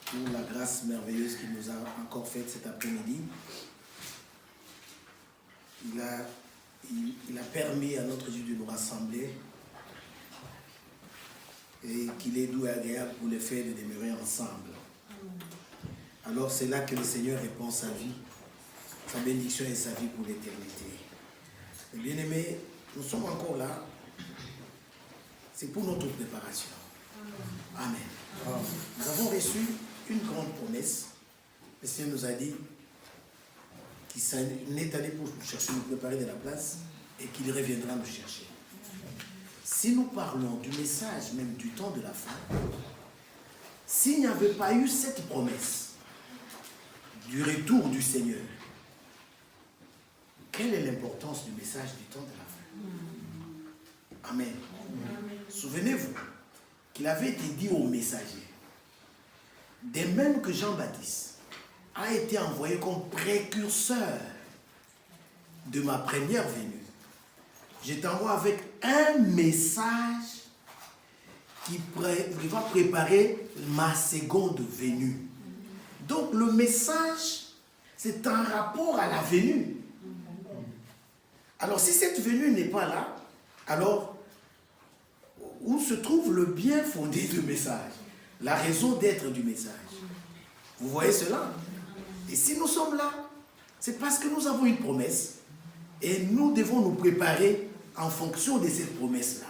pour la grâce merveilleuse qu'il nous a encore faite cet après-midi. Il a permis à notre Dieu de nous rassembler et qu'il est doux et agréable pour le fait de demeurer ensemble. Alors c'est là que le Seigneur répand sa vie, sa bénédiction et sa vie pour l'éternité. Bien-aimés, nous sommes encore là. C'est pour notre préparation. Amen. Nous avons reçu une grande promesse. Le Seigneur nous a dit qu'il est allé pour nous chercher, nous préparer de la place et qu'il reviendra nous chercher. Si nous parlons du message, même du temps de la fin, s'il n'y avait pas eu cette promesse du retour du Seigneur, quelle est l'importance du message du temps de la fin? Amen. Souvenez-vous qu'il avait été dit aux messagers, de même que Jean-Baptiste a été envoyé comme précurseur de ma première venue, je t'envoie avec un message qui va préparer ma seconde venue. Donc le message, c'est un rapport à la venue. Alors si cette venue n'est pas là, alors où se trouve le bien fondé du message? La raison d'être du message. Vous voyez cela? Et si nous sommes là, c'est parce que nous avons une promesse et nous devons nous préparer en fonction de cette promesse-là.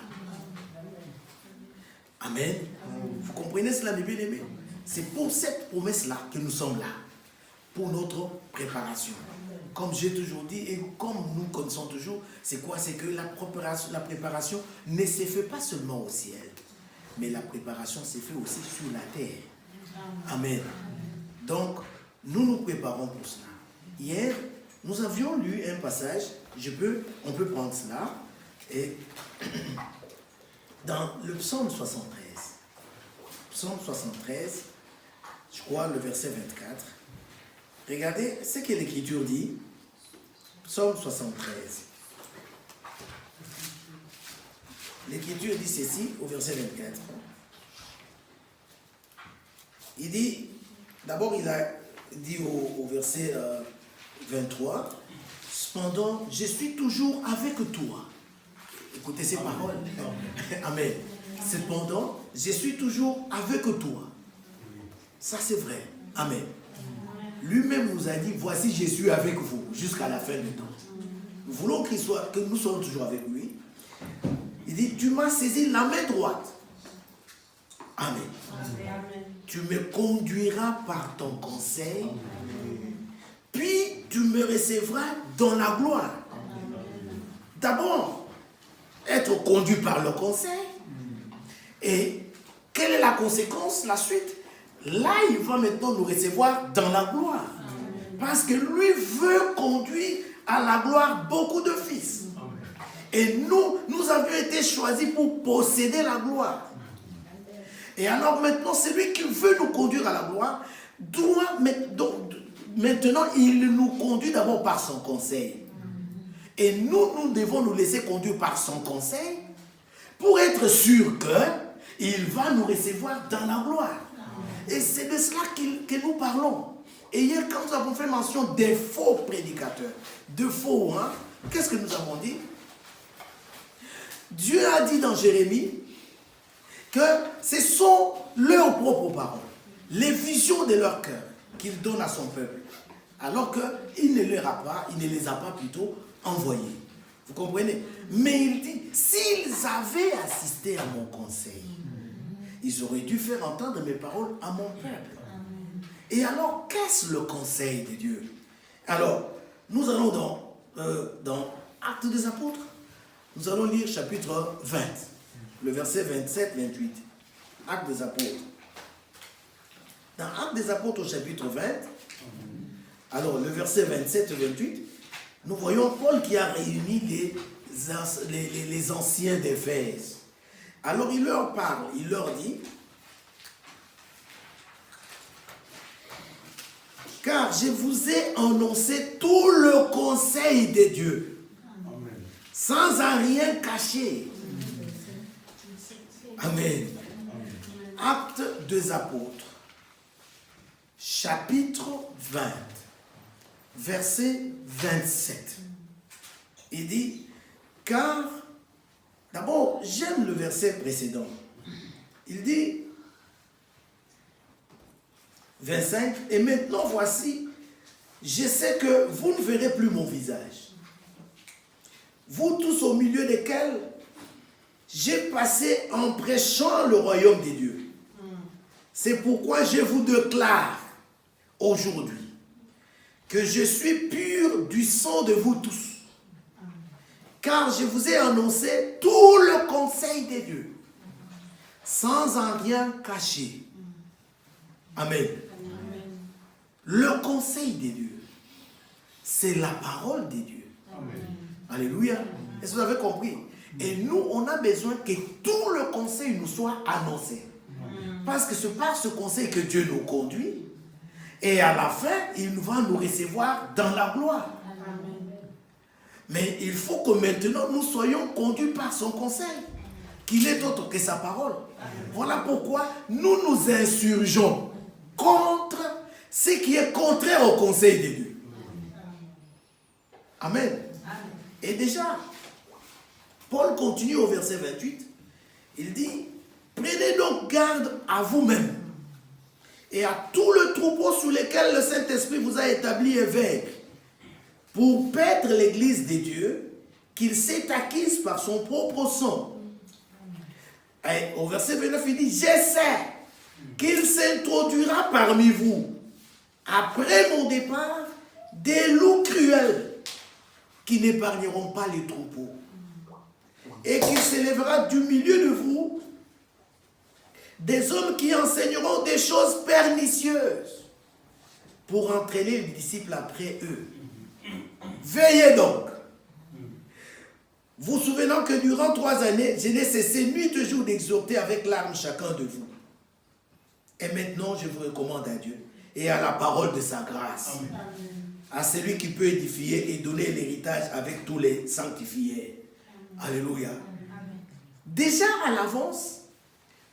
Amen. Vous comprenez cela, mes bien-aimés? C'est pour cette promesse-là que nous sommes là, pour notre préparation. Comme j'ai toujours dit et comme nous connaissons toujours, c'est quoi? C'est que la préparation ne se fait pas seulement au ciel, mais la préparation se fait aussi sur la terre. Amen. Donc, nous nous préparons pour cela. Hier, nous avions lu un passage, on peut prendre cela, et dans le psaume 73, psaume 73, je crois le verset 24, regardez ce que l'Écriture dit, psaume 73. L'Écriture dit ceci au verset 24. Il dit, d'abord il a dit au verset 23, cependant, je suis toujours avec toi. Écoutez ces paroles. Amen. Cependant, je suis toujours avec toi. Ça c'est vrai. Amen. Lui-même nous a dit, voici je suis avec vous jusqu'à la fin du temps. Nous voulons que nous soyons toujours avec lui. Il dit, tu m'as saisi la main droite. Amen. Amen. Tu me conduiras par ton conseil. Amen. Puis tu me recevras dans la gloire. D'abord, être conduit par le conseil. Et quelle est la conséquence, la suite? Là, il va maintenant nous recevoir dans la gloire. Parce que lui veut conduire à la gloire beaucoup de fils. Et nous avions été choisis pour posséder la gloire. Et alors maintenant, celui qui veut nous conduire à la gloire, maintenant, il nous conduit d'abord par son conseil. Et nous devons nous laisser conduire par son conseil pour être sûr qu'il va nous recevoir dans la gloire. Et c'est de cela que nous parlons. Et hier, quand nous avons fait mention des faux prédicateurs, de faux, qu'est-ce que nous avons dit? Dieu a dit dans Jérémie que ce sont leurs propres paroles, les visions de leur cœur qu'il donne à son peuple, alors qu'il ne les a pas plutôt envoyés. Vous comprenez? Mais il dit, s'ils avaient assisté à mon conseil, ils auraient dû faire entendre mes paroles à mon peuple. Et alors, qu'est-ce le conseil de Dieu? Alors, nous allons dans Actes des Apôtres. Nous allons lire chapitre 20, le verset 27-28. Actes des Apôtres. Dans Actes des Apôtres au chapitre 20, alors le verset 27-28, nous voyons Paul qui a réuni les anciens d'Éphèse. Alors il leur parle, il leur dit, car je vous ai annoncé tout le conseil de Dieu, sans en rien cacher. Amen. Actes des Apôtres, chapitre 20, verset 27. Il dit, car, d'abord, j'aime le verset précédent. Il dit, 25, et maintenant voici, je sais que vous ne verrez plus mon visage. Vous tous au milieu desquels j'ai passé en prêchant le royaume des dieux. C'est pourquoi je vous déclare aujourd'hui que je suis pur du sang de vous tous. Car je vous ai annoncé tout le conseil des dieux, sans en rien cacher. Amen. Le conseil des dieux, c'est la parole des dieux. Amen. Alléluia. Est-ce que vous avez compris? Et nous, on a besoin que tout le conseil nous soit annoncé. Parce que c'est par ce conseil que Dieu nous conduit. Et à la fin, il va nous recevoir dans la gloire. Amen. Mais il faut que maintenant, nous soyons conduits par son conseil, qui n'est autre que sa parole. Amen. Voilà pourquoi nous nous insurgeons contre ce qui est contraire au conseil de Dieu. Amen. Et déjà, Paul continue au verset 28. Il dit, prenez donc garde à vous-même et à tout le troupeau sur lequel le Saint-Esprit vous a établi évêque pour paître l'église des dieux qu'il s'est acquise par son propre sang. Et au verset 29, il dit, je sais qu'il s'introduira parmi vous après mon départ des loups cruels qui n'épargneront pas les troupeaux, et qu'il s'élèvera du milieu de vous des hommes qui enseigneront des choses pernicieuses pour entraîner les disciples après eux. Veillez donc, vous souvenant que durant 3 années, je n'ai cessé nuit et jour d'exhorter avec larmes chacun de vous. Et maintenant, je vous recommande à Dieu et à la parole de sa grâce. Amen. À celui qui peut édifier et donner l'héritage avec tous les sanctifiés. Amen. Alléluia. Amen. Déjà à l'avance,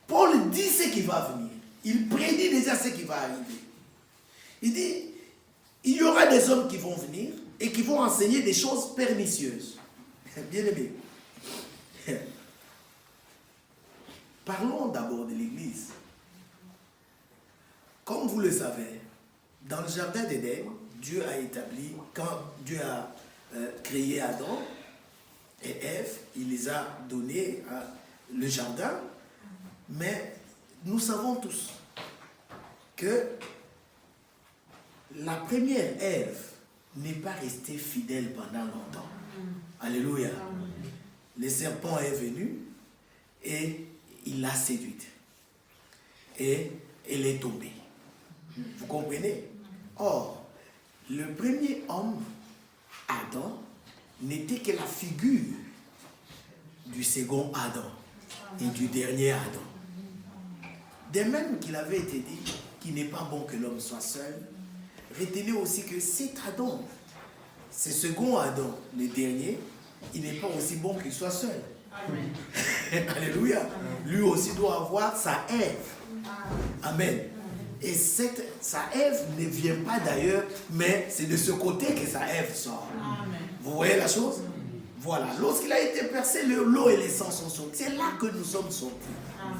Paul dit ce qui va venir. Il prédit déjà ce qui va arriver. Il dit, il y aura des hommes qui vont venir et qui vont enseigner des choses pernicieuses. Bien aimé. Parlons d'abord de l'Église. Comme vous le savez, dans le jardin d'Éden, Dieu a établi, quand Dieu a créé Adam et Ève, il les a donnés le jardin, mais nous savons tous que la première Ève n'est pas restée fidèle pendant longtemps. Alléluia. Le serpent est venu et il l'a séduite. Et elle est tombée. Vous comprenez? Or, le premier homme, Adam, n'était que la figure du second Adam et du dernier Adam. De même qu'il avait été dit qu'il n'est pas bon que l'homme soit seul, retenez aussi que cet Adam, ce second Adam, le dernier, il n'est pas aussi bon qu'il soit seul. Amen. Alléluia. Amen. Lui aussi doit avoir sa Ève. Amen. Et sa Ève ne vient pas d'ailleurs, mais c'est de ce côté que sa Ève sort. Amen. Vous voyez la chose? Voilà. Lorsqu'il a été percé, l'eau et le sang sont sortis. C'est là que nous sommes sortis. Amen.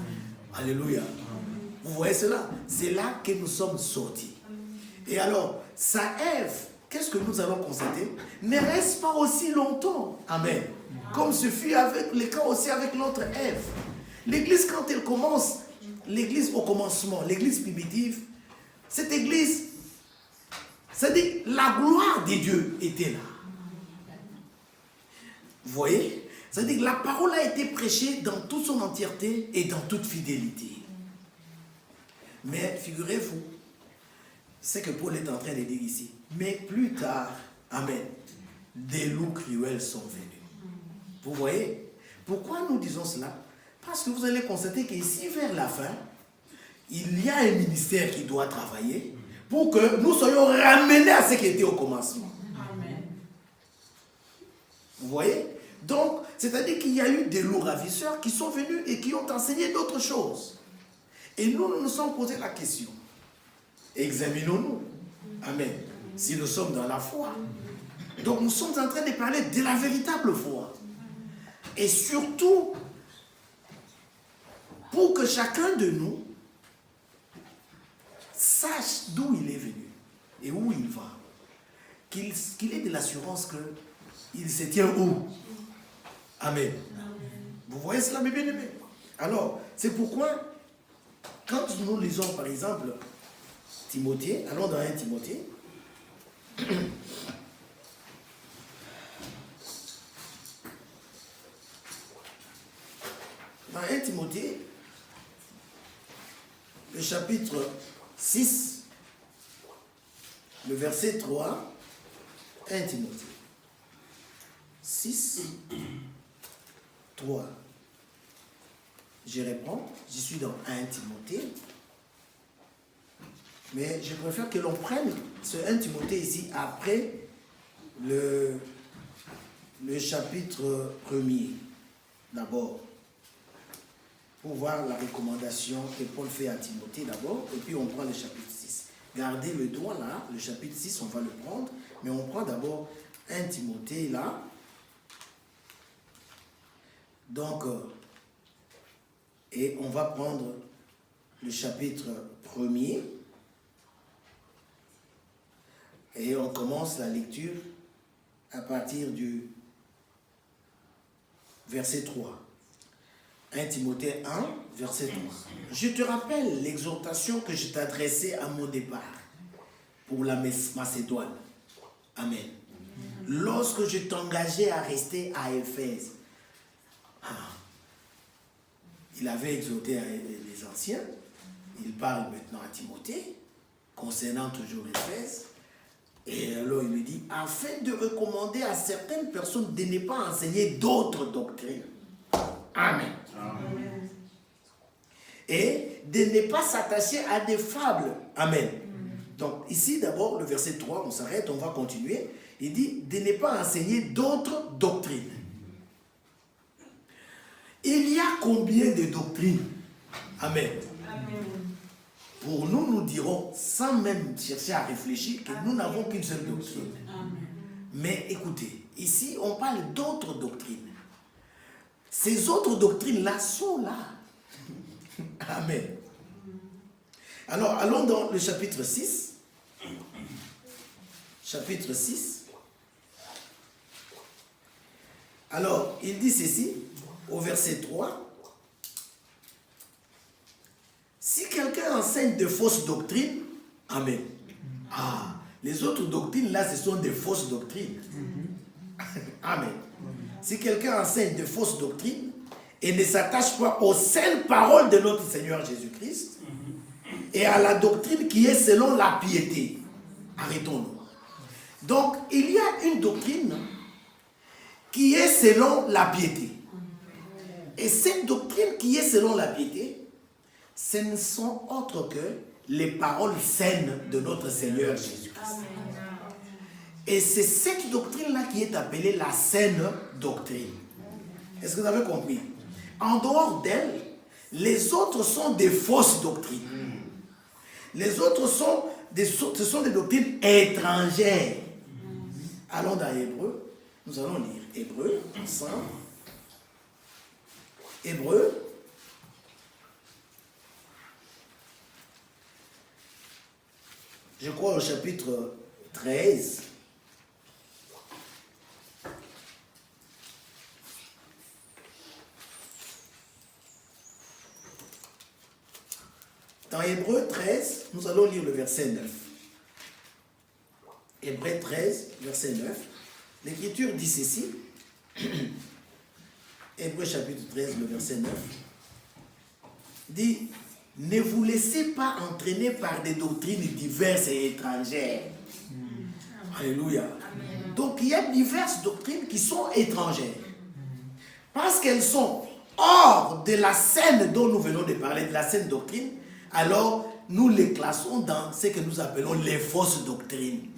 Alléluia. Amen. Vous voyez cela? C'est là que nous sommes sortis. Et alors, sa Ève, qu'est-ce que nous allons constater? Ne reste pas aussi longtemps. Amen. Comme ce fut avec le cas aussi avec l'autre Ève. L'église, quand elle commence, l'église au commencement, l'église primitive, cette église, c'est-à-dire la gloire de Dieu était là. Vous voyez? C'est-à-dire que la parole a été prêchée dans toute son entièreté et dans toute fidélité. Mais figurez-vous, c'est que Paul est en train de dire ici. Mais plus tard, amen, des loups cruels sont venus. Vous voyez? Pourquoi nous disons cela? Parce que vous allez constater qu'ici, vers la fin, il y a un ministère qui doit travailler pour que nous soyons ramenés à ce qui était au commencement. Amen. Vous voyez? Donc, c'est-à-dire qu'il y a eu des loups ravisseurs qui sont venus et qui ont enseigné d'autres choses. Et nous nous sommes posé la question. examinons-nous. Amen. Si nous sommes dans la foi. Donc nous sommes en train de parler de la véritable foi. Et surtout, pour que chacun de nous sache d'où il est venu et où il va. Qu'il ait de l'assurance qu'il se tient où. Amen. Vous voyez cela, mes bien-aimés? Alors, c'est pourquoi, quand nous lisons, par exemple, Timothée, allons dans 1 Timothée. Dans 1 Timothée, le chapitre 6, le verset 3, 1 Timothée 6, 3. Je reprends, je suis dans 1 Timothée, mais je préfère que l'on prenne ce 1 Timothée ici après le chapitre 1er, d'abord, pour voir la recommandation que Paul fait à Timothée d'abord, et puis on prend le chapitre 6. Gardez le doigt là, le chapitre 6, on va le prendre, mais on prend d'abord 1 Timothée là. Donc, et on va prendre le chapitre 1er, et on commence la lecture à partir du verset 3. 1 Timothée 1, verset 3. Je te rappelle l'exhortation que je t'adressais à mon départ pour la Macédoine. Amen. Lorsque je t'engageais à rester à Éphèse. Il avait exhorté les anciens. Il parle maintenant à Timothée, concernant toujours Éphèse. Et alors il lui dit, afin de recommander à certaines personnes de ne pas enseigner d'autres doctrines. Amen. Amen. Et de ne pas s'attacher à des fables. Amen. Donc ici d'abord, le verset 3, on s'arrête, on va continuer. Il dit de ne pas enseigner d'autres doctrines. Il y a combien de doctrines? Amen. Amen. Pour nous, nous dirons, sans même chercher à réfléchir, que nous n'avons qu'une seule doctrine. Amen. Mais écoutez, ici on parle d'autres doctrines. Ces autres doctrines-là sont là. Amen. Alors, allons dans le chapitre 6. Chapitre 6. Alors, il dit ceci, au verset 3. Si quelqu'un enseigne de fausses doctrines, amen. Les autres doctrines, là, ce sont des fausses doctrines. Amen. Si quelqu'un enseigne de fausses doctrines et ne s'attache pas aux saintes paroles de notre Seigneur Jésus-Christ et à la doctrine qui est selon la piété, arrêtons-nous. Donc, il y a une doctrine qui est selon la piété. Et cette doctrine qui est selon la piété, ce ne sont autres que les paroles saines de notre Seigneur Jésus-Christ. Et c'est cette doctrine-là qui est appelée la saine doctrine. Est-ce que vous avez compris? En dehors d'elle, les autres sont des fausses doctrines. Les autres sont ce sont des doctrines étrangères. Allons dans Hébreu. Nous allons lire Hébreu ensemble. Hébreu. Je crois au chapitre 13. Dans Hébreu 13, nous allons lire le verset 9. Hébreu 13, verset 9. L'Écriture dit ceci. Hébreu chapitre 13, le verset 9. Dit, ne vous laissez pas entraîner par des doctrines diverses et étrangères. Alléluia. Amen. Donc il y a diverses doctrines qui sont étrangères. Parce qu'elles sont hors de la saine dont nous venons de parler, de la saine doctrine, alors nous les classons dans ce que nous appelons les fausses doctrines.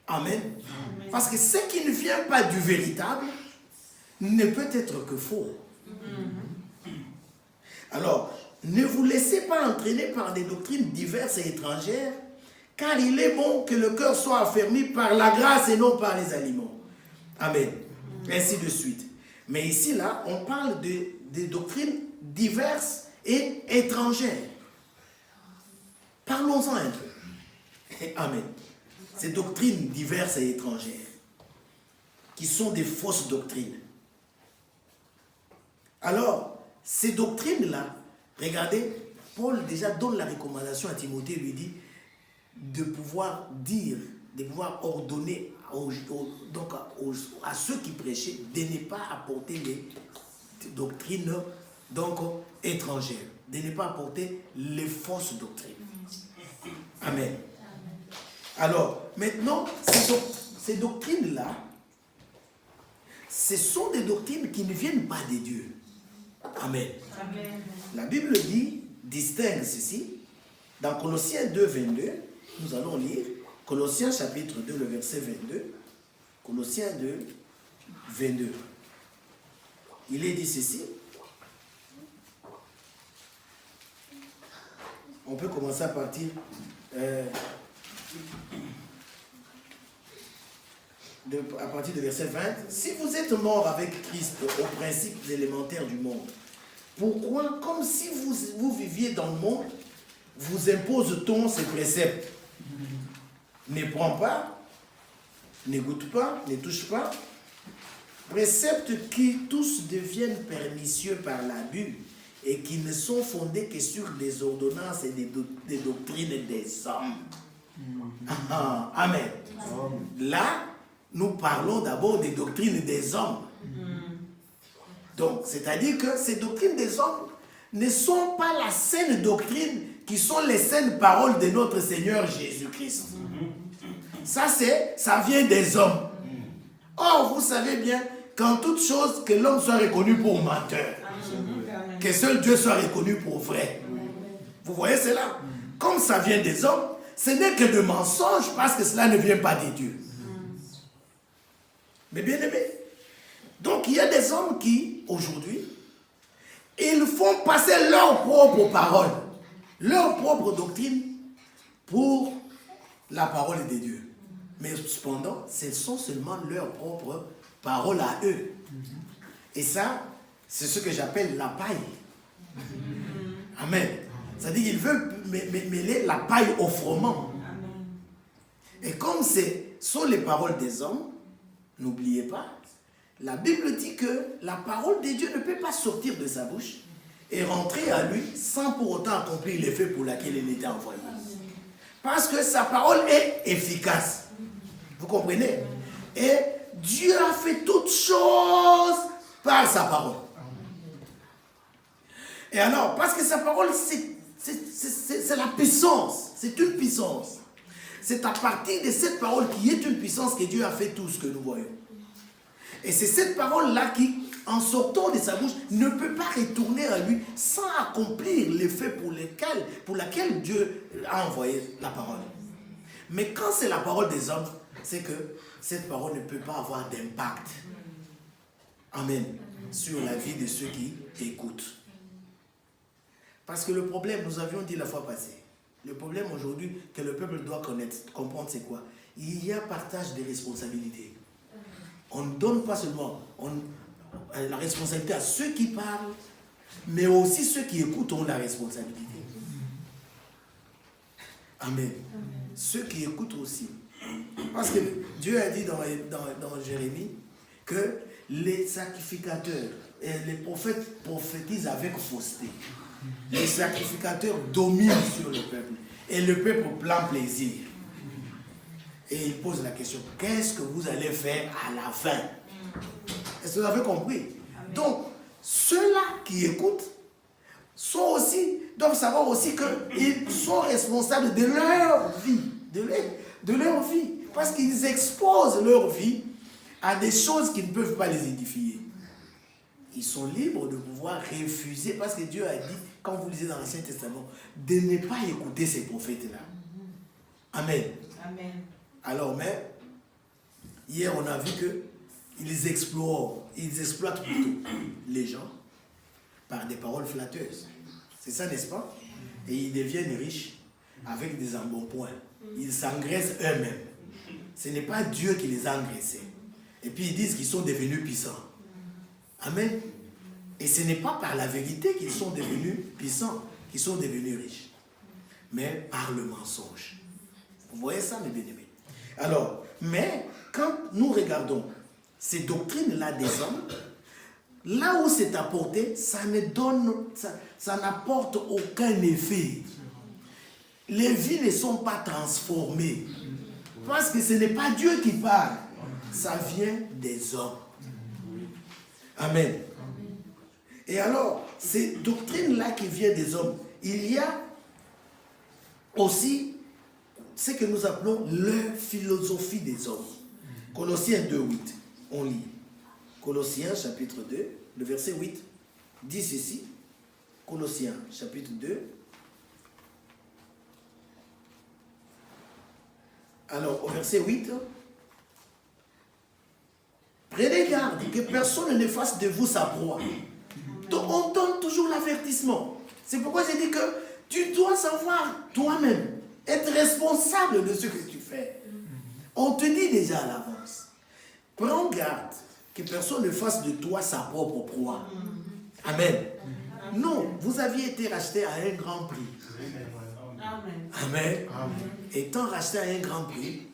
Amen. Amen. Parce que ce qui ne vient pas du véritable ne peut être que faux. Alors, ne vous laissez pas entraîner par des doctrines diverses et étrangères, car il est bon que le cœur soit affermi par la grâce et non par les aliments. Amen. Ainsi de suite. Mais ici, là, on parle de doctrines diverses et étrangères. Parlons-en un peu. Amen. Ces doctrines diverses et étrangères, qui sont des fausses doctrines. Alors, ces doctrines-là, regardez, Paul déjà donne la recommandation à Timothée, lui dit de pouvoir dire, de pouvoir ordonner à ceux qui prêchaient de ne pas apporter les doctrines étrangères, de ne pas apporter les fausses doctrines. Amen. Alors, maintenant, ces doctrines-là, ce sont des doctrines qui ne viennent pas de Dieu. Amen. Amen. La Bible distingue ceci. Dans Colossiens 2, 22, nous allons lire Colossiens chapitre 2, le verset 22. Colossiens 2, 22. Il est dit ceci. On peut commencer à partir à partir du verset 20. Si vous êtes mort avec Christ aux principes élémentaires du monde, pourquoi, comme si vous viviez dans le monde, vous impose-t-on ces préceptes? Ne prends pas, ne goûte pas, ne touche pas. Préceptes qui tous deviennent pernicieux par l'abus et qui ne sont fondés que sur des ordonnances et des doctrines des hommes. Amen. Là, nous parlons d'abord des doctrines des hommes. Donc, c'est-à-dire que ces doctrines des hommes ne sont pas la saine doctrine qui sont les saines paroles de notre Seigneur Jésus-Christ. Ça vient des hommes. Or, vous savez bien qu'en toute chose, que l'homme soit reconnu pour menteur. Que seul Dieu soit reconnu pour vrai. Vous voyez cela? Comme ça vient des hommes, ce n'est que de mensonges parce que cela ne vient pas de Dieu. Mais bien aimé, donc il y a des hommes qui, aujourd'hui, ils font passer leurs propres paroles, leur propre doctrine pour la parole de Dieu. Mais cependant, ce sont seulement leurs propres paroles à eux. Et ça, c'est ce que j'appelle la paille. Amen. C'est-à-dire qu'ils veulent mêler la paille au froment. Et comme ce sont les paroles des hommes, n'oubliez pas, la Bible dit que la parole de Dieu ne peut pas sortir de sa bouche et rentrer à lui sans pour autant accomplir l'effet pour lequel il était envoyé. Parce que sa parole est efficace. Vous comprenez? Et Dieu a fait toutes choses par sa parole. Et alors, parce que sa parole, c'est la puissance. C'est une puissance. C'est à partir de cette parole qui est une puissance que Dieu a fait tout ce que nous voyons. Et c'est cette parole-là qui, en sortant de sa bouche, ne peut pas retourner à lui sans accomplir l'effet pour laquelle Dieu a envoyé la parole. Mais quand c'est la parole des hommes, c'est que cette parole ne peut pas avoir d'impact. Amen. Sur la vie de ceux qui écoutent. Parce que le problème, nous avions dit la fois passée, le problème aujourd'hui que le peuple doit comprendre, c'est quoi? Il y a partage des responsabilités. On ne donne pas seulement la responsabilité à ceux qui parlent, mais aussi ceux qui écoutent ont la responsabilité. Amen. Ceux qui écoutent aussi. Parce que Dieu a dit dans Jérémie que les sacrificateurs et les prophètes prophétisent avec fausseté. Les sacrificateurs dominent sur le peuple et le peuple prend plaisir. Et il pose la question, qu'est-ce que vous allez faire à la fin? Est-ce que vous avez compris? Donc, ceux-là qui écoutent doivent savoir aussi qu'ils sont responsables de leur vie, de leur vie, parce qu'ils exposent leur vie à des choses qui ne peuvent pas les édifier. Ils sont libres de pouvoir refuser, parce que Dieu a dit, quand vous lisez dans l'Ancien Testament, de ne pas écouter ces prophètes-là. Amen. Amen. Alors, mais, hier on a vu qu'ils exploitent plutôt les gens par des paroles flatteuses. C'est ça, n'est-ce pas? Et ils deviennent riches avec des embonpoints. Ils s'engraissent eux-mêmes. Ce n'est pas Dieu qui les a engraissés. Et puis ils disent qu'ils sont devenus puissants. Amen. Et ce n'est pas par la vérité qu'ils sont devenus puissants, qu'ils sont devenus riches, mais par le mensonge. Vous voyez ça, mes bien-aimés? Alors, mais quand nous regardons ces doctrines-là des hommes, là où c'est apporté, ça n'apporte aucun effet. Les vies ne sont pas transformées. Parce que ce n'est pas Dieu qui parle. Ça vient des hommes. Amen. Et alors, ces doctrines-là qui viennent des hommes, il y a aussi ce que nous appelons la philosophie des hommes. Colossiens 2:8, on lit. Colossiens chapitre 2, le verset 8, dit ceci. Colossiens chapitre 2. Alors, au verset 8, prenez garde que personne ne fasse de vous sa proie. Donc, on donne toujours l'avertissement. C'est pourquoi j'ai dit que tu dois savoir toi-même, être responsable de ce que tu fais. On te dit déjà à l'avance. Prends garde que personne ne fasse de toi sa propre proie. Amen. Non, vous aviez été racheté à un grand prix. Amen. Amen. Étant racheté à un grand prix,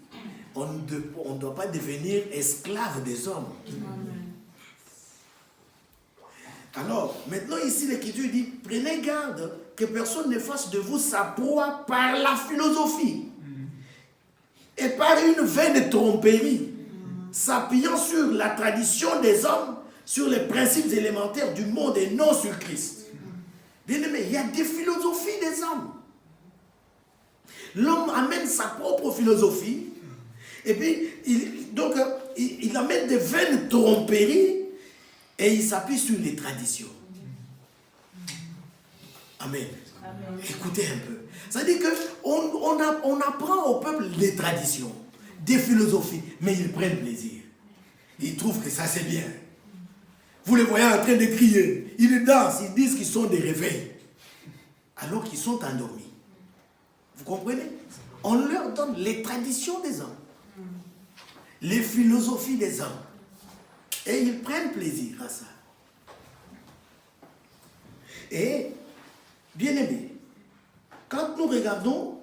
on ne doit pas devenir esclave des hommes. Amen. Alors, maintenant ici, l'Écriture dit, prenez garde que personne ne fasse de vous sa proie par la philosophie et par une vaine tromperie, s'appuyant sur la tradition des hommes, sur les principes élémentaires du monde et non sur Christ. Bien-aimé, il y a des philosophies des hommes. L'homme amène sa propre philosophie, et puis il amène des vaines tromperies, et il s'appuie sur les traditions. Amen. Amen. Écoutez un peu. Ça veut dire qu'on apprend au peuple des traditions, des philosophies, mais ils prennent plaisir. Ils trouvent que ça c'est bien. Vous les voyez en train de crier. Ils dansent, ils disent qu'ils sont des réveils, alors qu'ils sont endormis. Vous comprenez? On leur donne les traditions des hommes, les philosophies des hommes. Et ils prennent plaisir à ça. Et, bien aimé, quand nous regardons,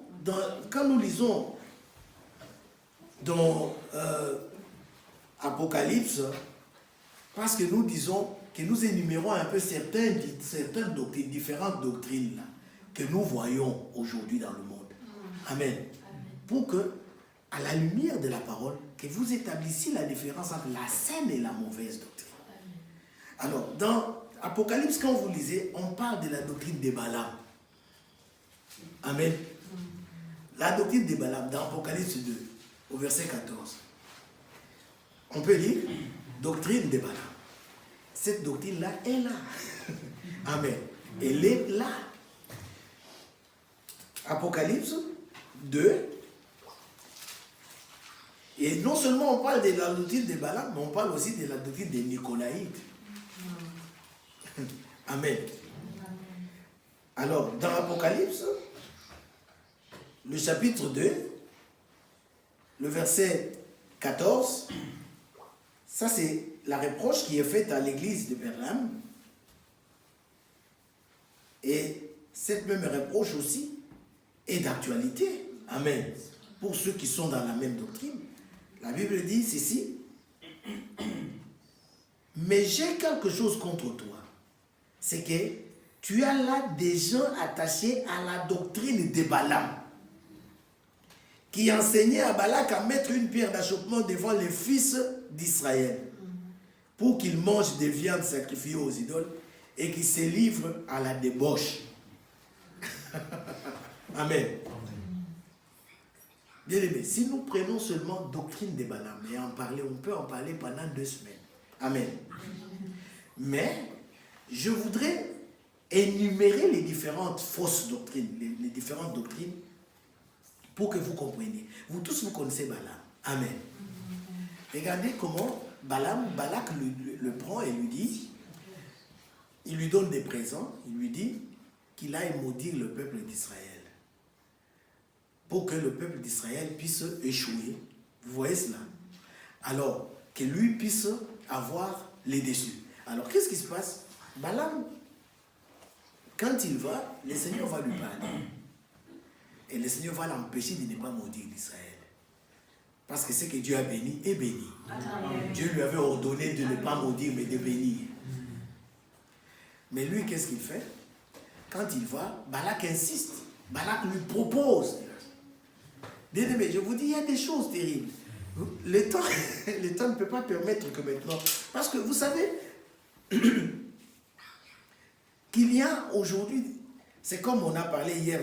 quand nous lisons dans Apocalypse, parce que nous disons, que nous énumérons un peu certaines doctrines, différentes doctrines là, que nous voyons aujourd'hui dans le monde. Amen. Pour que, à la lumière de la parole, que vous établissiez la différence entre la saine et la mauvaise doctrine. Alors, dans Apocalypse, quand vous lisez, on parle de la doctrine des Balaam. Amen. La doctrine des Balaam, dans Apocalypse 2, au verset 14. On peut lire doctrine des Balaam. Cette doctrine-là est là. Amen. Elle est là. Apocalypse 2. Et non seulement on parle de la doctrine de Balaam, mais on parle aussi de la doctrine des Nicolaïtes. Amen. Alors, dans Apocalypse, le chapitre 2, le verset 14, ça c'est la reproche qui est faite à l'église de Pergame. Et cette même reproche aussi est d'actualité. Amen. Pour ceux qui sont dans la même doctrine. La Bible dit ceci. Mais j'ai quelque chose contre toi. C'est que tu as là des gens attachés à la doctrine de Balaam, qui enseignait à Balak à mettre une pierre d'achoppement devant les fils d'Israël, pour qu'ils mangent des viandes sacrifiées aux idoles et qu'ils se livrent à la débauche. Amen. Bien aimé, si nous prenons seulement doctrine de Balaam et on peut en parler pendant 2 semaines. Amen. Mais je voudrais énumérer les différentes fausses doctrines, les différentes doctrines, pour que vous compreniez. Vous tous, vous connaissez Balaam. Amen. Regardez comment Balak le prend et lui dit, il lui donne des présents, il lui dit, qu'il aille maudire le peuple d'Israël. Pour que le peuple d'Israël puisse échouer. Vous voyez cela? Alors, que lui puisse avoir les dessus. Alors, qu'est-ce qui se passe? Balaam, quand il va, le Seigneur va lui parler. Et le Seigneur va l'empêcher de ne pas maudire l'Israël. Parce que ce que Dieu a béni est béni. Amen. Dieu lui avait ordonné de ne pas maudire, mais de bénir. Mais lui, qu'est-ce qu'il fait? Quand il va, Balak insiste. Balak lui propose. Mais je vous dis, il y a des choses terribles. Le temps ne peut pas permettre que maintenant... Parce que vous savez qu'il y a aujourd'hui... C'est comme on a parlé hier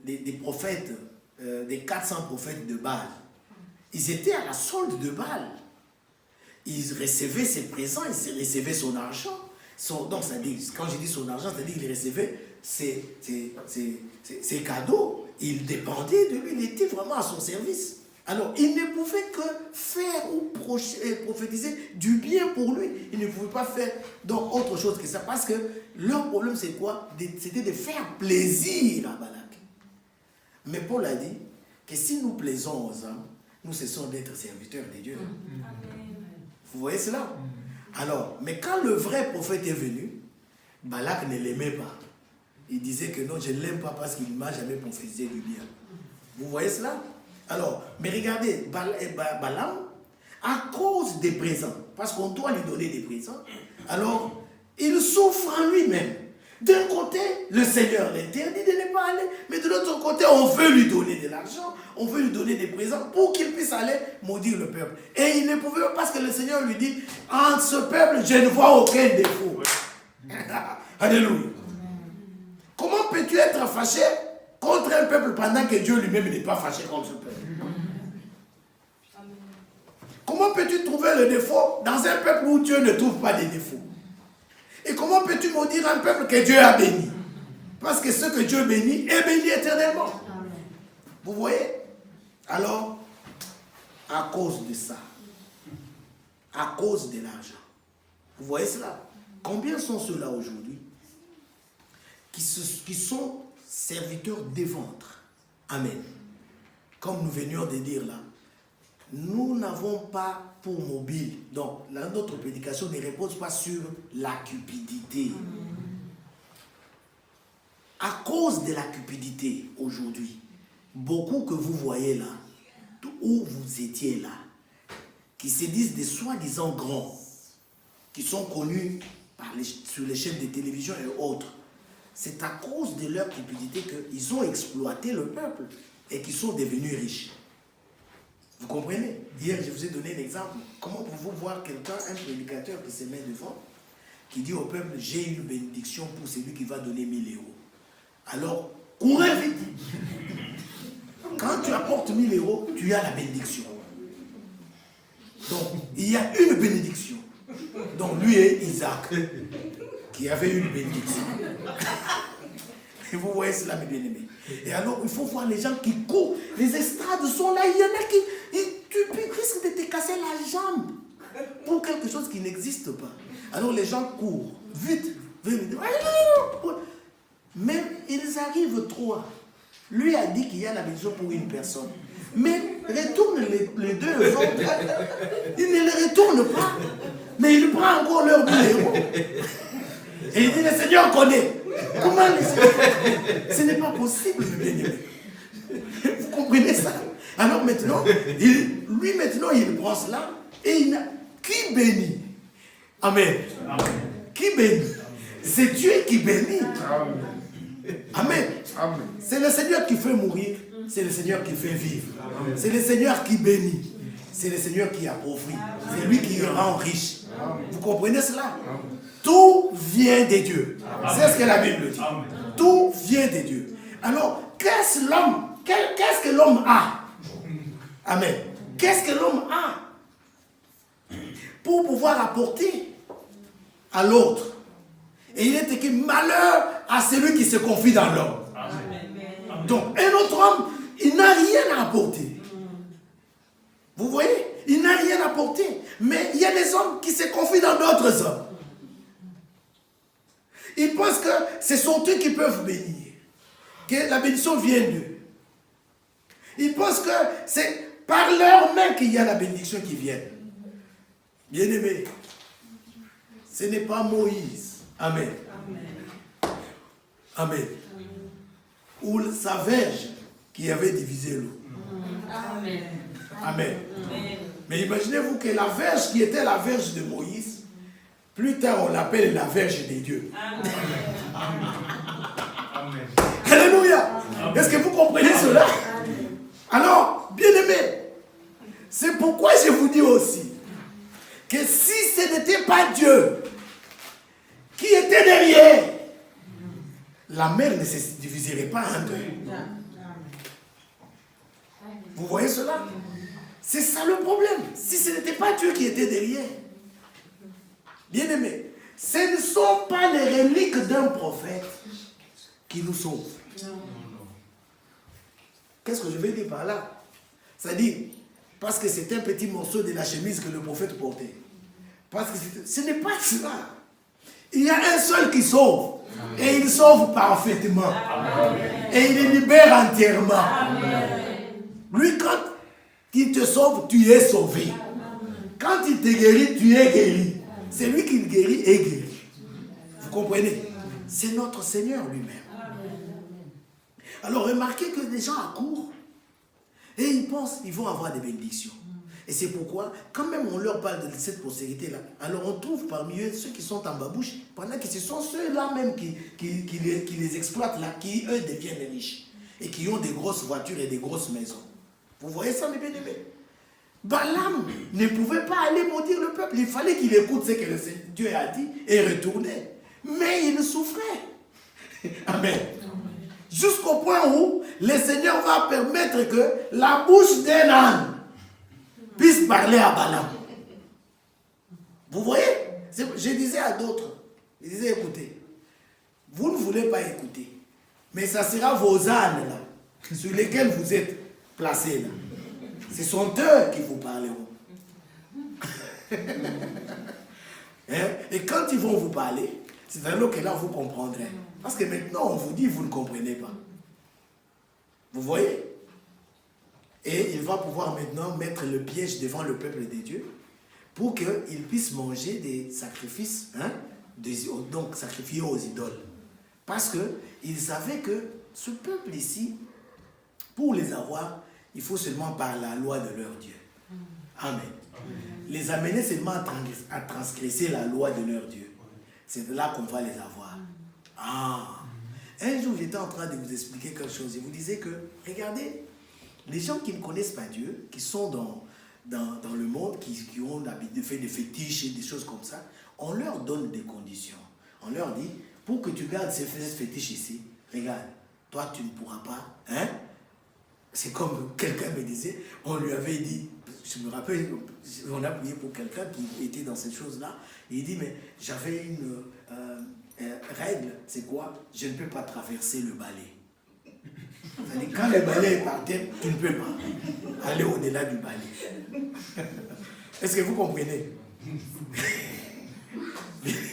des prophètes, des 400 prophètes de Baal. Ils étaient à la solde de Baal. Ils recevaient ses présents, ils recevaient son argent. Donc, ça dit, quand je dis son argent, c'est-à-dire qu'il recevait ses cadeaux. Il dépendait de lui, il était vraiment à son service. Alors, il ne pouvait que faire ou prophétiser du bien pour lui. Il ne pouvait pas faire donc autre chose que ça. Parce que leur problème, c'est quoi? C'était de faire plaisir à Balak. Mais Paul a dit que si nous plaisons aux hommes, nous cessons d'être serviteurs de Dieu. Vous voyez cela? Alors, mais quand le vrai prophète est venu, Balak ne l'aimait pas. Il disait que non, je ne l'aime pas parce qu'il ne m'a jamais prophétisé du bien. Vous voyez cela? Alors, mais regardez, Balaam, à cause des présents, parce qu'on doit lui donner des présents, alors, il souffre en lui-même. D'un côté, le Seigneur l'interdit de ne pas aller, mais de l'autre côté, on veut lui donner de l'argent, on veut lui donner des présents pour qu'il puisse aller maudire le peuple. Et il ne pouvait pas parce que le Seigneur lui dit, en ce peuple, je ne vois aucun défaut. Alléluia. Comment peux-tu être fâché contre un peuple pendant que Dieu lui-même n'est pas fâché contre ce peuple? Comment peux-tu trouver le défaut dans un peuple où Dieu ne trouve pas de défauts? Et comment peux-tu maudire un peuple que Dieu a béni? Parce que ce que Dieu bénit est béni éternellement. Vous voyez? Alors, à cause de ça, à cause de l'argent, vous voyez cela? Combien sont ceux-là aujourd'hui qui sont serviteurs des ventres? Amen. Comme nous venions de dire là, nous n'avons pas pour mobile. Donc, notre prédication ne repose pas sur la cupidité. À cause de la cupidité aujourd'hui, beaucoup que vous voyez là, où vous étiez là, qui se disent des soi-disant grands, qui sont connus sur les chaînes de télévision et autres, c'est à cause de leur cupidité qu'ils ont exploité le peuple et qu'ils sont devenus riches. Vous comprenez? Hier, je vous ai donné un exemple. Comment pouvez-vous voir quelqu'un, un prédicateur qui se met devant, qui dit au peuple, j'ai une bénédiction pour celui qui va donner 1000 euros. Alors, courez vite. Quand tu apportes 1000 euros, tu as la bénédiction. Donc, il y a une bénédiction. Donc, lui et Isaac, qui avait une bénédiction. Et vous voyez cela, mes bien-aimés. Et alors, il faut voir les gens qui courent. Les estrades sont là. Il y en a qui... Tu risques de te casser la jambe pour quelque chose qui n'existe pas. Alors, les gens courent. Vite. Mais ils arrivent trois. Lui a dit qu'il y a la maison pour une personne. Mais retourne les deux autres. Il ne les retourne pas. Mais il prend encore leur 1000 euros. Et il dit, le Seigneur connaît. Comment le Seigneur connaît? Ce n'est pas possible, bien-aimé. Vous comprenez ça? Alors maintenant, lui maintenant, il prend cela et il a... Qui bénit? Amen. Amen. Qui bénit? C'est Dieu qui bénit. Amen. Amen. C'est le Seigneur qui fait mourir. C'est le Seigneur qui fait vivre. C'est le Seigneur qui bénit. C'est le Seigneur qui appauvrit. C'est lui qui rend riche. Vous comprenez cela? Tout vient de Dieu. C'est ce que la Bible dit. Tout vient de Dieu. Alors, qu'est-ce que l'homme a? Amen. Qu'est-ce que l'homme a pour pouvoir apporter à l'autre? Et il est écrit malheur à celui qui se confie dans l'homme. Donc, un autre homme, il n'a rien à apporter. Vous voyez? Il n'a rien à apporter. Mais il y a des hommes qui se confient dans d'autres hommes. Ils pensent que ce sont eux qui peuvent bénir. Que la bénédiction vient d'eux. Ils pensent que c'est par leurs mains qu'il y a la bénédiction qui vient. Bien-aimés, ce n'est pas Moïse. Amen. Amen. Ou sa verge qui avait divisé l'eau. Amen. Amen. Mais imaginez-vous que la verge qui était la verge de Moïse, plus tard on l'appelle la verge des dieux. Amen. Alléluia. Est-ce que vous comprenez cela? Alors, bien-aimés, c'est pourquoi je vous dis aussi que si ce n'était pas Dieu qui était derrière, la mer ne se diviserait pas en deux. Vous voyez cela? C'est ça le problème. Si ce n'était pas Dieu qui était derrière. Bien-aimés, ce ne sont pas les reliques d'un prophète qui nous sauvent. Qu'est-ce que je veux dire par là? C'est-à-dire, parce que c'est un petit morceau de la chemise que le prophète portait. Parce que ce n'est pas cela. Il y a un seul qui sauve. Et il sauve parfaitement. Et il libère entièrement. Lui, quand il te sauve, tu es sauvé. Quand il te guérit, tu es guéri. C'est lui qui guérit et guérit. Vous comprenez? C'est notre Seigneur lui-même. Alors remarquez que les gens accourent et ils pensent qu'ils vont avoir des bénédictions. Et c'est pourquoi, quand même on leur parle de cette postérité-là, alors on trouve parmi eux ceux qui sont en babouche, pendant que ce sont ceux-là même qui les exploitent là, qui eux deviennent riches et qui ont des grosses voitures et des grosses maisons. Vous voyez ça, mes bien-aimés? Balaam ne pouvait pas aller maudire le peuple. Il fallait qu'il écoute ce que Dieu a dit et retourner. Mais il souffrait. Amen. Jusqu'au point où le Seigneur va permettre que la bouche d'un âne puisse parler à Balaam. Vous voyez? Je disais à d'autres, je disais, écoutez, vous ne voulez pas écouter, mais ça sera vos ânes là, sur lesquels vous êtes placés là. Ce sont eux qui vous parleront. Hein? Et quand ils vont vous parler, c'est alors que là vous comprendrez. Parce que maintenant on vous dit, vous ne comprenez pas. Vous voyez? Et il va pouvoir maintenant mettre le piège devant le peuple de Dieu pour qu'ils puissent manger des sacrifices, hein, donc sacrifiés aux idoles. Parce qu'ils savaient que ce peuple ici, pour les avoir, il faut seulement par la loi de leur Dieu. Amen. Les amener seulement à transgresser la loi de leur Dieu. C'est de là qu'on va les avoir. Un jour, j'étais en train de vous expliquer quelque chose. Je vous disais que, regardez, les gens qui ne connaissent pas Dieu, qui sont dans le monde, qui ont fait des fétiches et des choses comme ça, on leur donne des conditions. On leur dit, pour que tu gardes ces fétiches ici, regarde, toi tu ne pourras pas, hein? C'est comme quelqu'un me disait, on lui avait dit, je me rappelle, on a prié pour quelqu'un qui était dans cette chose-là, et il dit, mais j'avais une règle, c'est quoi? Je ne peux pas traverser le balai. C'est-à-dire, quand le balai est par terre, tu ne peux pas aller au-delà du balai. Est-ce que vous comprenez?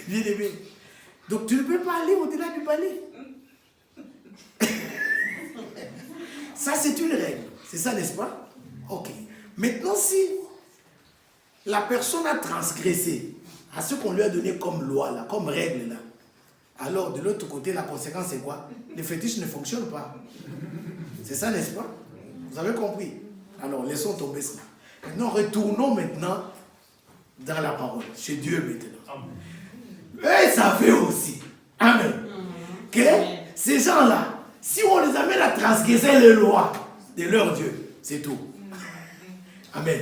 Bien aimé. Donc, tu ne peux pas aller au-delà du balai. Ça, c'est une règle. C'est ça, n'est-ce pas? Ok. Maintenant, si la personne a transgressé à ce qu'on lui a donné comme loi, là, comme règle, là, alors de l'autre côté, la conséquence, c'est quoi? Les fétiches ne fonctionnent pas. C'est ça, n'est-ce pas? Vous avez compris? Alors, laissons tomber cela. Maintenant, retournons maintenant dans la parole, chez Dieu maintenant. Eux, ils savaient aussi. Amen. Que ces gens-là, si on les amène à transgresser les lois de leur Dieu, c'est tout. Amen.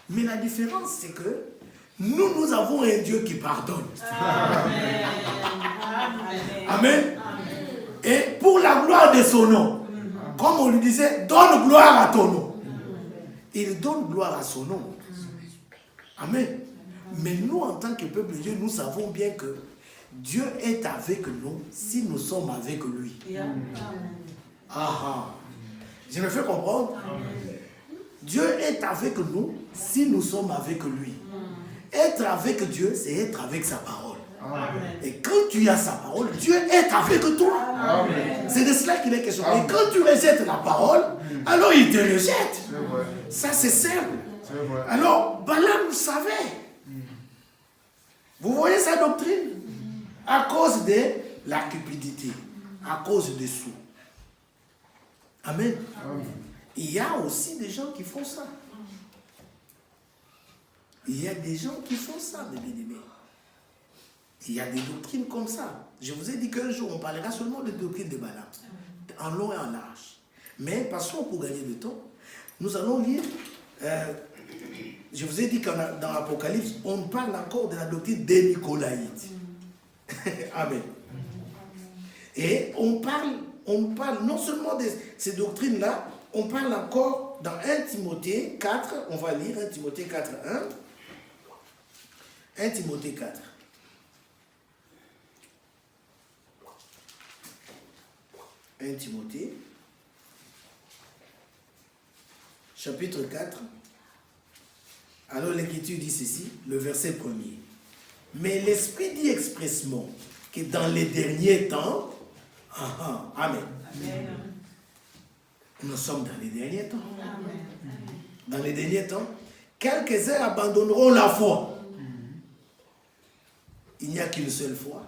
Mais la différence, c'est que nous avons un Dieu qui pardonne. Amen. Amen. Et pour la gloire de son nom, comme on lui disait, donne gloire à ton nom. Il donne gloire à son nom. Amen. Mais nous, en tant que peuple de Dieu, nous savons bien que Dieu est avec nous si nous sommes avec lui. Je me fais comprendre? Dieu est avec nous si nous sommes avec lui. Être avec Dieu, c'est être avec sa parole. Et quand tu as sa parole, Dieu est avec toi. C'est de cela qu'il est question. Et quand tu rejettes la parole, alors il te rejette. Ça, c'est simple. Alors, Balaam savait. Vous voyez sa doctrine? À cause de la cupidité, à cause des sous. Amen. Il y a aussi des gens qui font ça. Il y a des gens qui font ça, mes bien-aimés. Il y a des doctrines comme ça. Je vous ai dit qu'un jour, on parlera seulement des doctrines de Balaam, en long et en large. Mais passons pour gagner du temps. Nous allons lire, je vous ai dit que dans l'Apocalypse, on parle encore de la doctrine des Nicolaïtes. Amen. Et on parle non seulement de ces doctrines-là, on parle encore dans 1 Timothée 4, on va lire 1 Timothée 4, 1 Timothée 4. Timothée, chapitre 4. Alors l'Écriture dit ceci, le verset 1er. Mais l'Esprit dit expressement que dans les derniers temps, amen. Nous sommes dans les derniers temps. Dans les derniers temps, quelques-uns abandonneront la foi. Il n'y a qu'une seule foi,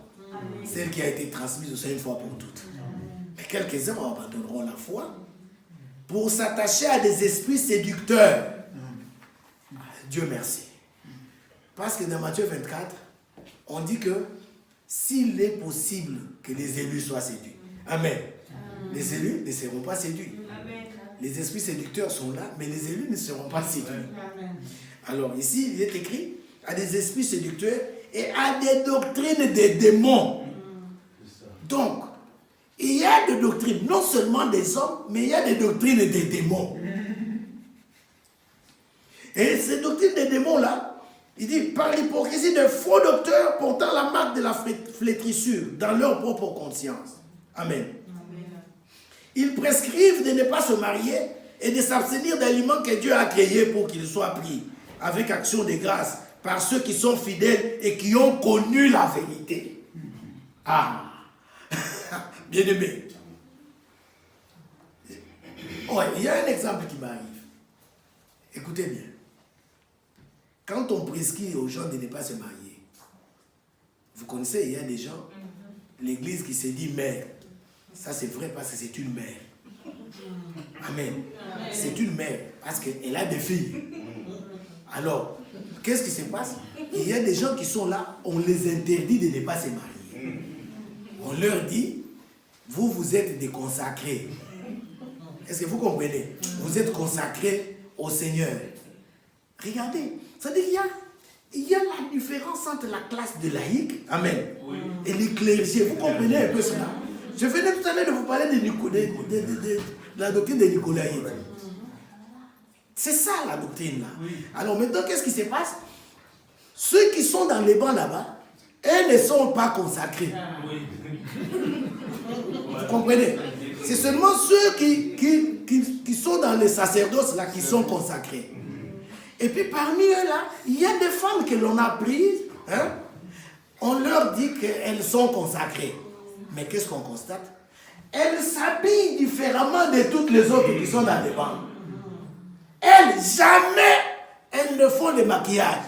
celle qui a été transmise aussi une fois pour toutes. Mais quelques-uns abandonneront la foi pour s'attacher à des esprits séducteurs. Dieu merci. Parce que dans Matthieu 24, on dit que s'il est possible que les élus soient séduits. Amen. Les élus ne seront pas séduits. Amen. Les esprits séducteurs sont là, mais les élus ne seront pas séduits. Amen. Alors ici, il est écrit à des esprits séducteurs et à des doctrines des démons. Donc, il y a des doctrines, non seulement des hommes, mais il y a des doctrines des démons. Et ces doctrines des démons-là, il dit, par l'hypocrisie de faux docteurs portant la marque de la flétrissure dans leur propre conscience. Amen. Ils prescrivent de ne pas se marier et de s'abstenir d'aliments que Dieu a créés pour qu'ils soient pris avec action de grâce par ceux qui sont fidèles et qui ont connu la vérité. Ah, bien-aimé. Ouais, il y a un exemple qui m'arrive. Écoutez bien. Quand on prescrit aux gens de ne pas se marier, vous connaissez, il y a des gens, l'église qui se dit mère. Ça c'est vrai parce que c'est une mère. Amen. C'est une mère parce qu'elle a des filles. Alors, qu'est-ce qui se passe? Il y a des gens qui sont là, on les interdit de ne pas se marier. On leur dit, vous êtes des consacrés. Est-ce que vous comprenez? Vous êtes consacrés au Seigneur. Regardez, ça dit il y a la différence entre la classe de laïcs, amen, et les clergés. Vous comprenez un peu cela? Je venais tout à l'heure de vous parler de la doctrine des Nicolaïtes. C'est ça la doctrine là. Alors maintenant, qu'est-ce qui se passe? Ceux qui sont dans les bancs là-bas, elles ne sont pas consacrés. Vous comprenez? C'est seulement ceux qui sont dans les sacerdoces là qui sont consacrés. Et puis parmi eux là, il y a des femmes que l'on a prises, hein? On leur dit qu'elles sont consacrées. Mais qu'est-ce qu'on constate? Elles s'habillent différemment de toutes les autres qui sont dans les bancs. Elles, jamais, elles ne font de maquillage.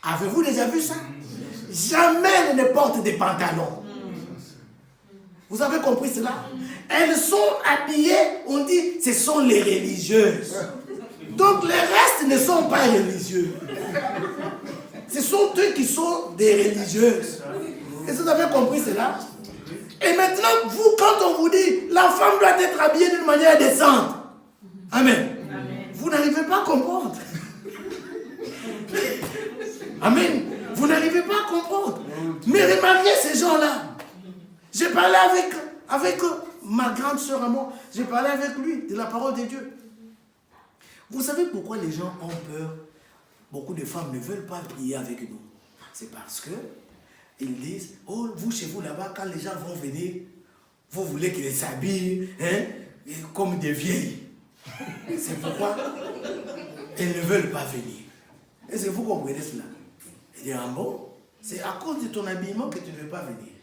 Avez-vous déjà vu ça? Jamais elles ne portent des pantalons. Vous avez compris cela? Elles sont habillées, on dit, ce sont les religieuses. Donc les restes ne sont pas religieux. Ce sont eux qui sont des religieuses. Est-ce que vous avez compris cela? Et maintenant, vous, quand on vous dit, la femme doit être habillée d'une manière décente. Amen. Vous n'arrivez pas à comprendre. Amen. Vous n'arrivez pas à comprendre. Mais remarquez ces gens-là. J'ai parlé avec ma grande sœur à moi. J'ai parlé avec lui de la parole de Dieu. Vous savez pourquoi les gens ont peur? Beaucoup de femmes ne veulent pas prier avec nous. C'est parce que ils disent, oh, vous chez vous là-bas, quand les gens vont venir, vous voulez qu'ils s'habillent comme des vieilles. C'est pourquoi elles ne veulent pas venir. Est-ce que vous comprenez cela? Il dit, ah bon? C'est à cause de ton habillement que tu ne veux pas venir.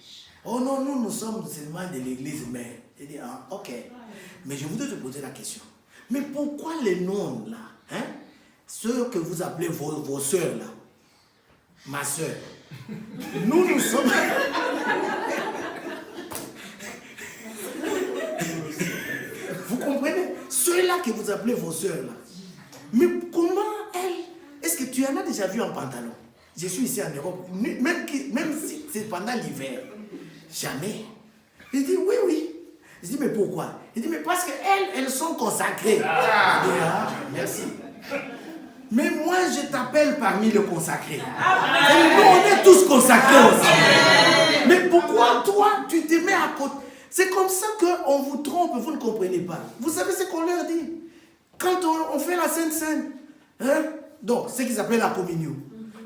Oh non, nous sommes seulement de l'église mère. Il dit, ah ok. Mais je voudrais te poser la question. Mais pourquoi les noms là, hein? Ceux que vous appelez vos soeurs là, ma soeur, nous sommes... Vous comprenez? Ceux-là que vous appelez vos soeurs là. Mais comment elles... Est-ce que tu en as déjà vu en pantalon? Je suis ici en Europe, même si c'est pendant l'hiver. Jamais. Il dit oui, oui. Je dis mais pourquoi? Il dit mais parce qu'elles sont consacrées. Merci. Mais moi je t'appelle parmi les consacrés. Et nous on est tous consacrés aussi. Mais pourquoi toi tu te mets à côté? C'est comme ça qu'on vous trompe, vous ne comprenez pas. Vous savez ce qu'on leur dit? Quand on fait la Sainte Seine, hein? Donc ce qu'ils appellent la communion.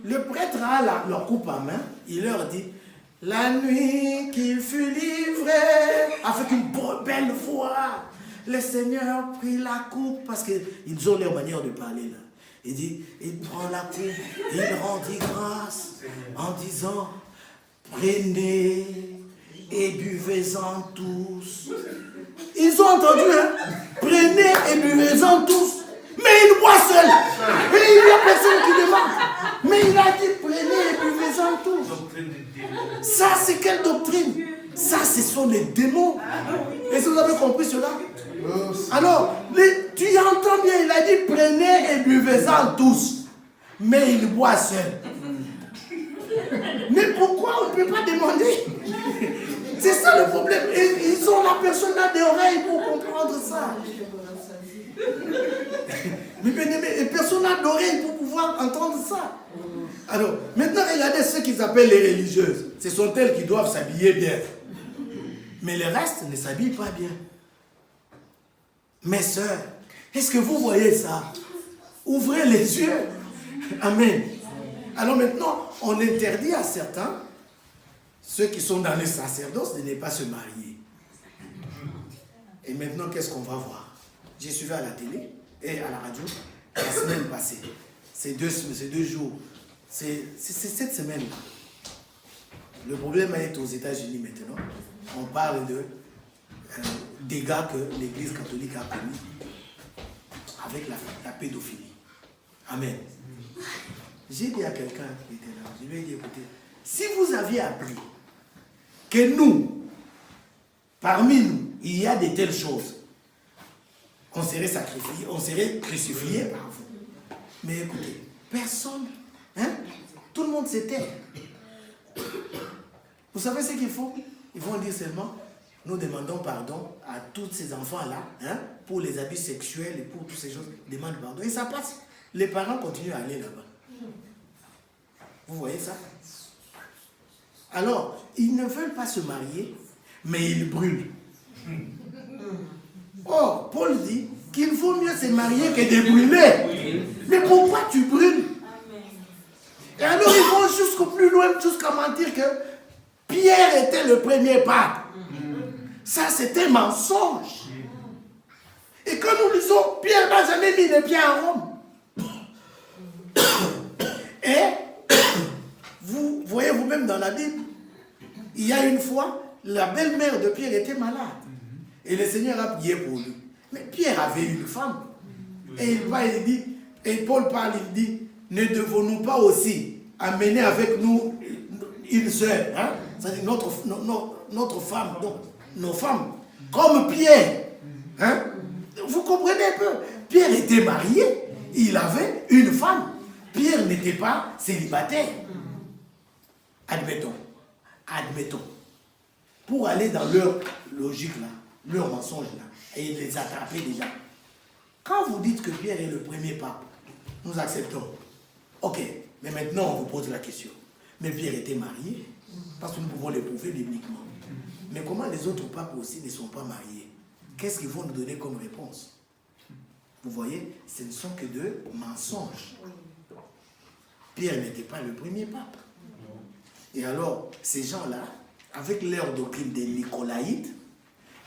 Le prêtre a leur coupe en main, il leur dit, la nuit qu'il fut livré, avec une belle voix, le Seigneur prit la coupe, parce qu'ils ont leur manière de parler là. Il dit, il prend la coupe, il rendit grâce en disant, prenez et buvez-en tous. Ils ont entendu, hein? Prenez et buvez-en tous. Mais il boit seul. Et il n'y a personne qui demande. Mais il a dit, prenez et buvez-en tous. Ça, c'est quelle doctrine? Ça, ce sont les démons. Est-ce que vous avez compris cela? Alors, tu entends bien, il a dit, prenez et buvez-en tous. Mais il boit seul. Mais pourquoi on ne peut pas demander? C'est ça le problème. Et ils ont la personne là des oreilles pour comprendre ça. Mais personne n'a d'oreilles pour pouvoir entendre ça. Alors, maintenant, regardez ceux qu'ils appellent les religieuses. Ce sont elles qui doivent s'habiller bien. Mais le reste ne s'habille pas bien. Mes sœurs, est-ce que vous voyez ça? Ouvrez les yeux. Amen. Alors maintenant, on interdit à certains, ceux qui sont dans le sacerdoce, de ne pas se marier. Et maintenant, qu'est-ce qu'on va voir? J'ai suivi à la télé et à la radio la semaine passée. Ces deux jours. C'est cette semaine-là. Le problème est aux États-Unis maintenant. On parle de dégâts que l'Église catholique a commis avec la pédophilie. Amen. J'ai dit à quelqu'un qui était là, je lui ai dit, écoutez, si vous aviez appris que nous, parmi nous, il y a de telles choses, on serait sacrifié, on serait crucifié par vous. Mais écoutez, personne, hein? Tout le monde s'était. Vous savez ce qu'ils font? Ils vont dire seulement, nous demandons pardon à tous ces enfants-là, hein, pour les abus sexuels et pour toutes ces choses. Ils demandent pardon. Et ça passe. Les parents continuent à aller là-bas. Vous voyez ça? Alors, ils ne veulent pas se marier, mais ils brûlent. Or, Paul dit qu'il vaut mieux se marier que de brûler. Mais pourquoi tu brûles? Et alors, ils vont jusqu'au plus loin, jusqu'à mentir que Pierre était le premier pape. Ça, c'était un mensonge. Et quand nous lisons, Pierre n'a jamais mis les pieds en Rome. Et vous voyez vous-même dans la Bible, il y a une fois, la belle-mère de Pierre était malade. Et le Seigneur a prié pour lui. Mais Pierre avait une femme. Et il dit, et Paul parle, il dit, ne devons-nous pas aussi amener avec nous une sœur, hein? C'est-à-dire notre femme, donc nos femmes, comme Pierre. Hein? Vous comprenez un peu? Pierre était marié, il avait une femme. Pierre n'était pas célibataire. Admettons. Pour aller dans leur logique là, leur mensonge là, et les attraper déjà. Quand vous dites que Pierre est le premier pape, nous acceptons. Ok, mais maintenant on vous pose la question. Mais Pierre était marié, parce que nous pouvons le prouver bibliquement. Mais comment les autres papes aussi ne sont pas mariés? Qu'est-ce qu'ils vont nous donner comme réponse? Vous voyez, ce ne sont que de mensonges. Pierre n'était pas le premier pape. Et alors, ces gens-là, avec leur doctrine des Nicolaïtes,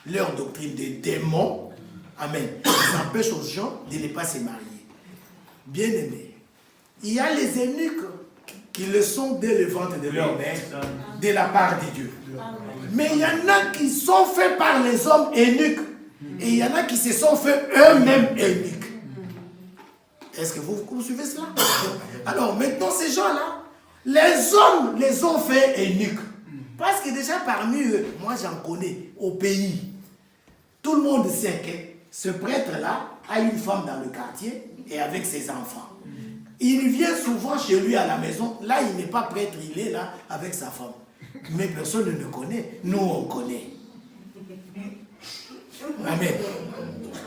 leur doctrine des démons, amen, ils empêchent aux gens de ne pas se marier. Bien-aimés, il y a les eunuques qui le sont dès le ventre de leur mère, de la part de Dieu. Mais il y en a qui sont faits par les hommes eunuques. Et il y en a qui se sont faits eux-mêmes eunuques. Est-ce que vous suivez cela? Alors maintenant, ces gens-là, les hommes les ont fait eunuques. Parce que déjà parmi eux, moi j'en connais au pays. Tout le monde sait que ce prêtre-là a une femme dans le quartier et avec ses enfants. Il vient souvent chez lui à la maison. Là, il n'est pas prêtre, il est là avec sa femme. Mais personne ne le connaît. Nous, on connaît. Amen.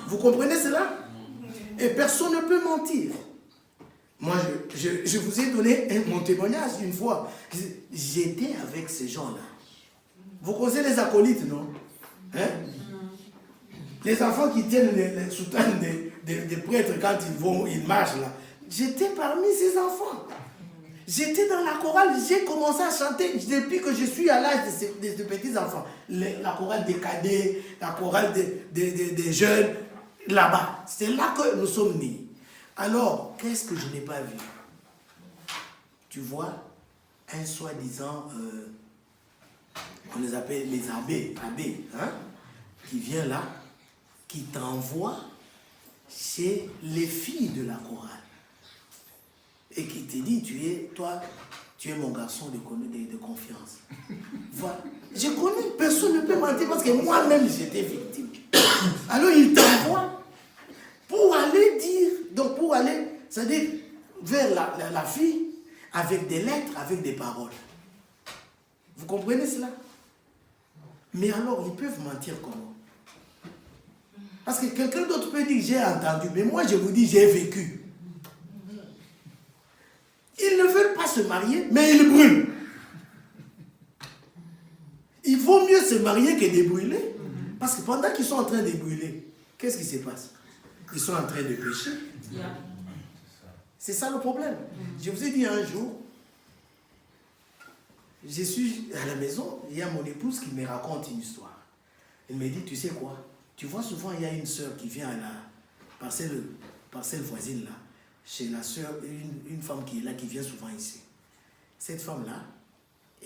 Vous comprenez cela? Et personne ne peut mentir. Moi, je vous ai donné mon témoignage une fois. J'étais avec ces gens-là. Vous connaissez les acolytes, non? Hein? Les enfants qui tiennent les soutanes des prêtres quand ils marchent là. J'étais parmi ces enfants. J'étais dans la chorale, j'ai commencé à chanter depuis que je suis à l'âge de ces petits enfants. La chorale des cadets, la chorale des jeunes, là-bas. C'est là que nous sommes nés. Alors, qu'est-ce que je n'ai pas vu? Tu vois, un soi-disant, on les appelle les abbés, hein, qui vient là, qui t'envoie chez les filles de la chorale. Et qui te dit, tu es mon garçon de confiance. Voilà. Je connais, personne ne peut mentir parce que moi-même j'étais victime. Alors il t'envoie pour aller dire, donc pour aller, c'est-à-dire vers la fille avec des lettres, avec des paroles. Vous comprenez cela? Mais alors ils peuvent mentir comment? Parce que quelqu'un d'autre peut dire j'ai entendu, mais moi je vous dis j'ai vécu. Ils ne veulent pas se marier, mais ils brûlent. Il vaut mieux se marier que de brûler. Parce que pendant qu'ils sont en train de brûler, qu'est-ce qui se passe? Ils sont en train de pécher. C'est ça le problème. Je vous ai dit un jour, je suis à la maison, il y a mon épouse qui me raconte une histoire. Elle me dit, tu sais quoi? Tu vois souvent, il y a une soeur qui vient à la parcelle voisine là. Chez la soeur, une femme qui est là, qui vient souvent ici. Cette femme-là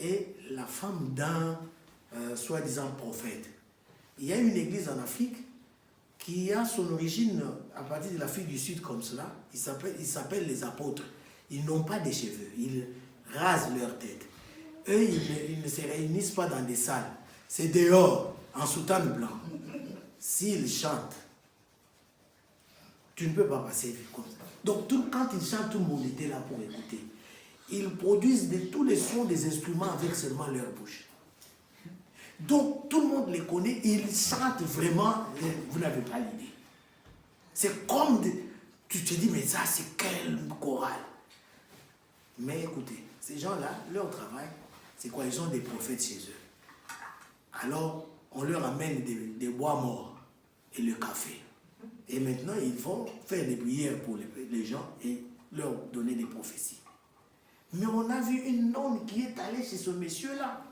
est la femme d'un soi-disant prophète. Il y a une église en Afrique qui a son origine à partir de l'Afrique du Sud comme cela. Ils s'appellent les apôtres. Ils n'ont pas de cheveux. Ils rasent leur tête. Eux, ils ne se réunissent pas dans des salles. C'est dehors, en soutane blanc. S'ils chantent, tu ne peux pas passer comme ça. Donc, quand ils chantent, tout le monde était là pour écouter. Ils produisent tous les sons des instruments avec seulement leur bouche. Donc, tout le monde les connaît. Ils chantent vraiment. Vous n'avez pas l'idée. C'est comme... tu te dis, mais ça, c'est quelle chorale. Mais écoutez, ces gens-là, leur travail, c'est quoi? Ils ont des prophètes chez eux. Alors, on leur amène des bois morts et le café. Et maintenant, ils vont faire des prières pour les gens et leur donner des prophéties. Mais on a vu une nonne qui est allée chez ce monsieur-là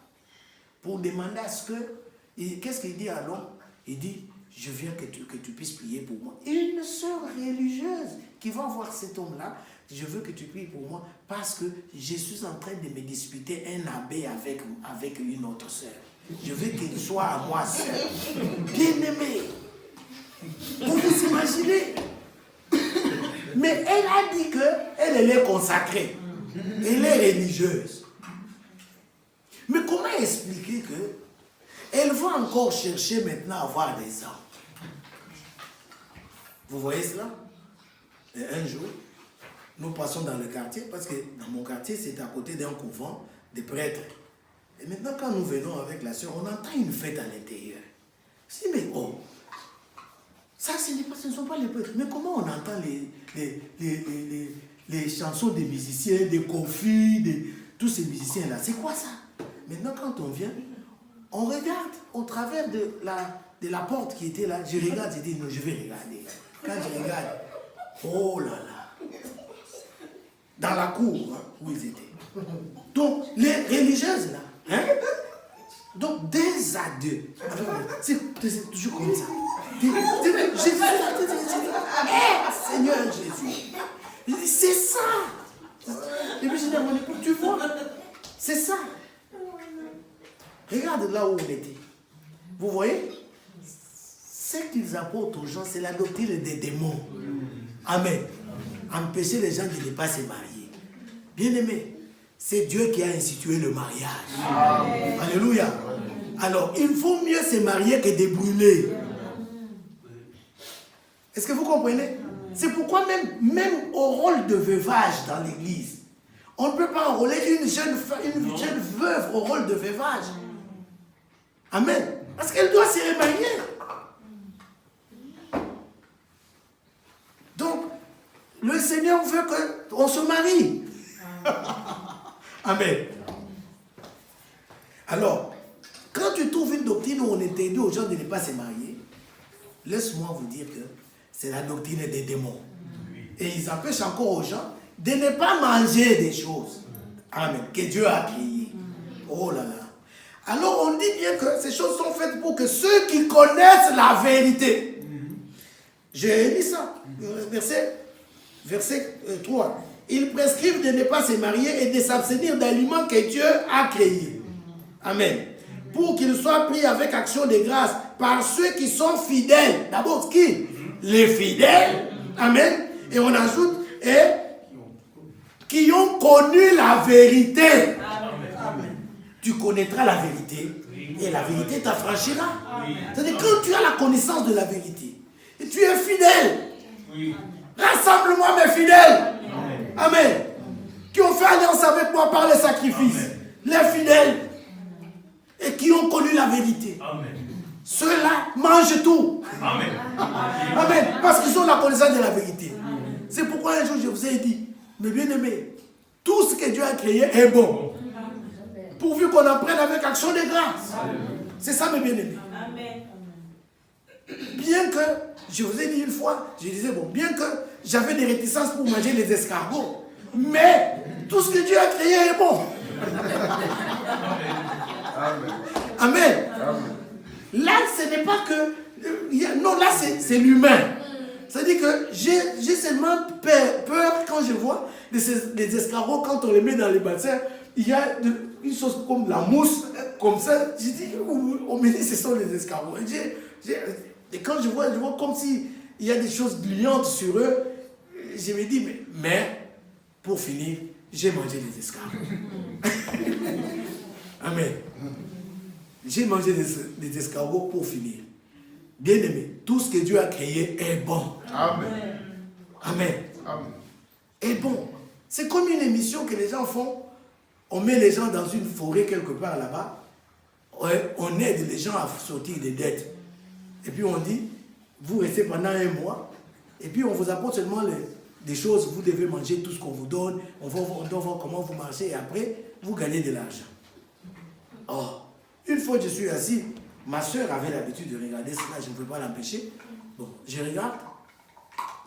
pour demander à ce que... Qu'est-ce qu'il dit alors? Il dit, je viens que tu puisses prier pour moi. Et une sœur religieuse qui va voir cet homme-là, je veux que tu pries pour moi parce que je suis en train de me disputer un abbé avec une autre sœur. Je veux qu'il soit à moi sœur. Bien-aimé. Vous vous imaginez? Mais elle a dit qu'elle est consacrée. Elle est religieuse. Mais comment expliquer qu'elle va encore chercher maintenant à avoir des hommes? Vous voyez cela? Et un jour, nous passons dans le quartier, parce que dans mon quartier, c'est à côté d'un couvent de prêtres. Et maintenant, quand nous venons avec la soeur, on entend une fête à l'intérieur. Je dis, mais oh, ça, ce ne sont pas les prêtres. Mais comment on entend les chansons des musiciens, des Kofi, tous ces musiciens-là? C'est quoi ça? Maintenant, quand on vient, on regarde au travers de la porte qui était là. Je regarde, je dis, non, je vais regarder. Quand je regarde, oh là là, dans la cour hein, où ils étaient. Donc, les religieuses là, hein? Donc, des à deux. C'est toujours comme ça. Jésus, Seigneur Jésus. C'est ça. Et puis je dis à mon époux, tu vois, c'est ça. Regarde là où on était. Vous voyez? Ce qu'ils apportent aux gens, c'est la doctrine des démons. Amen. Empêcher les gens de ne pas se marier. Bien aimé, c'est Dieu qui a institué le mariage. Amen. Alléluia. Alors, il faut mieux se marier que de brûler. Est-ce que vous comprenez? C'est pourquoi même au rôle de veuvage dans l'église, on ne peut pas enrôler une jeune veuve au rôle de veuvage. Amen. Parce qu'elle doit se remarier. Donc, le Seigneur veut qu'on se marie. Amen. Alors, quand tu trouves une doctrine où on interdit aux gens de ne pas se marier, laisse-moi vous dire que c'est la doctrine des démons. Et ils empêchent encore aux gens de ne pas manger des choses. Amen. Que Dieu a créées. Oh là là. Alors on dit bien que ces choses sont faites pour que ceux qui connaissent la vérité. J'ai lu ça. Verset 3. Ils prescrivent de ne pas se marier et de s'abstenir d'aliments que Dieu a créés. Amen. Pour qu'ils soient pris avec action de grâce par ceux qui sont fidèles. D'abord, qui? Les fidèles. Amen. Et on ajoute, et qui ont connu la vérité. Amen. Tu connaîtras la vérité et la vérité t'affranchira. C'est-à-dire quand tu as la connaissance de la vérité et tu es fidèle. Rassemble-moi mes fidèles. Amen. Qui ont fait alliance avec moi par les sacrifices. Les fidèles. Et qui ont connu la vérité. Ceux-là mangent tout. Amen. Amen. Parce qu'ils ont la connaissance de la vérité. C'est pourquoi un jour je vous ai dit, mes bien-aimés, tout ce que Dieu a créé est bon. Pourvu qu'on en prenne avec action de grâce. C'est ça mes bien-aimés. Bien que, je vous ai dit une fois, je disais, bon, bien que j'avais des réticences pour manger les escargots, mais tout ce que Dieu a créé est bon. Amen. Là, ce n'est pas que... Non, là, c'est l'humain. C'est-à-dire que j'ai seulement peur quand je vois les escargots, quand on les met dans les bassins, il y a une chose comme la mousse, comme ça. Je dis, on me dit ce sont les escargots. Et quand je vois comme s'il y a des choses gluantes sur eux, je me dis, mais pour finir, j'ai mangé des escargots. Amen. J'ai mangé des escargots pour finir. Bien aimé, tout ce que Dieu a créé est bon. Amen. Amen. Amen. Est bon. C'est comme une émission que les gens font. On met les gens dans une forêt quelque part là-bas. On aide les gens à sortir des dettes. Et puis on dit, vous restez pendant 1 mois. Et puis on vous apporte seulement des choses. Vous devez manger tout ce qu'on vous donne. On doit voir comment vous marchez. Et après, vous gagnez de l'argent. Oh, une fois que je suis assis, ma soeur avait l'habitude de regarder cela, je ne pouvais pas l'empêcher. Bon, je regarde,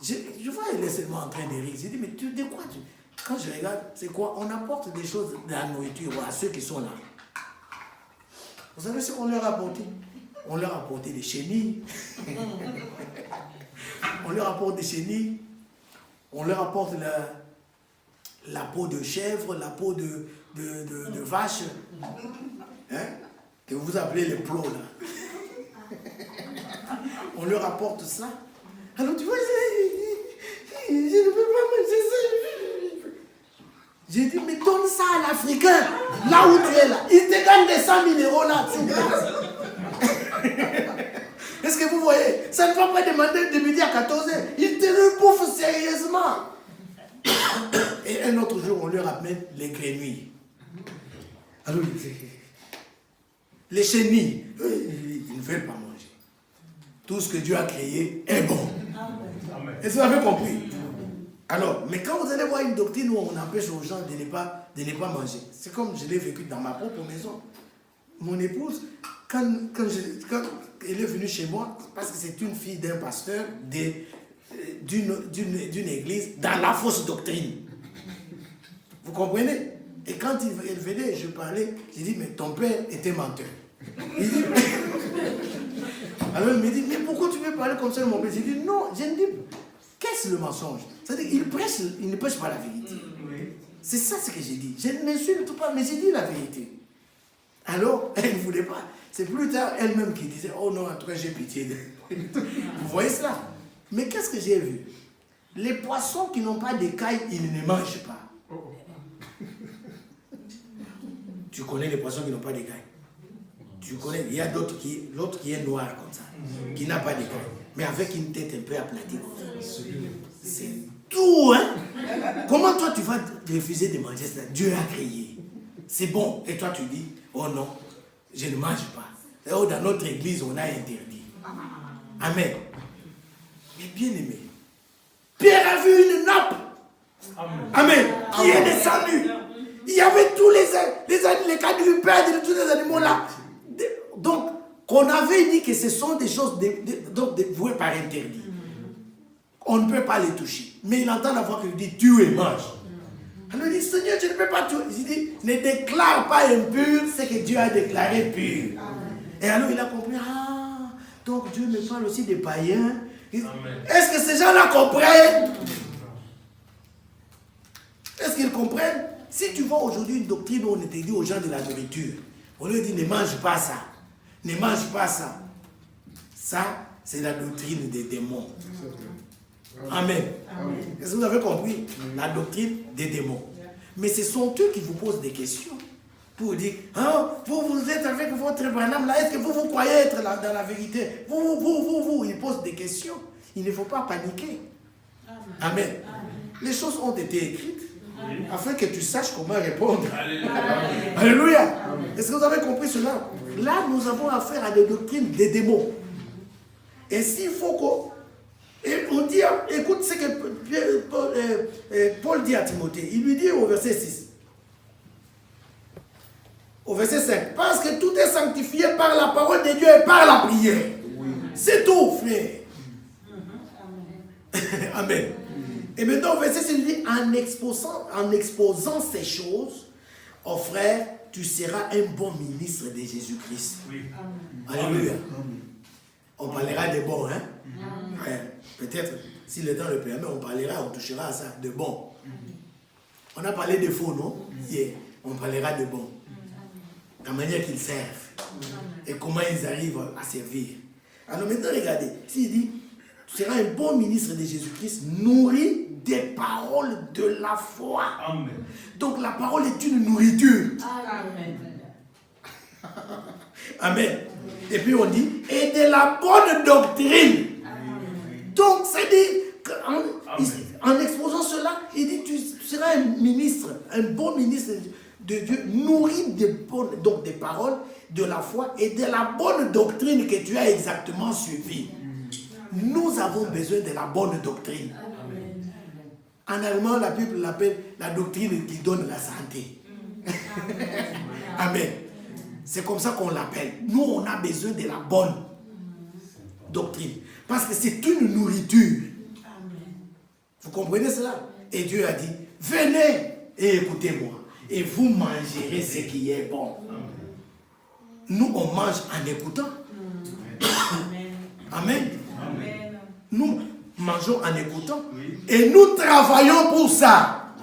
je vois elle est seulement en train de rire. Je dis, mais de quoi tu... Quand je regarde, c'est quoi? On apporte des choses de la nourriture à ceux qui sont là. Vous savez ce qu'on leur a apporté? On leur a apporté des chenilles. On leur apporte des chenilles. On leur apporte la peau de chèvre, la peau de vache. Hein? Que vous appelez les plots là. On leur apporte ça. Alors tu vois, je ne peux pas manger ça. J'ai dit, mais donne ça à l'Africain, là où tu es là. Il te gagne des 100 000 € là. Est-ce que vous voyez? Ça ne va pas demander de midi à 14h. Il te le bouffe sérieusement. Et un autre jour, on leur amène les grenouilles. Alors, les chenilles, ils ne veulent pas manger. Tout ce que Dieu a créé est bon. Est-ce que vous avez compris? Alors, mais quand vous allez voir une doctrine où on empêche aux gens de ne pas manger, c'est comme je l'ai vécu dans ma propre maison. Mon épouse, quand elle est venue chez moi, parce que c'est une fille d'un pasteur d'une église dans la fausse doctrine. Vous comprenez? Et quand elle venait, je parlais, j'ai dit, mais ton père était menteur. Il dit, alors il me dit, mais pourquoi tu veux parler comme ça de mon père? J'ai dit, non, je ne dis, qu'est-ce le mensonge? C'est-à-dire, il ne prêche pas la vérité. C'est ça ce que j'ai dit. Je ne m'insulte pas, mais j'ai dit la vérité. Alors, elle ne voulait pas. C'est plus tard elle-même qui disait, oh non, en tout cas, j'ai pitié de... Vous voyez cela? Mais qu'est-ce que j'ai vu? Les poissons qui n'ont pas d'écailles, ils ne mangent pas. Tu connais les poissons qui n'ont pas d'écailles? Tu connais, il y a d'autres l'autre qui est noir comme ça, qui n'a pas d'écailles, mais avec une tête un peu aplatie. C'est tout, hein? Comment toi tu vas refuser de manger ça? Dieu a créé. C'est bon. Et toi tu dis, oh non, je ne mange pas. Et oh, dans notre église, on a interdit. Amen. Mais bien aimé, Pierre a vu une nappe. Amen. Qui est descendue. Il y avait tous les quadrupèdes, tous les animaux là. Donc, qu'on avait dit que ce sont des choses vouées par interdit. On ne peut pas les toucher. Mais il entend la voix qui lui dit, tue et mange. Alors il dit, Seigneur, tu ne peux pas tuer. Il dit, ne déclare pas impur ce que Dieu a déclaré pur. Et alors il a compris, ah, donc Dieu me parle aussi des païens. Est-ce que ces gens-là comprennent? Est-ce qu'ils comprennent? Si tu vois aujourd'hui une doctrine où on te dit aux gens de la nourriture, on leur dit ne mange pas ça, ne mange pas ça. Ça, c'est la doctrine des démons. Amen. Est-ce que vous avez compris? La doctrine des démons. Mais ce sont eux qui vous posent des questions. Pour dire, hein, vous êtes avec votre Branham là, est-ce que vous croyez être là, dans la vérité? Vous, ils posent des questions. Il ne faut pas paniquer. Amen. Les choses ont été écrites afin que tu saches comment répondre. Alléluia. Est-ce que vous avez compris cela? Là, nous avons affaire à des doctrines des démons. Et s'il faut qu'on... On dit, écoute ce que Paul dit à Timothée. Il lui dit au verset 6. Au verset 5. Parce que tout est sanctifié par la parole de Dieu et par la prière. Oui. C'est tout, frère. Amen. Et maintenant, au verset 6, il dit, en exposant ces choses, oh frère, tu seras un bon ministre de Jésus-Christ. Oui. Alléluia. On parlera de bons, hein? Ouais. Peut-être, si le temps le permet, on touchera à ça, de bons. On a parlé de faux, non? Yeah. On parlera de bons. La manière qu'ils servent. Et comment ils arrivent à servir. Alors maintenant, regardez. S'il dit, tu seras un bon ministre de Jésus-Christ, nourri des paroles de la foi. Amen. Donc la parole est une nourriture. Amen. Amen. Et puis on dit, et de la bonne doctrine. Amen. Donc c'est dit, en exposant cela, il dit, tu seras un ministre, un bon ministre de Dieu, nourri donc des paroles de la foi et de la bonne doctrine que tu as exactement suivie. Nous avons besoin de la bonne doctrine. Amen. En allemand, la Bible l'appelle la doctrine qui donne la santé. Amen. C'est comme ça qu'on l'appelle. Nous, on a besoin de la bonne doctrine. Parce que c'est une nourriture. Vous comprenez cela? Et Dieu a dit, venez et écoutez-moi. Et vous mangerez ce qui est bon. Nous, on mange en écoutant. Amen. Amen. Nous mangeons en écoutant. Et nous travaillons pour ça.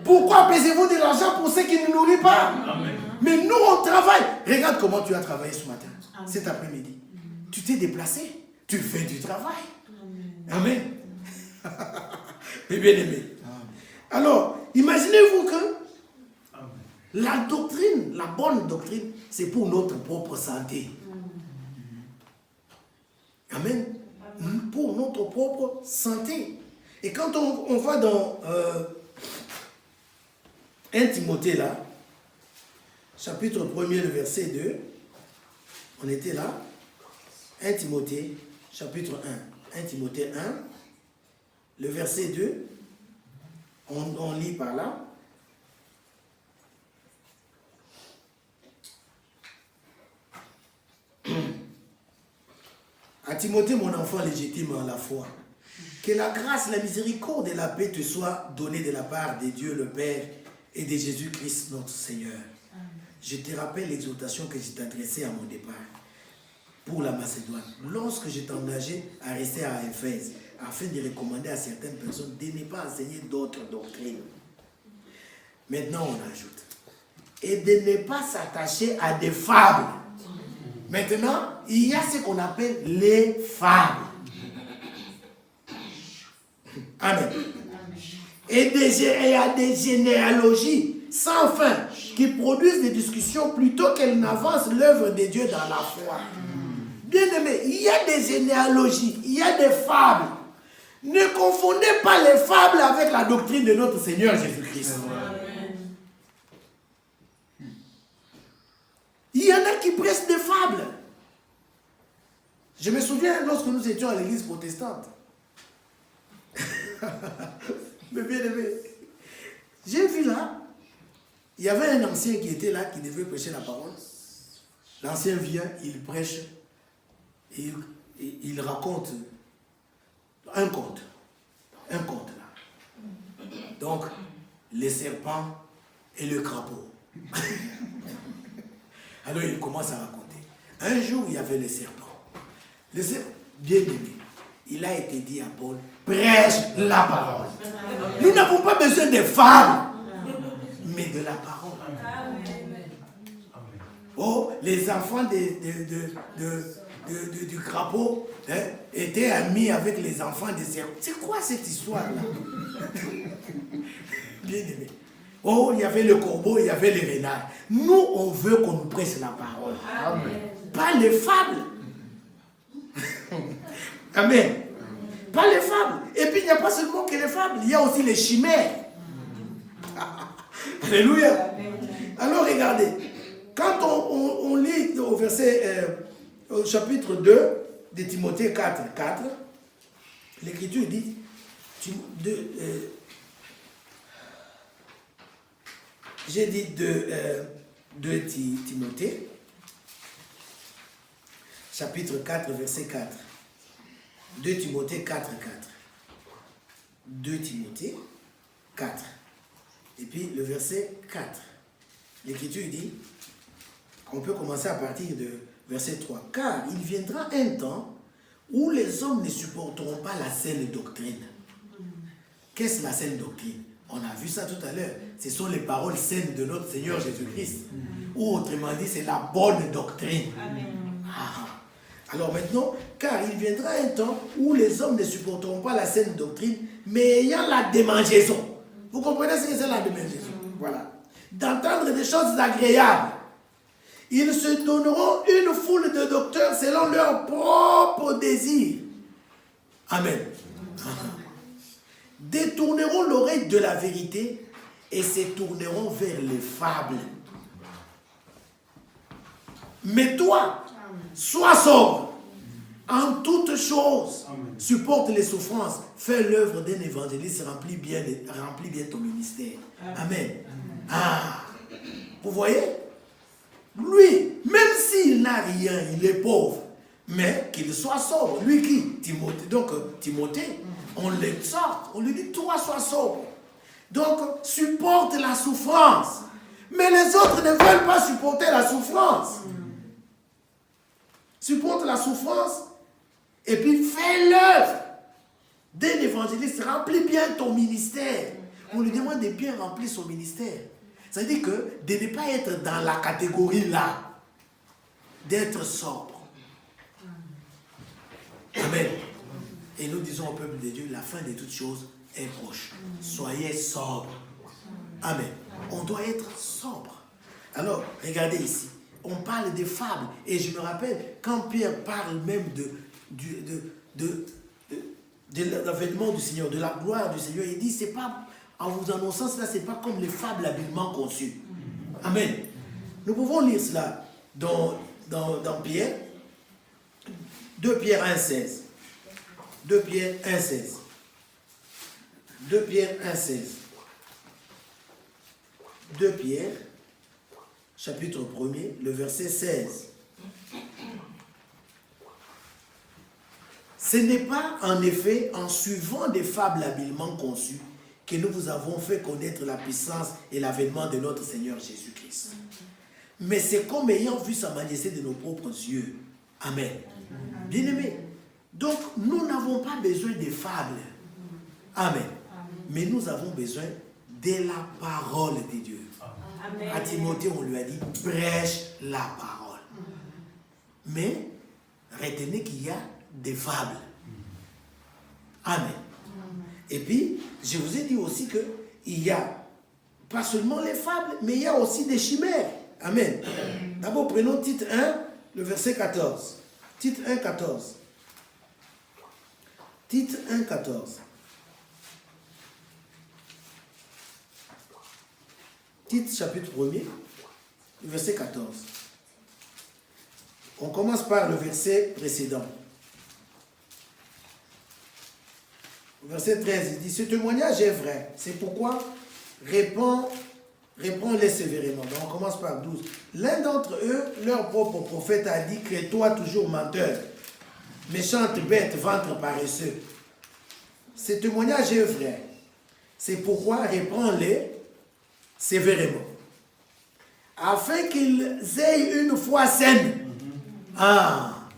Pourquoi payez-vous de l'argent pour ceux qui ne nourrissent pas? Amen. Mais nous, on travaille. Regarde comment tu as travaillé ce matin, cet après-midi. Tu t'es déplacé. Tu fais du travail. Amen. Mais bien aimé. Alors, imaginez-vous que la doctrine, la bonne doctrine, c'est pour notre propre santé. Amen. Pour notre propre santé. Et quand on va dans 1 Timothée là, chapitre 1er, le verset 2, on était là, 1 Timothée, chapitre 1, 1 Timothée 1, le verset 2, on lit par là. À Timothée, mon enfant légitime en la foi, que la grâce, la miséricorde et la paix te soient données de la part de Dieu le Père et de Jésus-Christ notre Seigneur. Amen. Je te rappelle l'exhortation que je t'adressais à mon départ pour la Macédoine, lorsque je t'ai engagé à rester à Éphèse, afin de recommander à certaines personnes de ne pas enseigner d'autres doctrines. Maintenant, on ajoute. Et de ne pas s'attacher à des fables. Maintenant, il y a ce qu'on appelle les fables. Amen. Et il y a des généalogies sans fin qui produisent des discussions plutôt qu'elles n'avancent l'œuvre de Dieu dans la foi. Bien aimé, il y a des généalogies, il y a des fables. Ne confondez pas les fables avec la doctrine de notre Seigneur Jésus-Christ. Il y en a qui prêchent des fables. Je me souviens lorsque nous étions à l'église protestante. Mais bien aimé, j'ai vu là, il y avait un ancien qui était là, qui devait prêcher la parole. L'ancien vient, il prêche, et il raconte un conte là. Donc, les serpents et le crapaud. Alors il commence à raconter. Un jour, il y avait le serpent. Le serpent, bien aimé, il a été dit à Paul, prêche la parole. Nous n'avons pas besoin de fables, mais de la parole. Oh, les enfants du crapaud étaient amis avec les enfants des serpents. C'est quoi cette histoire-là? Bien aimé. Oh, il y avait le corbeau, il y avait les renards. Nous, on veut qu'on nous prêche la parole. Amen. Pas les fables. Amen. Pas les fables. Et puis, il n'y a pas seulement que les fables, il y a aussi les chimères. Alléluia. Alors, regardez. Quand on lit au verset, au chapitre 2 de Timothée 4, l'Écriture dit, j'ai dit de Timothée, chapitre 4, verset 4. 2 Timothée 4. 2 Timothée 4. Et puis le verset 4. L'Écriture dit, on peut commencer à partir de verset 3. Car il viendra un temps où les hommes ne supporteront pas la saine doctrine. Qu'est-ce la saine doctrine? On a vu ça tout à l'heure. Ce sont les paroles saines de notre Seigneur Jésus-Christ. Ou autrement dit, c'est la bonne doctrine. Ah. Alors maintenant, car il viendra un temps où les hommes ne supporteront pas la saine doctrine, mais ayant la démangeaison. Vous comprenez ce que c'est la démangeaison? Voilà. D'entendre des choses agréables. Ils se donneront une foule de docteurs selon leur propre désir. Amen. Détourneront l'oreille de la vérité et se tourneront vers les fables. Mais toi, sois sobre en toutes choses. Supporte les souffrances. Fais l'œuvre d'un évangéliste. Remplis bien ton ministère. Amen. Ah, vous voyez? Lui, même s'il n'a rien, il est pauvre, mais qu'il soit sobre. Lui qui? Timothée. Donc, Timothée, on l'exhorte, on lui dit, toi, sois sobre. Donc, supporte la souffrance. Mais les autres ne veulent pas supporter la souffrance. Supporte la souffrance et puis fais l'œuvre d'un évangéliste. Remplis bien ton ministère. On lui demande de bien remplir son ministère. Ça veut dire que de ne pas être dans la catégorie là, d'être sobre. Amen. Et nous disons au peuple de Dieu, la fin de toutes choses est proche. Soyez sobre. Amen. On doit être sobre. Alors, regardez ici. On parle des fables. Et je me rappelle, quand Pierre parle même de l'avènement du Seigneur, de la gloire du Seigneur, il dit, c'est pas, en vous annonçant cela, c'est pas comme les fables habilement conçues. Amen. Nous pouvons lire cela dans Pierre, 2 Pierre 1,16. 2 Pierre 1,16. 2 Pierre 1,16. 2 Pierre, chapitre 1er, le verset 16. Ce n'est pas en effet en suivant des fables habilement conçues que nous vous avons fait connaître la puissance et l'avènement de notre Seigneur Jésus-Christ. Mais c'est comme ayant vu sa majesté de nos propres yeux. Amen. Bien-aimés, donc nous n'avons pas besoin de fables. Amen. Mais nous avons besoin de la parole de Dieu. Amen. À Timothée, on lui a dit, prêche la parole. Mais, retenez qu'il y a des fables. Amen. Et puis, je vous ai dit aussi qu'il y a pas seulement les fables, mais il y a aussi des chimères. Amen. D'abord, prenons Tite 1, le verset 14. Tite 1, 14. Tite 1, 14. Tite chapitre 1er, verset 14. On commence par le verset précédent. Verset 13, il dit, ce témoignage est vrai. C'est pourquoi réponds-les sévèrement. Donc on commence par 12. L'un d'entre eux, leur propre prophète, a dit, crée-toi toujours menteur, méchante bête, ventre paresseux. Ce témoignage est vrai. C'est pourquoi réponds-les sévèrement, afin qu'ils aient une foi saine. Ah,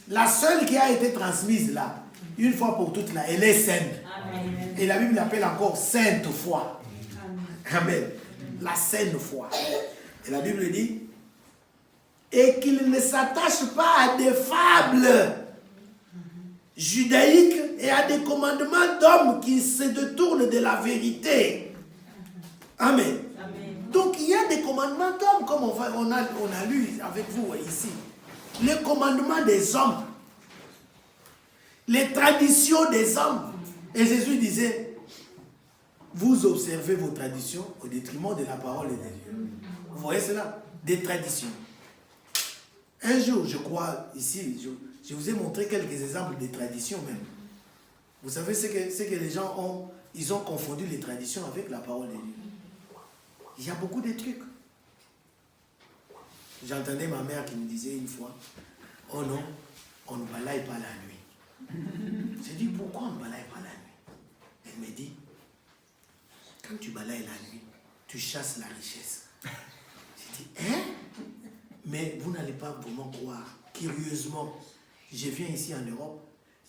la seule qui a été transmise là, une fois pour toutes là, elle est saine. Amen. Et la Bible l'appelle encore sainte foi. Amen. La saine foi. Et la Bible dit, et qu'ils ne s'attachent pas à des fables judaïques et à des commandements d'hommes qui se détournent de la vérité. Amen. Donc il y a des commandements d'hommes, comme on a lu avec vous ici. Les commandements des hommes. Les traditions des hommes. Et Jésus disait, vous observez vos traditions au détriment de la parole de Dieu. Vous voyez cela? Des traditions. Un jour, je crois, ici, je vous ai montré quelques exemples de traditions même. Vous savez ce que les gens ont, ils ont confondu les traditions avec la parole de Dieu. Il y a beaucoup de trucs. J'entendais ma mère qui me disait une fois, oh non, on ne balaye pas la nuit. J'ai dit, pourquoi on ne balaye pas la nuit? Elle me dit, quand tu balayes la nuit, tu chasses la richesse. J'ai dit, hein? Mais vous n'allez pas vraiment croire. Curieusement, je viens ici en Europe,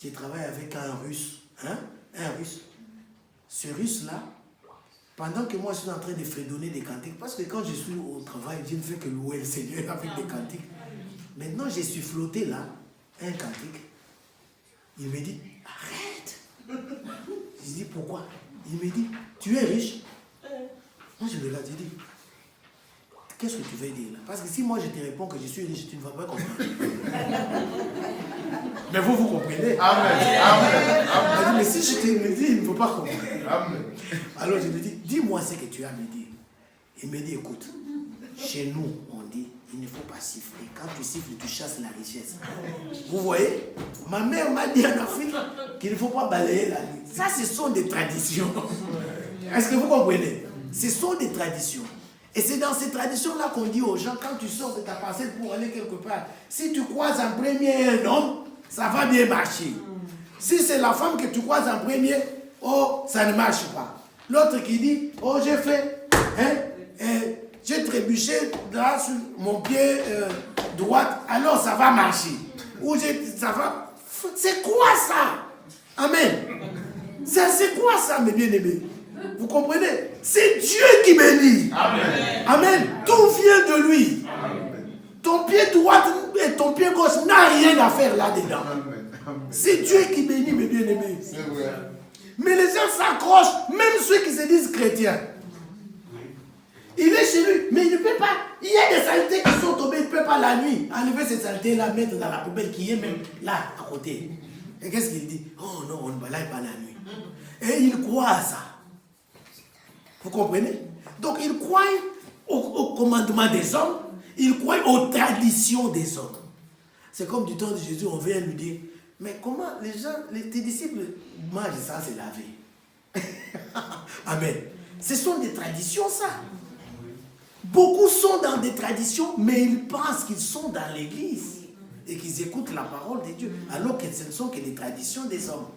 je travaille avec un Russe. Hein? Un Russe. Ce Russe-là, pendant que moi je suis en train de fredonner des cantiques, parce que quand je suis au travail, je ne fais que louer le Seigneur avec des cantiques. Maintenant, je suis flotté là, un cantique. Il me dit, arrête. Je dis, pourquoi? Il me dit, tu es riche. Moi, je me regarde, je dis, qu'est-ce que tu veux dire là? Parce que si moi je te réponds que je suis riche, tu ne vas pas comprendre. Mais vous comprenez. Amen. Amen. Amen. Mais si je te le dis, il ne faut pas comprendre. Amen. Alors je lui dis, dis-moi ce que tu as à me dire. Il me dit, écoute, chez nous, on dit, il ne faut pas siffler. Quand tu siffles, tu chasses la richesse. Vous voyez? Ma mère m'a dit en Afrique qu'il ne faut pas balayer la nuit. Ça, ce sont des traditions. Est-ce que vous comprenez? Ce sont des traditions. Et c'est dans ces traditions-là qu'on dit aux gens, quand tu sors de ta parcelle pour aller quelque part, si tu croises en premier un homme, ça va bien marcher. Si c'est la femme que tu croises en premier, oh, ça ne marche pas. L'autre qui dit, oh, j'ai fait, j'ai trébuché là sur mon pied droit, alors ça va marcher. Ou ça va. C'est quoi ça? Amen. C'est quoi ça, mes bien-aimés? Vous comprenez? C'est Dieu qui bénit. Amen. Amen. Tout vient de lui. Amen. Ton pied droit et ton pied gauche n'a rien à faire là-dedans. C'est Dieu qui bénit, mes bien-aimés. Mais les gens s'accrochent, même ceux qui se disent chrétiens. Il est chez lui, mais il ne peut pas. Il y a des saletés qui sont tombées, il ne peut pas la nuit enlever ces saletés-là, mettre dans la poubelle qui est même là, à côté. Et qu'est-ce qu'il dit? Oh non, on ne balaye pas la nuit. Et il croit à ça. Vous comprenez? Donc il croit au commandement des hommes, il croit aux traditions des hommes. C'est comme du temps de Jésus, on vient lui dire, mais comment les gens, tes disciples mangent ça, c'est lavé. Amen. Ce sont des traditions, ça. Beaucoup sont dans des traditions, mais ils pensent qu'ils sont dans l'église et qu'ils écoutent la parole de Dieu, alors que ce ne sont que des traditions des hommes.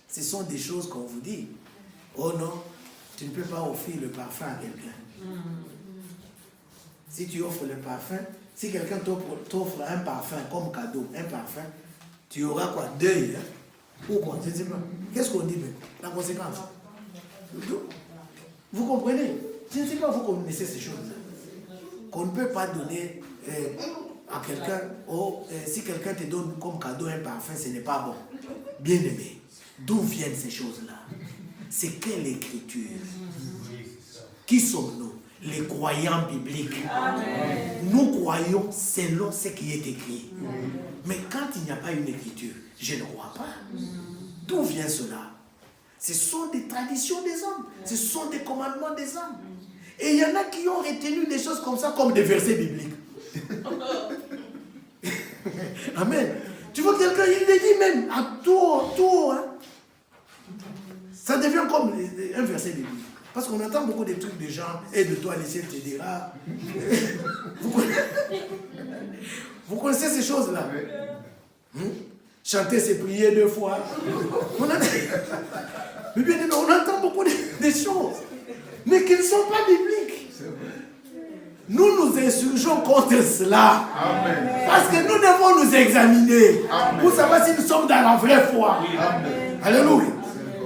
Ce sont des choses qu'on vous dit. Oh non, tu ne peux pas offrir le parfum à quelqu'un. Si tu offres le parfum, si quelqu'un t'offre un parfum comme cadeau, un parfum, tu auras quoi? Deuil, hein? Ou quoi? Je ne sais pas. Qu'est-ce qu'on dit même? La conséquence. Vous comprenez? Je ne sais pas, vous connaissez ces choses-là. Qu'on ne peut pas donner à quelqu'un, si quelqu'un te donne comme cadeau un parfum, ce n'est pas bon. Bien aimé, d'où viennent ces choses-là? C'est quelle écriture? Qui sommes-nous? Les croyants bibliques. Amen. Nous croyons selon ce qui est écrit. Mais quand il n'y a pas une écriture, je ne crois pas. D'où vient cela? Ce sont des traditions des hommes. Ce sont des commandements des hommes. Et il y en a qui ont retenu des choses comme ça, comme des versets bibliques. Amen. Tu vois, quelqu'un, il le dit même à tout. Hein. Ça devient comme un verset biblique. Parce qu'on entend beaucoup de trucs de gens, et de toi, le ciel te dira. Vous connaissez ces choses-là? Chanter, c'est prier 2 fois. Mais bien aimé, on entend beaucoup de choses, mais qui ne sont pas bibliques. Nous nous insurgeons contre cela. Amen. Parce que nous devons nous examiner. Amen. Pour savoir si nous sommes dans la vraie foi. Amen. Alléluia.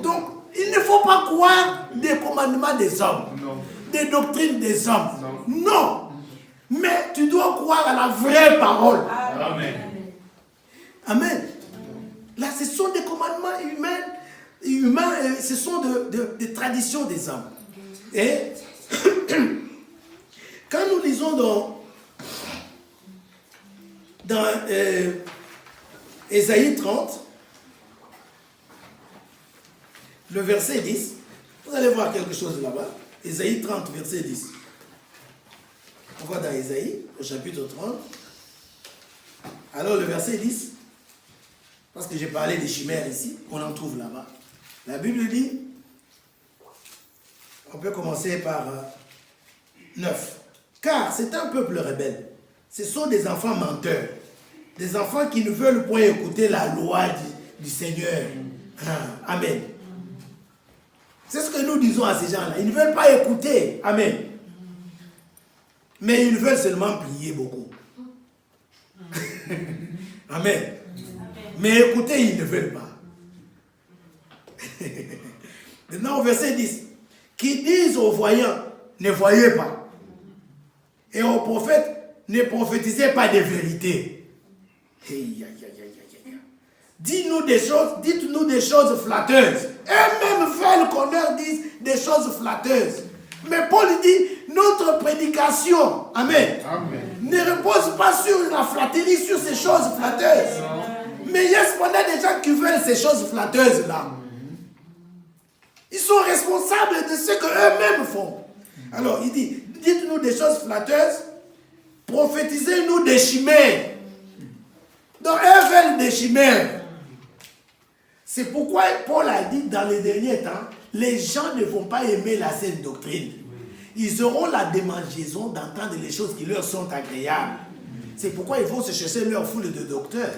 Donc, il ne faut pas croire des commandements des hommes, des doctrines des hommes. Non. Mais tu dois croire à la vraie parole. Amen. Amen. Là, ce sont des commandements humains, ce sont des traditions des hommes. Et quand nous lisons dans Ésaïe 30, le verset 10, vous allez voir quelque chose là-bas. Ésaïe 30, verset 10. On va dans Ésaïe, au chapitre 30. Alors le verset 10, parce que j'ai parlé des chimères ici, on en trouve là-bas. La Bible dit, on peut commencer par 9. Car c'est un peuple rebelle. Ce sont des enfants menteurs. Des enfants qui ne veulent point écouter la loi du Seigneur. Amen. C'est ce que nous disons à ces gens-là. Ils ne veulent pas écouter. Amen. Mais ils veulent seulement prier beaucoup. Amen. Mais écoutez, ils ne veulent pas. Maintenant, au verset 10. Qui disent aux voyants, ne voyez pas. Et aux prophètes, ne prophétisez pas des vérités. Dites-nous des choses flatteuses. Eux-mêmes veulent qu'on leur dise des choses flatteuses. Mais Paul dit, notre prédication, amen, ne repose pas sur la flatterie, sur ces choses flatteuses. Mais il y a cependant des gens qui veulent ces choses flatteuses-là. Ils sont responsables de ce qu'eux-mêmes font. Alors, il dit, dites-nous des choses flatteuses, prophétisez-nous des chimères. Donc, eux veulent des chimères. C'est pourquoi Paul a dit dans les derniers temps, les gens ne vont pas aimer la saine doctrine. Ils auront la démangeaison d'entendre les choses qui leur sont agréables. C'est pourquoi ils vont se chercher leur foule de docteurs.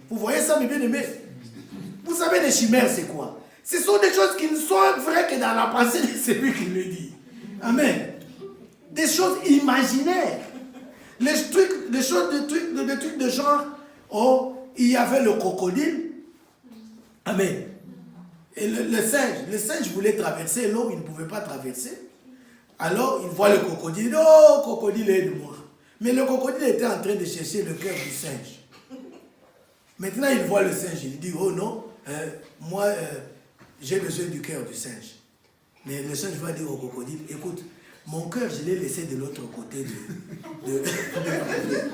Vous voyez ça, mes bien-aimés? Vous savez, les chimères, c'est quoi? Ce sont des choses qui ne sont vraies que dans la pensée de celui qui le dit. Amen. Des choses imaginaires. Les trucs de genre, il y avait le crocodile. Amen. Et le singe voulait traverser l'eau, il ne pouvait pas traverser. Alors, il voit le crocodile, il dit, oh, crocodile, aide-moi. Mais le crocodile était en train de chercher le cœur du singe. Maintenant, il voit le singe, il dit, oh non, moi, j'ai besoin du cœur du singe. Mais le singe va dire au crocodile, écoute, mon cœur, je l'ai laissé de l'autre côté de la rivière.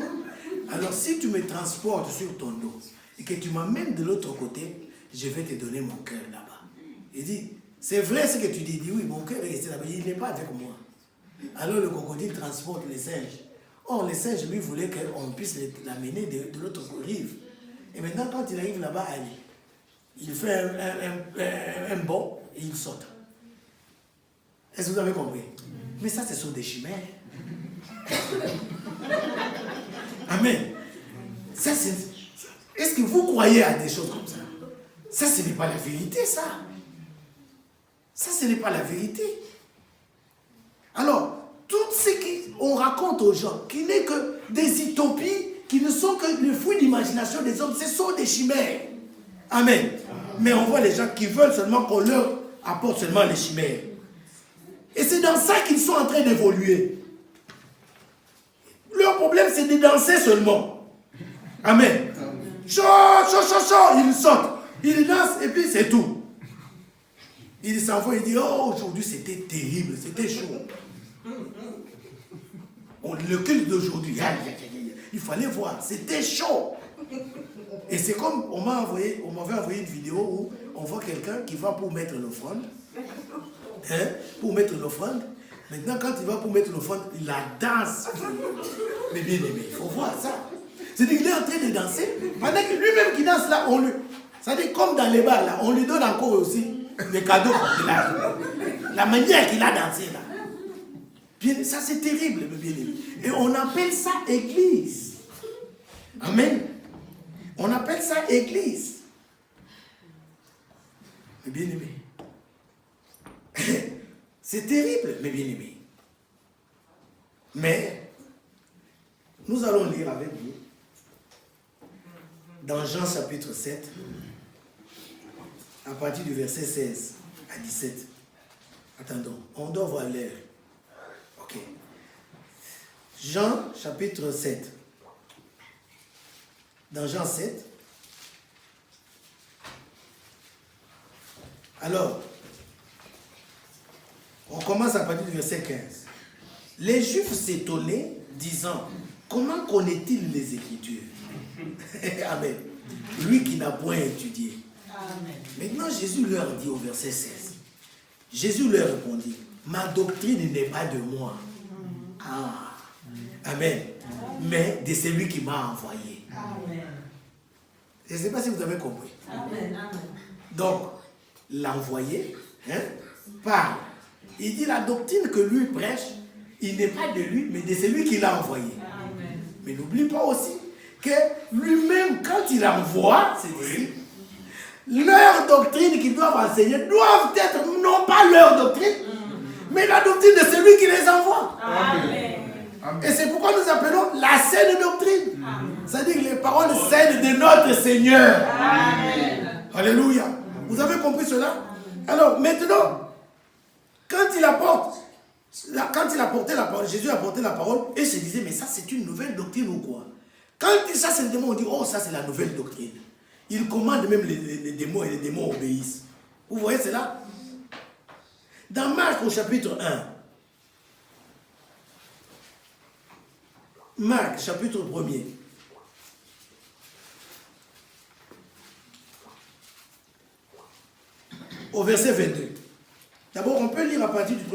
Alors, si tu me transportes sur ton dos et que tu m'amènes de l'autre côté, je vais te donner mon cœur là-bas. Il dit, c'est vrai ce que tu dis. Il dit, oui, mon cœur est resté là-bas. Il n'est pas avec moi. Alors le crocodile transporte les singes. Or, les singes, lui, voulaient qu'on puisse l'amener de l'autre rive. Et maintenant, quand il arrive là-bas, il fait un bond et il saute. Est-ce que vous avez compris? Mais ça, ce sont des chimères. Amen. Ça, est-ce que vous croyez à des choses comme ça? Ça, ce n'est pas la vérité, ça. Ça, ce n'est pas la vérité. Alors, tout ce qu'on raconte aux gens, qui n'est que des utopies, qui ne sont que le fruit d'imagination des hommes, ce sont des chimères. Amen. Mais on voit les gens qui veulent seulement qu'on leur apporte seulement les chimères. Et c'est dans ça qu'ils sont en train d'évoluer. Leur problème, c'est de danser seulement. Amen. Chaud, chaud, chaud, chaud. Ils sautent, ils dansent et puis c'est tout. Ils s'en vont et disent, oh, aujourd'hui c'était terrible, c'était chaud. Le culte d'aujourd'hui, il fallait voir, c'était chaud. Et c'est comme, on m'avait envoyé une vidéo où on voit quelqu'un qui va pour mettre l'offrande. Hein, pour mettre l'offrande. Maintenant, quand il va pour mettre l'offrande, il la danse. Mais bien aimé, il faut voir ça. C'est-à-dire qu'il est en train de danser. Pendant que lui-même qui danse là, on lui... C'est-à-dire comme dans les bars là, on lui donne encore aussi des cadeaux qu'il a. La manière qu'il a dansé là. Bien, ça c'est terrible, bien aimé. Et on appelle ça église. Amen. On appelle ça église. Mais bien aimé. C'est terrible, mais bien aimé. Mais, nous allons lire avec vous, dans Jean chapitre 7, à partir du verset 16 à 17. Attendons, on doit voir l'heure. Ok. Jean chapitre 7. Dans Jean 7. Alors, on commence à partir du verset 15. Les Juifs s'étonnaient, disant, comment connaît-il les Écritures? Amen. Lui qui n'a point étudié. Amen. Maintenant, Jésus leur dit au verset 16. Jésus leur répondit, ma doctrine n'est pas de moi. Ah. Amen. Mais de celui qui m'a envoyé. Amen. Je ne sais pas si vous avez compris. Amen. Donc, l'envoyé parle. Il dit la doctrine que lui prêche, il n'est pas de lui, mais de celui qui l'a envoyé. Amen. Mais n'oublie pas aussi que lui-même, quand il envoie, c'est ici, leur doctrine qu'ils doivent enseigner doivent être non pas leur doctrine, mais la doctrine de celui qui les envoie. Amen. Et c'est pourquoi nous appelons la saine doctrine. C'est-à-dire les paroles saines de notre Seigneur. Amen. Alléluia. Vous avez compris cela? Alors maintenant, quand il apportait la parole, Jésus apportait la parole et se disait, mais ça c'est une nouvelle doctrine ou quoi? Quand ça c'est le démon, on dit, oh ça c'est la nouvelle doctrine. Il commande même les démons et les démons obéissent. Vous voyez cela? Dans Marc au chapitre 1. Marc chapitre 1er. Au verset 22. D'abord, on peut lire à partir du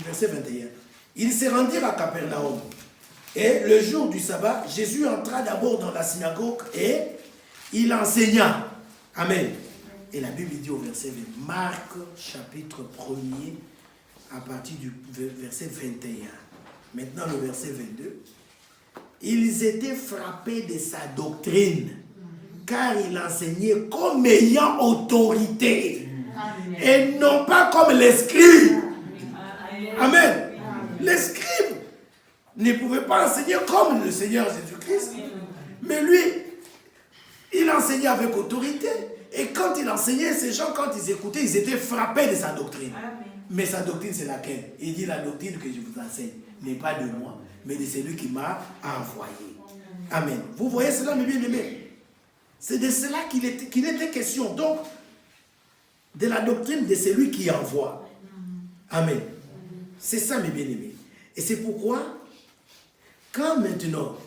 verset 21. Ils se rendirent à Capernaum. Et le jour du sabbat, Jésus entra d'abord dans la synagogue et il enseigna. Amen. Et la Bible dit au verset 20, Marc chapitre 1er, à partir du verset 21. Maintenant le verset 22. Ils étaient frappés de sa doctrine, car il enseignait comme ayant autorité. Amen. Et non pas comme les scribes. Amen. Les scribes ne pouvaient pas enseigner comme le Seigneur Jésus-Christ. Mais lui, il enseignait avec autorité. Et quand il enseignait, ces gens, quand ils écoutaient, ils étaient frappés de sa doctrine. Amen. Mais sa doctrine, c'est laquelle? Il dit, la doctrine que je vous enseigne n'est pas de moi, mais de celui qui m'a envoyé. Amen. Vous voyez cela, mes bien-aimés? C'est de cela qu'il était question. Donc, de la doctrine de celui qui envoie. Amen. C'est ça, mes bien-aimés. Et c'est pourquoi, quand maintenant,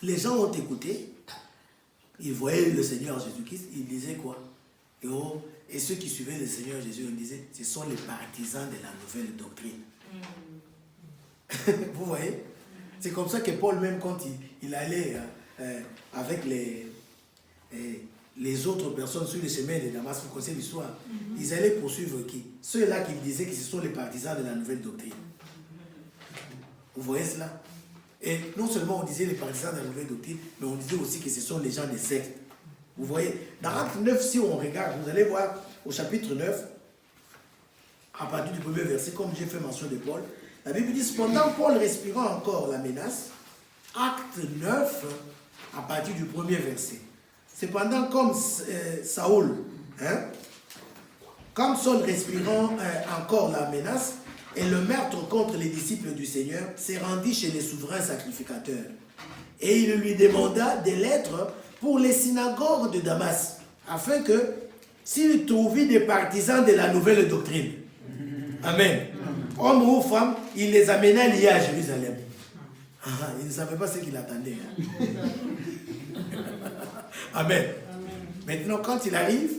les gens ont écouté, ils voyaient le Seigneur Jésus-Christ, ils disaient quoi? Et ceux qui suivaient le Seigneur Jésus, ils disaient, ce sont les partisans de la nouvelle doctrine. Vous voyez? C'est comme ça que Paul, même quand il allait avec les autres personnes sur les chemins de Damas, vous connaissez l'histoire, ils allaient poursuivre qui? Ceux-là qui disaient que ce sont les partisans de la nouvelle doctrine. Vous voyez cela? Et non seulement on disait les partisans de la nouvelle doctrine, mais on disait aussi que ce sont les gens des sectes. Vous voyez? Dans Acte 9, si on regarde, vous allez voir au chapitre 9, à partir du premier verset, comme j'ai fait mention de Paul, la Bible dit, cependant, Paul respirant encore la menace, Acte 9, à partir du premier verset. Cependant, comme Saoul, comme Saul respirant encore la menace et le meurtre contre les disciples du Seigneur, s'est rendu chez les souverains sacrificateurs. Et il lui demanda des lettres pour les synagogues de Damas, afin que, s'il trouvait des partisans de la nouvelle doctrine, amen, hommes ou femmes, il les amena liés à Jérusalem. Il ne savait pas ce qu'il attendait. Amen. Maintenant, quand il arrive,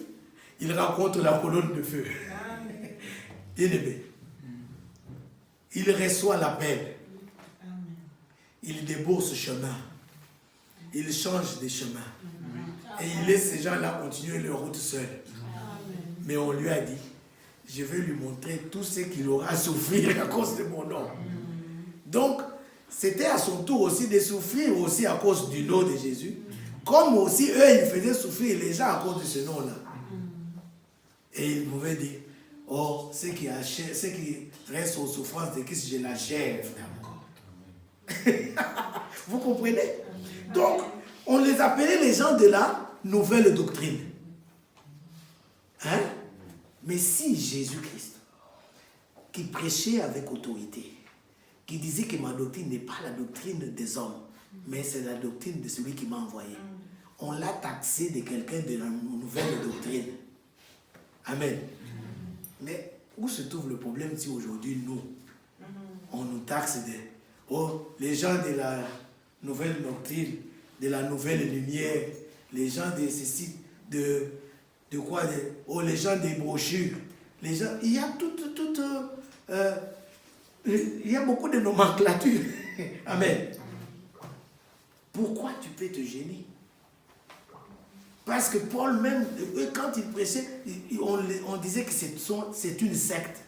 il rencontre la colonne de feu. Bien-aimé. Il reçoit l'appel. Il débouche ce chemin. Il change de chemin. Et il laisse ces gens-là continuer leur route seuls. Mais on lui a dit, je vais lui montrer tout ce qu'il aura à souffrir à cause de mon nom. Donc, c'était à son tour aussi de souffrir aussi à cause du nom de Jésus. Comme aussi eux, ils faisaient souffrir les gens à cause de ce nom-là. Et il pouvait dire, oh, ceux qui restent aux souffrances de Christ, je l'achève. Vous comprenez? Donc, on les appelait les gens de la nouvelle doctrine. Hein? Mais si Jésus-Christ, qui prêchait avec autorité, qui disait que ma doctrine n'est pas la doctrine des hommes, mais c'est la doctrine de celui qui m'a envoyé, on l'a taxé de quelqu'un de la nouvelle doctrine. Amen. Mais où se trouve le problème si aujourd'hui nous, on nous taxe de, oh, les gens de la nouvelle doctrine, de la nouvelle lumière, les gens de ceci, de quoi, oh, les gens des brochures, les gens, il y a il y a beaucoup de nomenclatures. Amen. Pourquoi tu peux te gêner? Parce que Paul même, quand il prêchait, on disait que c'est une secte.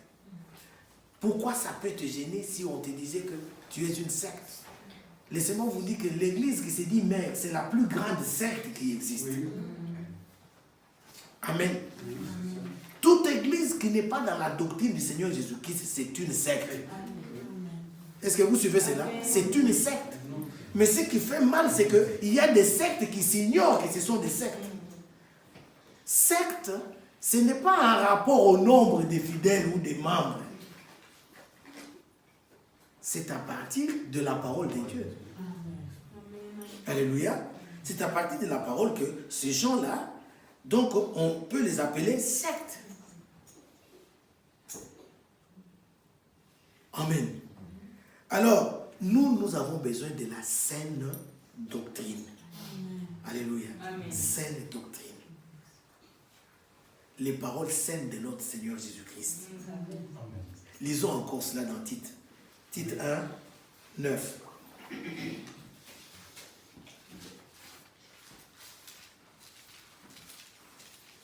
Pourquoi ça peut te gêner si on te disait que tu es une secte? Laissez-moi vous dire que l'église qui se dit mère, c'est la plus grande secte qui existe. Oui. Amen. Toute église qui n'est pas dans la doctrine du Seigneur Jésus-Christ, c'est une secte. Est-ce que vous suivez cela? C'est une secte. Mais ce qui fait mal, c'est qu'il y a des sectes qui s'ignorent que ce sont des sectes. Secte, ce n'est pas un rapport au nombre des fidèles ou des membres. C'est à partir de la parole de Dieu. Alléluia. C'est à partir de la parole que ces gens-là, donc on peut les appeler sectes. Amen. Alors, nous avons besoin de la saine doctrine. Alléluia. Amen. Saine doctrine. Les paroles saines de notre Seigneur Jésus-Christ. Lisons encore cela dans Tite. Tite 1, 9.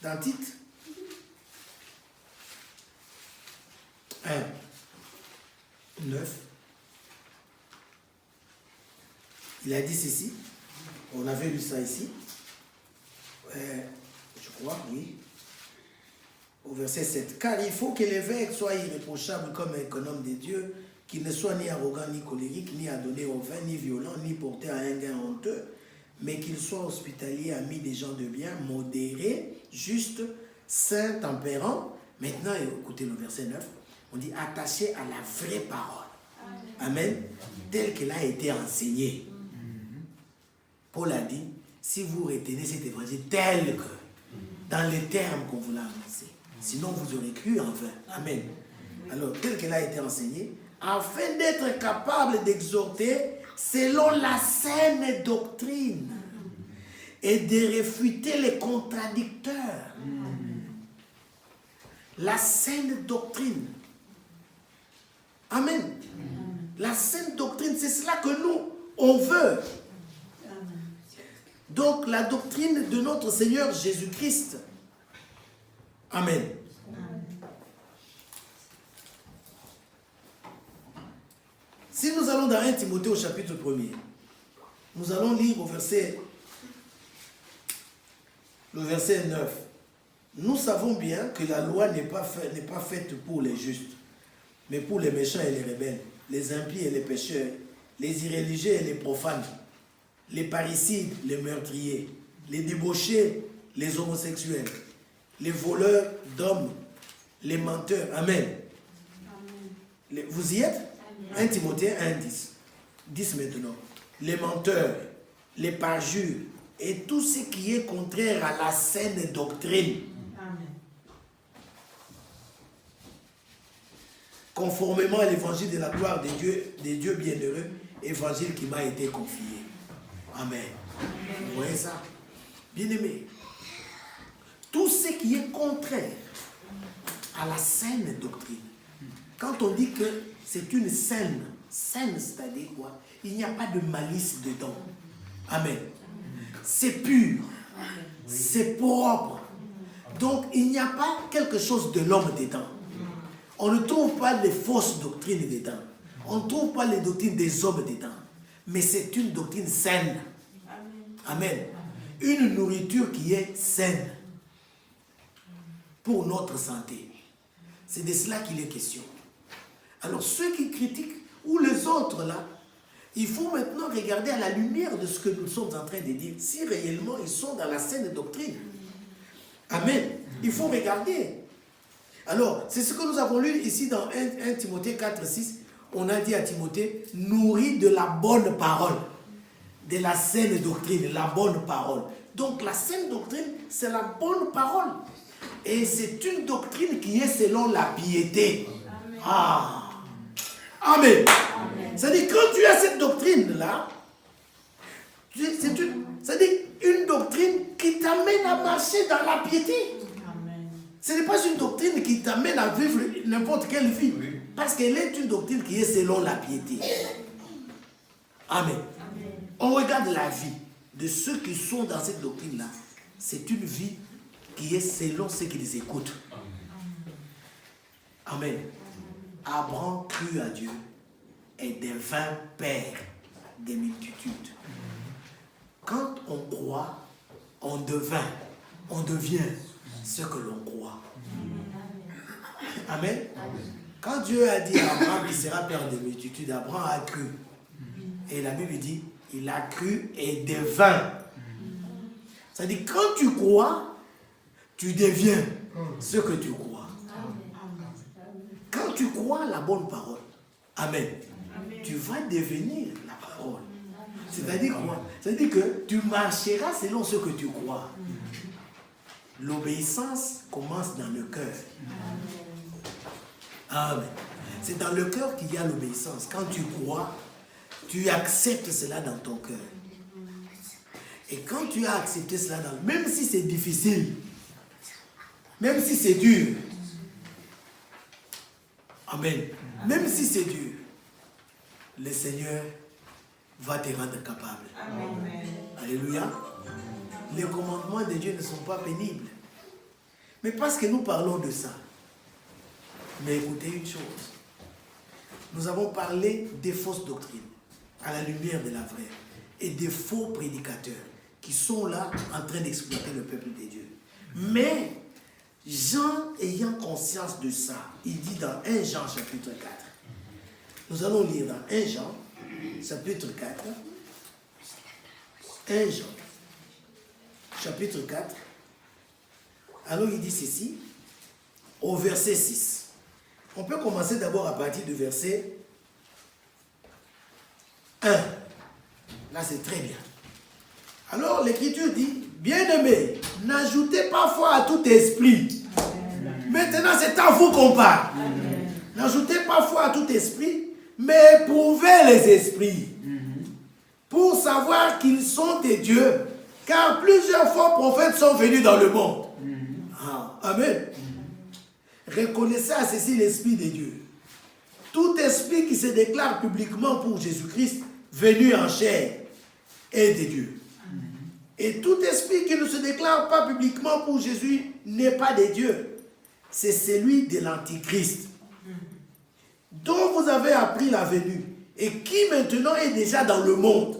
Dans Tite 1, 9. Il a dit ceci. On avait lu ça ici. Je crois, oui. Au verset 7. Car il faut que l'évêque soit irréprochable comme un économe de Dieu, qu'il ne soit ni arrogant, ni colérique, ni adonné au vin, ni violent, ni porté à un gain honteux, mais qu'il soit hospitalier, ami des gens de bien, modéré, juste, saint, tempérant. Maintenant, écoutez le verset 9. On dit attaché à la vraie parole. Amen. Telle qu'elle a été enseignée. Paul a dit, si vous retenez cet évangile tel que, dans les termes qu'on vous l'a annoncé, sinon vous aurez cru en vain. Amen. Alors, tel qu'elle a été enseignée, afin d'être capable d'exhorter selon la saine doctrine et de réfuter les contradicteurs. La saine doctrine. Amen. La saine doctrine, c'est cela que nous, on veut. Donc, la doctrine de notre Seigneur Jésus-Christ. Amen. Si nous allons dans 1 Timothée au chapitre 1er, nous allons lire au le verset 9. Nous savons bien que la loi n'est pas faite pour les justes, mais pour les méchants et les rebelles, les impies et les pécheurs, les irréligieux et les profanes, les parricides, les meurtriers, les débauchés, les homosexuels, les voleurs d'hommes, les menteurs. Amen. Vous y êtes? 1 Timothée 1, 10. 10 maintenant. Les menteurs, les parjures et tout ce qui est contraire à la saine doctrine. Amen. Conformément à l'évangile de la gloire des dieux bienheureux, évangile qui m'a été confié. Amen. Vous voyez ça? Bien-aimé, tout ce qui est contraire à la saine doctrine, quand on dit que c'est une saine, c'est-à-dire quoi? Il n'y a pas de malice dedans. Amen. C'est pur, c'est propre. Donc il n'y a pas quelque chose de l'homme dedans. On ne trouve pas les fausses doctrines dedans. On ne trouve pas les doctrines des hommes dedans. Mais c'est une doctrine saine. Amen. Une nourriture qui est saine pour notre santé. C'est de cela qu'il est question. Alors ceux qui critiquent, ou les autres là, il faut maintenant regarder à la lumière de ce que nous sommes en train de dire, si réellement ils sont dans la saine doctrine. Amen. Il faut regarder. Alors, c'est ce que nous avons lu ici dans 1 Timothée 4, 6. On a dit à Timothée, nourris de la bonne parole, de la saine doctrine, la bonne parole. Donc la saine doctrine, c'est la bonne parole. Et c'est une doctrine qui est selon la piété. Amen. Ah. Amen. C'est-à-dire, quand tu as cette doctrine-là, c'est-à-dire une doctrine qui t'amène à marcher dans la piété. Amen. Ce n'est pas une doctrine qui t'amène à vivre n'importe quelle vie. Oui. Parce qu'elle est une doctrine qui est selon la piété. Amen. Amen. On regarde la vie de ceux qui sont dans cette doctrine-là. C'est une vie qui est selon ceux qui les écoutent. Amen. Abraham crut à Dieu et devint père des multitudes. Quand on croit, on devient ce que l'on croit. Amen. Quand Dieu a dit à Abraham qu'il sera père des multitudes, Abraham a cru. Et la Bible dit, il a cru et devint. C'est-à-dire, quand tu crois, tu deviens ce que tu crois. Quand tu crois la bonne parole, Amen, tu vas devenir la parole. C'est-à-dire quoi? C'est-à-dire que tu marcheras selon ce que tu crois. L'obéissance commence dans le cœur. Amen. C'est dans le cœur qu'il y a l'obéissance. Quand tu crois, tu acceptes cela dans ton cœur. Et quand tu as accepté cela, même si c'est difficile, même si c'est dur, Amen, même si c'est dur, le Seigneur va te rendre capable. Amen. Alléluia. Les commandements de Dieu ne sont pas pénibles. Mais parce que nous parlons de ça. Mais écoutez une chose. Nous avons parlé des fausses doctrines à la lumière de la vraie et des faux prédicateurs qui sont là en train d'exploiter le peuple de Dieu. Mais Jean, ayant conscience de ça, il dit dans 1 Jean chapitre 4. Nous allons lire dans 1 Jean chapitre 4. 1 Jean chapitre 4. Alors il dit ceci, au verset 6. On peut commencer d'abord à partir du verset 1. Là c'est très bien. Alors l'Écriture dit, bien-aimés, n'ajoutez pas foi à tout esprit. Amen. Maintenant c'est à vous qu'on parle. N'ajoutez pas foi à tout esprit, mais éprouvez les esprits. Pour savoir qu'ils sont des dieux. Car plusieurs faux prophètes sont venus dans le monde. Ah, amen. Reconnaissez à ceci l'esprit de Dieu. Tout esprit qui se déclare publiquement pour Jésus-Christ, venu en chair, est de Dieu. Et tout esprit qui ne se déclare pas publiquement pour Jésus n'est pas de Dieu. C'est celui de l'Antichrist, dont vous avez appris la venue, et qui maintenant est déjà dans le monde.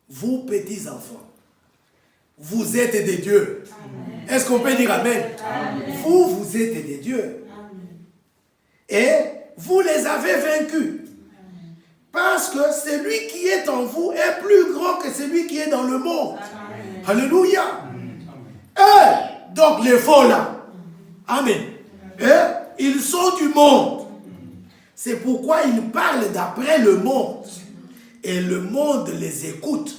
Vous, petits enfants, vous êtes des dieux. Est-ce qu'on peut dire Amen? Amen. Vous êtes des dieux. Amen. Et vous les avez vaincus. Amen. Parce que celui qui est en vous est plus grand que celui qui est dans le monde. Amen. Alléluia. Amen. Donc les faux là. Amen. Ils sont du monde. C'est pourquoi ils parlent d'après le monde. Et le monde les écoute.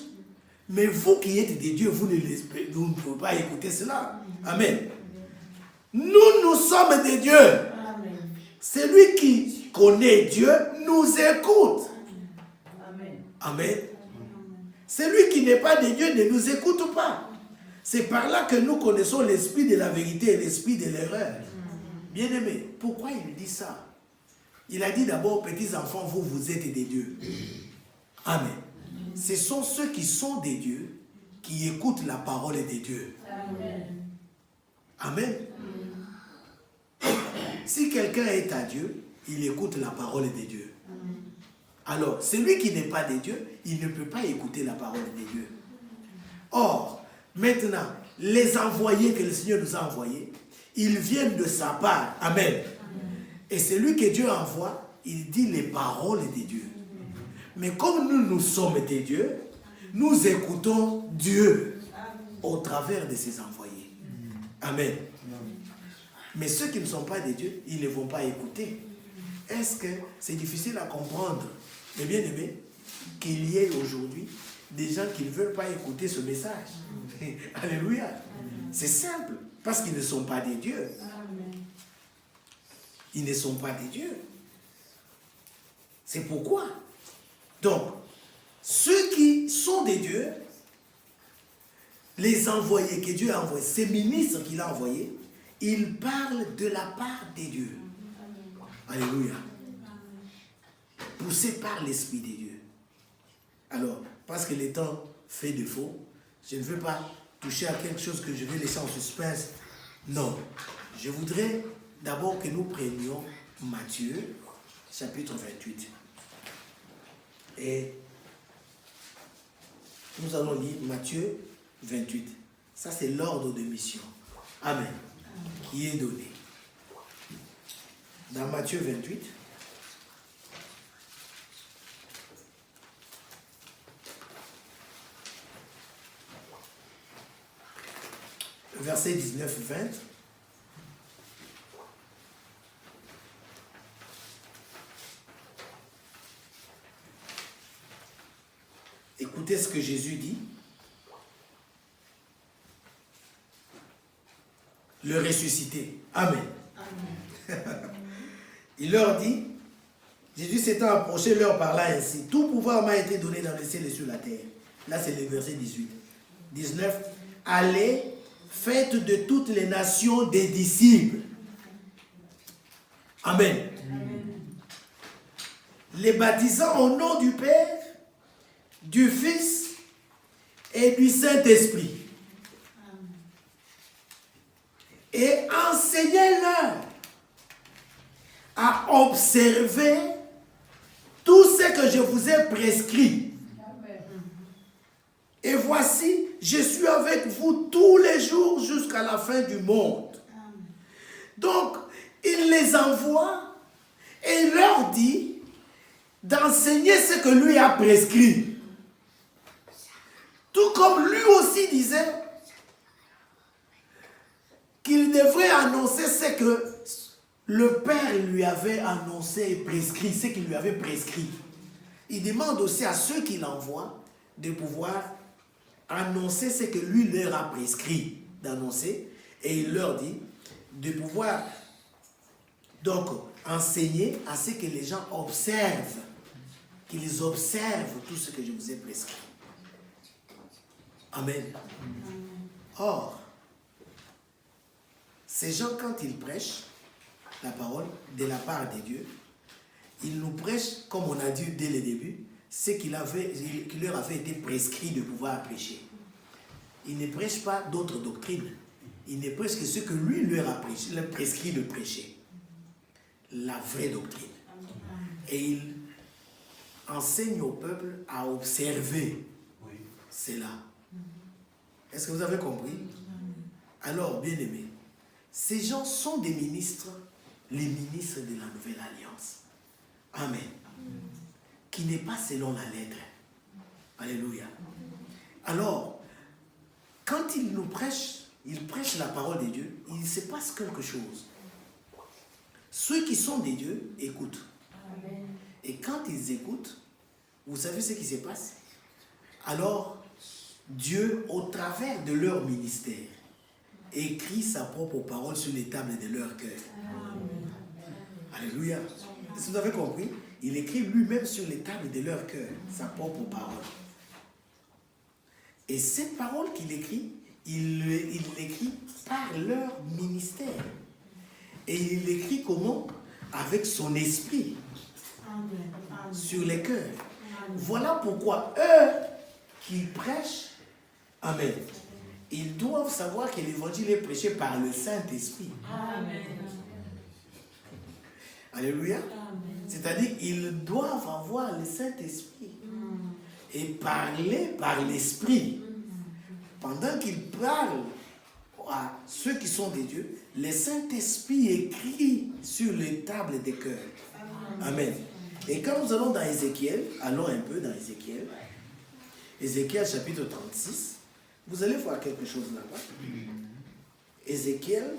Mais vous qui êtes des dieux, vous ne pouvez pas écouter cela. Amen. Nous sommes des dieux. Celui qui connaît Dieu nous écoute. Amen. Celui qui n'est pas de Dieu ne nous écoute pas. C'est par là que nous connaissons l'esprit de la vérité et l'esprit de l'erreur. Bien-aimé, pourquoi il dit ça? Il a dit d'abord, petits enfants, vous êtes des dieux. Amen. Ce sont ceux qui sont des dieux qui écoutent la parole des dieux. Amen. Si quelqu'un est à Dieu, il écoute la parole des dieux. Alors, celui qui n'est pas des dieux, il ne peut pas écouter la parole des dieux. Or, maintenant, les envoyés que le Seigneur nous a envoyés, ils viennent de sa part. Amen. Et celui que Dieu envoie, il dit les paroles des dieux. Mais comme nous sommes des dieux, nous écoutons Dieu au travers de ses envoyés. Amen. Mais ceux qui ne sont pas des dieux, ils ne vont pas écouter. Est-ce que c'est difficile à comprendre, mais bien aimé, qu'il y ait aujourd'hui des gens qui ne veulent pas écouter ce message? Alléluia. C'est simple, parce qu'ils ne sont pas des dieux. Ils ne sont pas des dieux. C'est pourquoi. Donc, ceux qui sont des dieux, les envoyés que Dieu a envoyés, ces ministres qu'il a envoyés, ils parlent de la part des dieux. Alléluia. Poussés par l'Esprit des dieux. Alors, parce que le temps fait défaut, je ne veux pas toucher à quelque chose que je vais laisser en suspense. Non. Je voudrais d'abord que nous prenions Matthieu, chapitre 28. Et nous allons lire Matthieu 28. Ça, c'est l'ordre de mission. Amen. Qui est donné. Dans Matthieu 28, verset 19-20. Écoutez ce que Jésus dit. Le ressuscité. Amen. Amen. Il leur dit, Jésus s'étant approché, leur parla ainsi. Tout pouvoir m'a été donné dans le ciel et sur la terre. Là, c'est le verset 18. 19. Allez, faites de toutes les nations des disciples. Amen. Amen. Les baptisant au nom du Père, du Fils et du Saint-Esprit. Et enseignez-leur à observer tout ce que je vous ai prescrit. Et voici, je suis avec vous tous les jours jusqu'à la fin du monde. Donc, il les envoie et il leur dit d'enseigner ce que lui a prescrit. Tout comme lui aussi disait qu'il devrait annoncer ce que le Père lui avait annoncé et prescrit, ce qu'il lui avait prescrit. Il demande aussi à ceux qu'il envoie de pouvoir annoncer ce que lui leur a prescrit d'annoncer. Et il leur dit de pouvoir donc enseigner à ce que les gens observent, qu'ils observent tout ce que je vous ai prescrit. Amen. Or, ces gens, quand ils prêchent la parole de la part de Dieu, ils nous prêchent, comme on a dit dès le début, ce qui leur avait été prescrit de pouvoir prêcher. Ils ne prêchent pas d'autres doctrines. Ils ne prêchent que ce que lui leur a prescrit de prêcher. La vraie doctrine. Et ils enseignent au peuple à observer cela. Est-ce que vous avez compris? Alors, bien-aimés, ces gens sont des ministres, les ministres de la Nouvelle Alliance. Amen. Qui n'est pas selon la lettre. Alléluia. Alors, quand ils nous prêchent, ils prêchent la parole de Dieu, il se passe quelque chose. ceux qui sont des dieux écoutent. Amen. Et quand ils écoutent, vous savez ce qui se passe? Alors, Dieu, au travers de leur ministère, écrit sa propre parole sur les tables de leur cœur. Amen. Alléluia. Est-ce que vous avez compris? Il écrit lui-même sur les tables de leur cœur sa propre parole. Et cette parole qu'il écrit, il l'écrit par leur ministère. Et il l'écrit comment? Avec son esprit sur les cœurs. Voilà pourquoi eux qui prêchent, amen, ils doivent savoir que l'évangile est prêché par le Saint-Esprit. Amen. Alléluia. C'est-à-dire ils doivent avoir le Saint-Esprit et parler par l'Esprit. Pendant qu'ils parlent à ceux qui sont des dieux, le Saint-Esprit écrit sur les tables des cœurs. Amen. Et quand nous allons dans Ézéchiel, allons un peu dans Ézéchiel, Ézéchiel chapitre 36, vous allez voir quelque chose là-bas. Ézéchiel.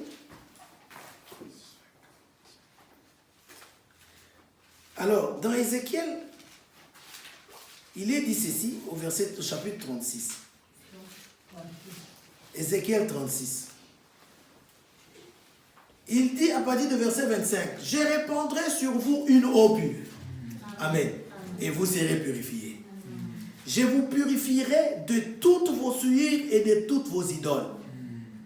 Alors, dans Ézéchiel, il est dit ceci au chapitre 36. Ézéchiel 36. Il dit à partir de verset 25, « Je répandrai sur vous une eau pure. Amen. Et vous serez purifiés. Je vous purifierai de toutes vos souillures et de toutes vos idoles.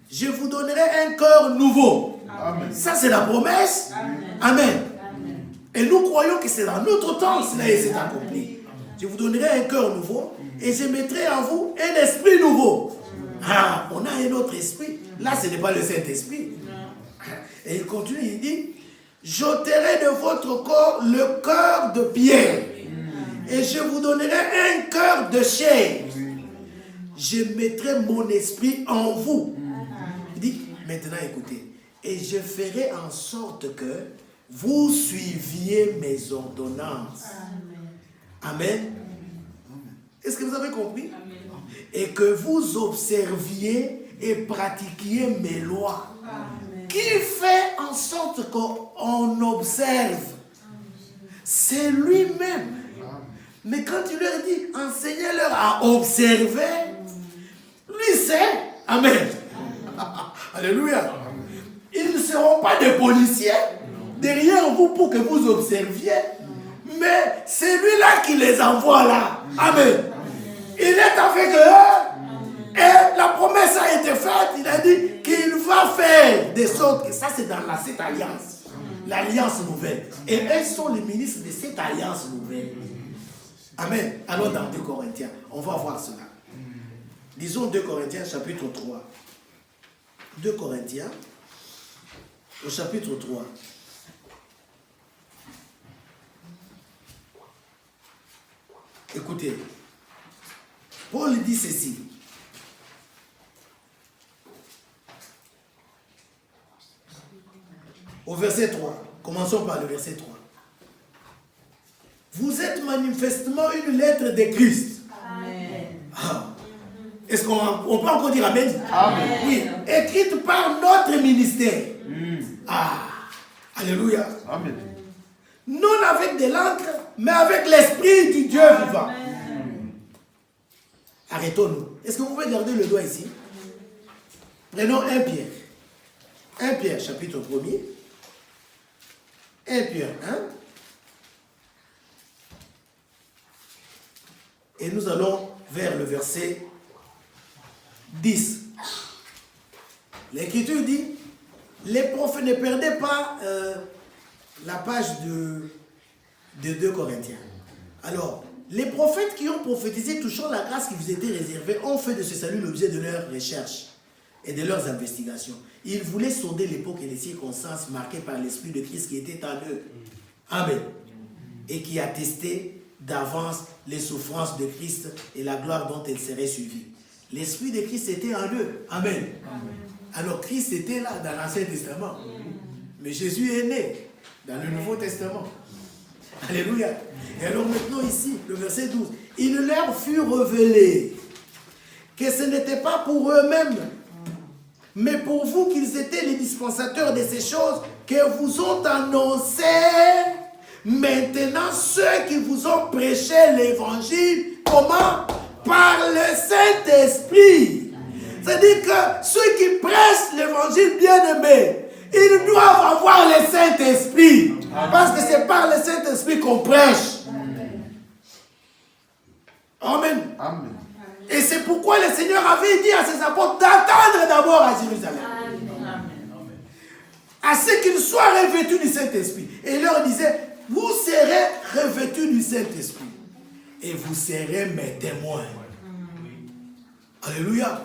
Je vous donnerai un cœur nouveau. » Amen. Ça, c'est la promesse. Amen. Amen. Et nous croyons que c'est dans notre temps, cela s'est accompli. Je vous donnerai un cœur nouveau et je mettrai en vous un esprit nouveau. Ah, on a un autre esprit. Là, ce n'est pas le Saint-Esprit. Et il continue, il dit, j'ôterai de votre corps le cœur de pierre et je vous donnerai un cœur de chair. Je mettrai mon esprit en vous. Il dit, maintenant écoutez, et je ferai en sorte que vous suiviez mes ordonnances. Amen. Est-ce que vous avez compris? Et que vous observiez et pratiquiez mes lois. Qui fait en sorte qu'on observe? C'est lui-même. Mais quand il leur dit, enseignez-leur à observer, lui c'est. Amen. Alléluia. Ils ne seront pas des policiers derrière vous pour que vous observiez. Mais c'est lui-là qui les envoie là. Amen. Il est avec eux. Et la promesse a été faite. Il a dit qu'il va faire des sortes. Et ça, c'est dans cette alliance. L'alliance nouvelle. Et eux sont les ministres de cette alliance nouvelle. Amen. Alors dans 2 Corinthiens, on va voir cela. Disons 2 Corinthiens chapitre 3. 2 Corinthiens au chapitre 3. Écoutez, Paul dit ceci. Au verset 3. Commençons par le verset 3. Vous êtes manifestement une lettre de Christ. Amen. Ah. Est-ce qu'on peut encore dire Amen? Amen. Oui, écrite par notre ministère. Ah, alléluia. Amen. Non avec de l'encre, mais avec l'esprit du Dieu vivant. Arrêtons-nous. Est-ce que vous pouvez garder le doigt ici? Prenons 1 Pierre. 1 Pierre, chapitre 1er. 1 Pierre 1. Et nous allons vers le verset 10. L'Écriture dit, les prophètes ne perdaient pas la page de 2 Corinthiens. Alors, les prophètes qui ont prophétisé touchant la grâce qui vous était réservée ont fait de ce salut l'objet de leurs recherches et de leurs investigations. Ils voulaient sonder l'époque et les circonstances marquées par l'Esprit de Christ qui était en eux. Amen. Et qui attestait d'avance les souffrances de Christ et la gloire dont elles seraient suivies. L'Esprit de Christ était en eux. Amen. Alors Christ était là dans l'Ancien Testament. Mais Jésus est né dans le Nouveau Testament. Alléluia. Et alors maintenant ici, le verset 12. Il leur fut révélé que ce n'était pas pour eux-mêmes, mais pour vous qu'ils étaient les dispensateurs de ces choses que vous ont annoncé maintenant ceux qui vous ont prêché l'évangile. Comment? Par le Saint-Esprit. C'est-à-dire que ceux qui prêchent l'évangile bien-aimé, ils doivent avoir le Saint-Esprit. Parce que c'est par le Saint-Esprit qu'on prêche. Amen. Amen. Et c'est pourquoi le Seigneur avait dit à ses apôtres d'attendre d'abord à Jérusalem. Amen. À ce qu'ils soient revêtus du Saint-Esprit. Et il leur disait, vous serez revêtus du Saint-Esprit. Et vous serez mes témoins. Alléluia.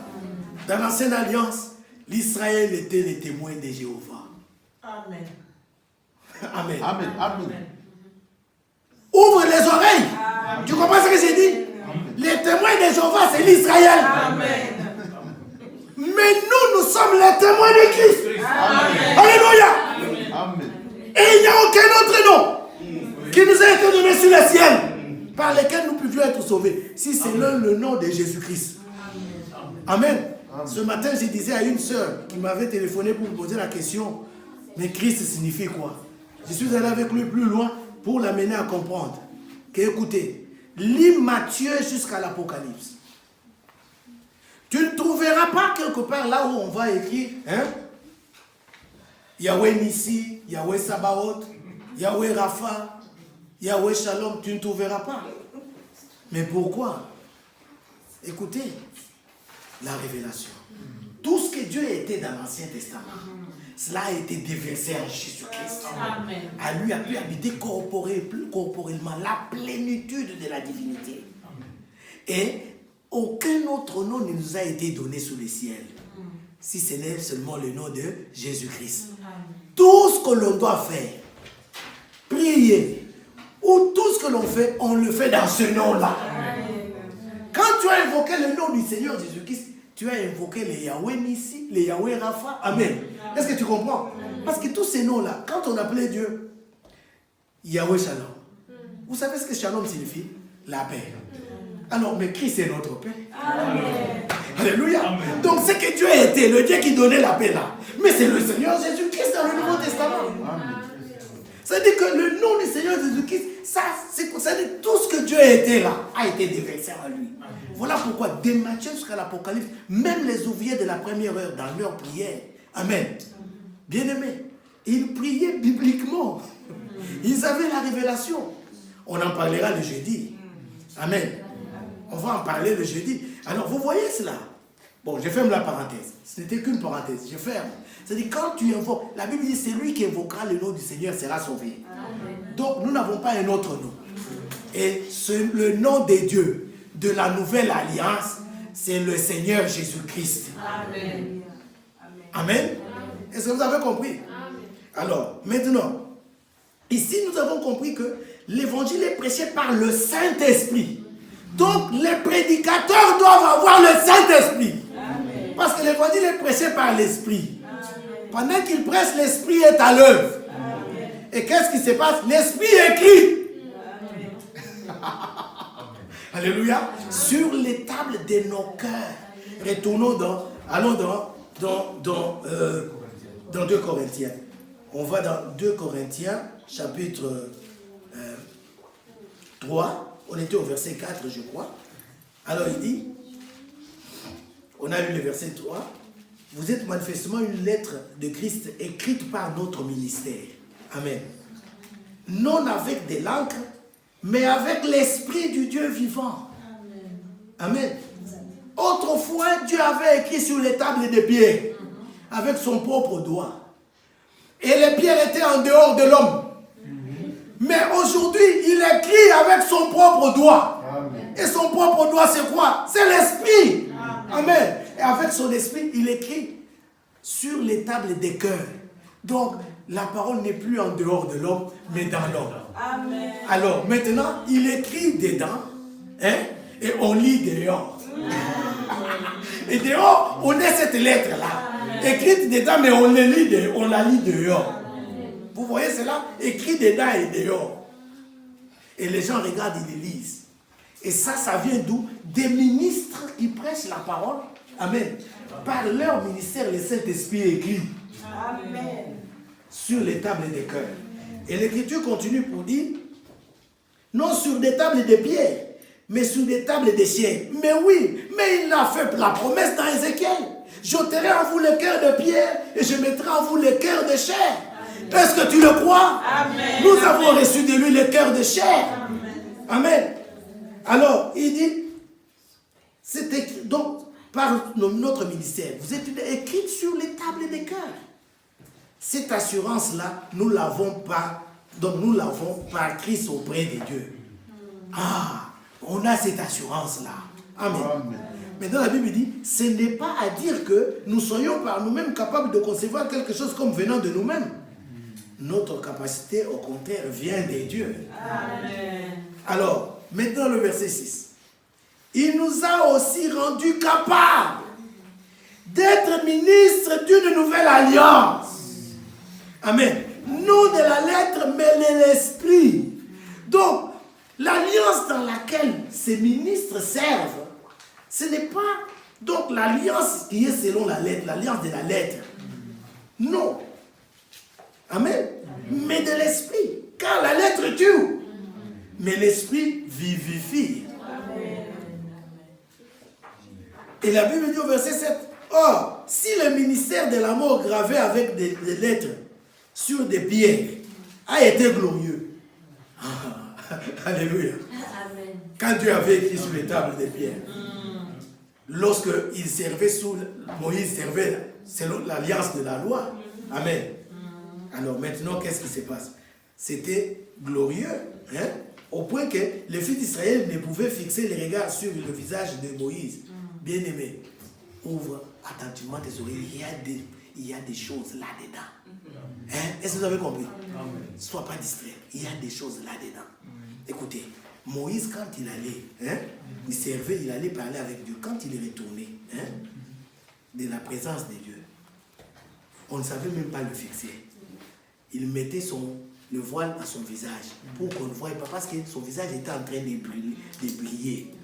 Dans l'ancienne alliance, l'Israël était les témoins de Jéhovah. Amen. Amen. Amen. Amen. Ouvre les oreilles. Amen. Tu comprends ce que j'ai dit? Les témoins de Jéhovah, c'est l'Israël. Amen. Mais nous sommes les témoins de Christ. Amen. Alléluia. Amen. Et il n'y a aucun autre nom qui nous a été donné sur le ciel par lequel nous pouvions être sauvés. Si c'est le nom de Jésus-Christ. Amen. Ce matin, je disais à une sœur qui m'avait téléphoné pour me poser la question, mais Christ signifie quoi? Je suis allé avec lui plus loin pour l'amener à comprendre. Écoutez, lis Matthieu jusqu'à l'Apocalypse. Tu ne trouveras pas quelque part là où on va écrire, hein? Yahweh Nissi, Yahweh Sabaoth, Yahweh Rapha, Yahweh Shalom, tu ne trouveras pas. Mais pourquoi? Écoutez, la révélation. Tout ce que Dieu était dans l'Ancien Testament, cela a été déversé en Jésus-Christ. À lui a pu habiter corporellement la plénitude de la divinité. Et aucun autre nom ne nous a été donné sous le ciel, si ce n'est seulement le nom de Jésus-Christ. Tout ce que l'on doit faire, prier, ou tout ce que l'on fait, on le fait dans ce nom-là. Quand tu as invoqué le nom du Seigneur Jésus-Christ, tu as invoqué les Yahweh Nissi, les Yahweh Rapha. Amen. Est-ce que tu comprends? Parce que tous ces noms-là, quand on appelait Dieu, Yahweh Shalom. Vous savez ce que Shalom signifie? La paix. Alors, mais Christ est notre paix. Amen. Alléluia. Amen. Donc, ce que Dieu était, le Dieu qui donnait la paix là, mais c'est le Seigneur Jésus-Christ dans le Nouveau Testament. C'est-à-dire que le nom du Seigneur Jésus-Christ, ça dire tout ce que Dieu était là, a été déversé en lui. Voilà pourquoi, dès Matthieu jusqu'à l'Apocalypse, même les ouvriers de la première heure, dans leur prière, Amen, bien-aimés, ils priaient bibliquement. Ils avaient la révélation. On en parlera le jeudi. Amen. On va en parler le jeudi. Alors, vous voyez cela? Bon, je ferme la parenthèse. Ce n'était qu'une parenthèse. Je ferme. C'est-à-dire, quand tu invoques, la Bible dit, c'est lui qui invoquera le nom du Seigneur sera sauvé. Amen. Donc, nous n'avons pas un autre nom. Et le nom de Dieu, de la nouvelle alliance, c'est le Seigneur Jésus-Christ. Amen. Amen. Est-ce que vous avez compris? Amen. Alors, maintenant, ici, nous avons compris que l'évangile est prêché par le Saint-Esprit. Donc, les prédicateurs doivent avoir le Saint-Esprit. Amen. Parce que l'évangile est prêché par l'Esprit. Amen. Pendant qu'il prêche, l'Esprit est à l'œuvre. Et qu'est-ce qui se passe? L'Esprit écrit. Alléluia. Sur les tables de nos cœurs. Retournons allons dans 2 Corinthiens. On va dans 2 Corinthiens, chapitre 3. On était au verset 4, je crois. Alors il dit, on a lu le verset 3, vous êtes manifestement une lettre de Christ écrite par notre ministère. Amen. Non avec de l'encre, mais avec l'Esprit du Dieu vivant. Amen. Autrefois, Dieu avait écrit sur les tables de pierre, avec son propre doigt. Et les pierres étaient en dehors de l'homme. Mais aujourd'hui, il écrit avec son propre doigt. Amen. Et son propre doigt, c'est quoi? C'est l'Esprit. Amen. Et avec son esprit, il écrit sur les tables des cœurs. Donc, la parole n'est plus en dehors de l'homme, mais dans l'homme. Amen. Alors, maintenant, il écrit dedans, hein, et on lit dehors. Et dehors, on a cette lettre-là, écrite dedans, mais on la lit dehors. Vous voyez cela? Écrit dedans et dehors. Et les gens regardent, ils les lisent. Et ça vient d'où? Des ministres qui prêchent la parole. Amen. Par leur ministère, le Saint-Esprit écrit. Amen. sur les tables des cœurs. Et l'Écriture continue pour dire, non sur des tables de pierre, mais sur des tables de ciel. Mais oui, mais il a fait la promesse dans Ézéchiel. J'ôterai en vous le cœur de pierre et je mettrai en vous le cœur de chair. Est-ce que tu le crois? Amen. Nous avons reçu de lui le cœur de chair. Amen. Alors, il dit, c'est écrit, donc, par notre ministère, vous êtes écrit sur les tables des cœurs. Cette assurance-là, nous l'avons pas, donc nous l'avons par Christ auprès de Dieu. Ah, on a cette assurance-là. Amen. Amen. Maintenant, la Bible dit, ce n'est pas à dire que nous soyons par nous-mêmes capables de concevoir quelque chose comme venant de nous-mêmes. Notre capacité, au contraire, vient de Dieu. Amen. Alors, maintenant le verset 6. Il nous a aussi rendus capables d'être ministres d'une nouvelle alliance. Amen. Non de la lettre, mais de l'esprit. Donc, l'alliance dans laquelle ces ministres servent, ce n'est pas donc l'alliance qui est selon la lettre, l'alliance de la lettre. Non. Amen. Mais de l'esprit. Car la lettre tue. Mais l'esprit vivifie. Et la Bible dit au verset 7, or, si le ministère de la mort gravé avec des lettres sur des pierres a été glorieux. Alléluia. Amen. Quand Dieu avait écrit sur les tables des pierres, lorsque il servait Moïse servait selon l'alliance de la loi. Amen. Alors maintenant, qu'est-ce qui se passe? C'était glorieux, hein? Au point que les fils d'Israël ne pouvaient fixer les regards sur le visage de Moïse. Bien-aimé, ouvre attentivement tes oreilles. Il y a des choses là-dedans. Hein? Est-ce que vous avez compris? Ne sois pas distrait. Il y a des choses là-dedans. Écoutez, Moïse, quand il allait, hein, il servait, il allait parler avec Dieu. Quand il est retourné, hein, de la présence de Dieu, on ne savait même pas le fixer. Il mettait le voile à son visage pour qu'on ne voie pas, parce que son visage était en train de briller.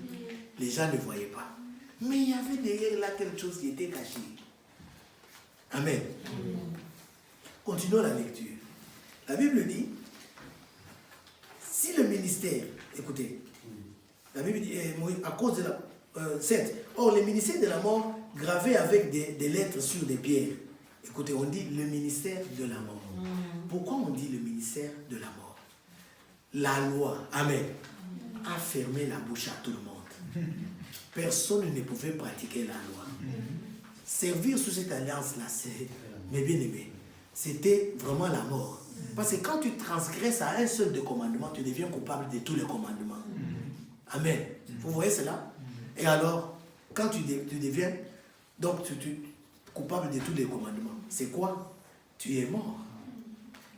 Les gens ne voyaient pas. Mais il y avait derrière là quelque chose qui était caché. Amen. Continuons la lecture. La Bible dit, si le ministère, écoutez, la Bible dit, à cause de la 7, or le ministère de la mort gravé avec des lettres sur des pierres. Écoutez, on dit le ministère de la mort. Pourquoi on dit le ministère de la mort? La loi, amen, a fermé la bouche à tout le monde. Personne ne pouvait pratiquer la loi. Servir sous cette alliance-là, mes bien-aimés, c'était vraiment la mort. Parce que quand tu transgresses à un seul des commandements, tu deviens coupable de tous les commandements. Amen. Vous voyez cela? Et alors, quand tu deviens donc tu coupable de tous les commandements, c'est quoi? Tu es mort.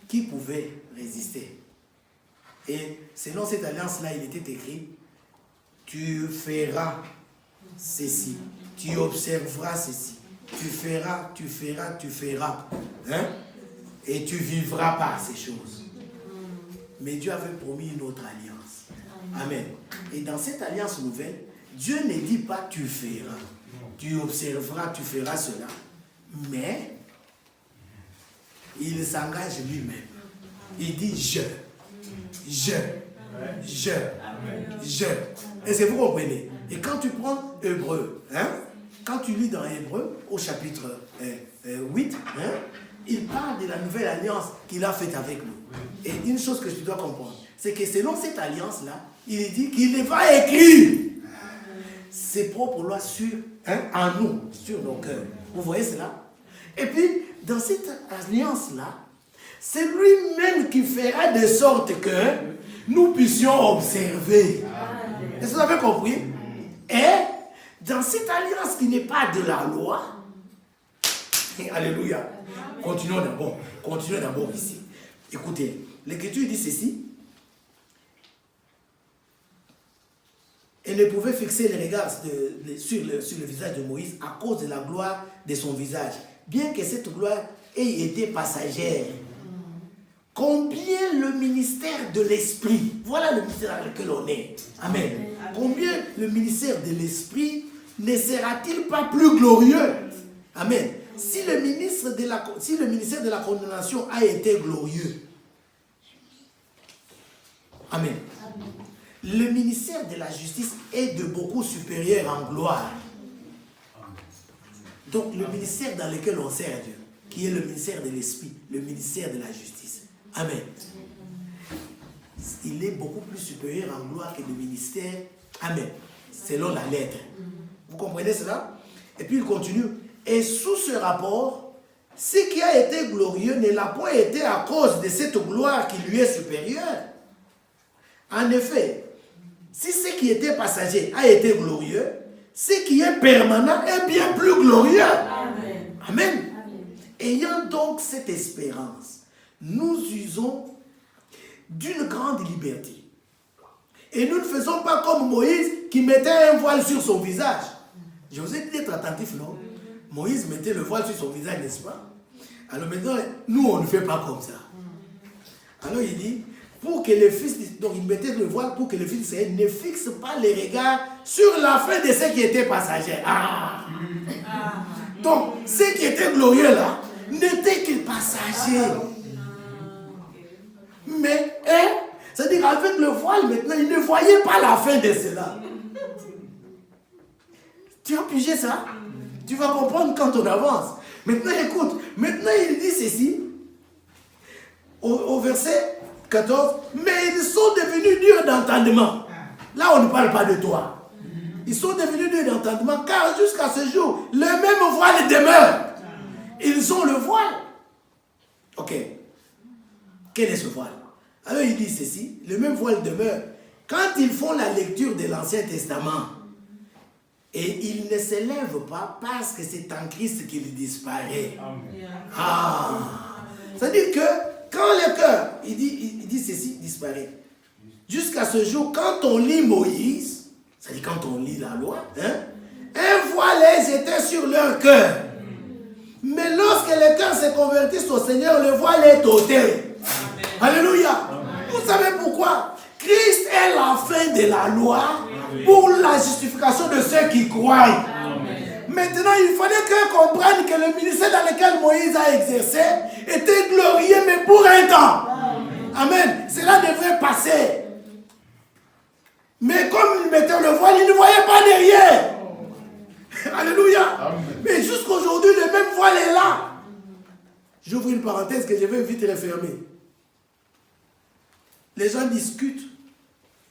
Qui pouvait résister? Et selon cette alliance-là, il était écrit, tu feras ceci, tu observeras ceci, tu feras. Hein? Et tu vivras par ces choses. Mais Dieu avait promis une autre alliance. Amen. Et dans cette alliance nouvelle, Dieu ne dit pas tu feras, tu observeras, tu feras cela. Mais il s'engage lui-même. Il dit je. Est-ce que vous comprenez? Et quand tu prends Hébreu, hein, quand tu lis dans Hébreu, au chapitre 8, hein, il parle de la nouvelle alliance qu'il a faite avec nous. Et une chose que tu dois comprendre, c'est que selon cette alliance-là, il dit qu'il va écrire ses propres lois en nous, sur nos cœurs. Vous voyez cela? Et puis, dans cette alliance-là, c'est lui-même qui fera de sorte que nous puissions observer. Est-ce que vous avez compris? Et dans cette alliance qui n'est pas de la loi, alléluia, continuons d'abord ici. Écoutez, l'Écriture dit ceci. Elle ne pouvait fixer les regards sur le visage de Moïse à cause de la gloire de son visage, bien que cette gloire ait été passagère. Combien le ministère de l'Esprit, voilà le ministère dans lequel on est. Amen. Combien le ministère de l'Esprit ne sera-t-il pas plus glorieux? Amen. Si le ministère de la condamnation a été glorieux, amen. Le ministère de la justice est de beaucoup supérieur en gloire. Donc le ministère dans lequel on sert Dieu, qui est le ministère de l'Esprit, le ministère de la justice. Amen. Il est beaucoup plus supérieur en gloire que le ministère. Amen. Selon la lettre. Vous comprenez cela? Et puis il continue. Et sous ce rapport, ce qui a été glorieux ne l'a point été à cause de cette gloire qui lui est supérieure. En effet, si ce qui était passager a été glorieux, ce qui est permanent est bien plus glorieux. Amen. Amen. Ayant donc cette espérance, nous usons d'une grande liberté. Et nous ne faisons pas comme Moïse qui mettait un voile sur son visage. Je vous ai dit d'être attentif, non? Moïse mettait le voile sur son visage, n'est-ce pas? Alors maintenant, nous, on ne fait pas comme ça. Alors il dit, pour que les fils, donc il mettait le voile pour que les fils d'Israël ne fixent pas les regards sur la fin de ce qui était passager. Donc, ce qui était glorieux là, n'était que passager. Mais, c'est-à-dire qu'avec le voile maintenant, il ne voyait pas la fin de cela. Tu as pigé ça? Tu vas comprendre quand on avance. Maintenant, écoute, maintenant il dit ceci, au verset 14, mais ils sont devenus durs d'entendement. Là, on ne parle pas de toi. Ils sont devenus durs d'entendement, car jusqu'à ce jour, le même voile demeure. Ils ont le voile. Ok. Quel est ce voile? Alors il dit ceci, le même voile demeure. Quand ils font la lecture de l'Ancien Testament, et ils ne se lèvent pas parce que c'est en Christ qu'il disparaît. C'est-à-dire que quand le cœur, il dit ceci, disparaît. Jusqu'à ce jour, quand on lit Moïse, c'est-à-dire quand on lit la loi, un voile était sur leur cœur. Mais lorsque les cœurs se convertissent au Seigneur, le voile est ôté. Alléluia. Vous savez pourquoi? Christ est la fin de la loi pour la justification de ceux qui croient. Maintenant, il fallait qu'ils comprennent que le ministère dans lequel Moïse a exercé était glorieux, mais pour un temps. Amen. Cela devrait passer. Mais comme il mettait le voile, il ne voyait pas derrière. Alléluia. Mais jusqu'aujourd'hui, le même voile est là. J'ouvre une parenthèse que je vais vite refermer. Les gens discutent.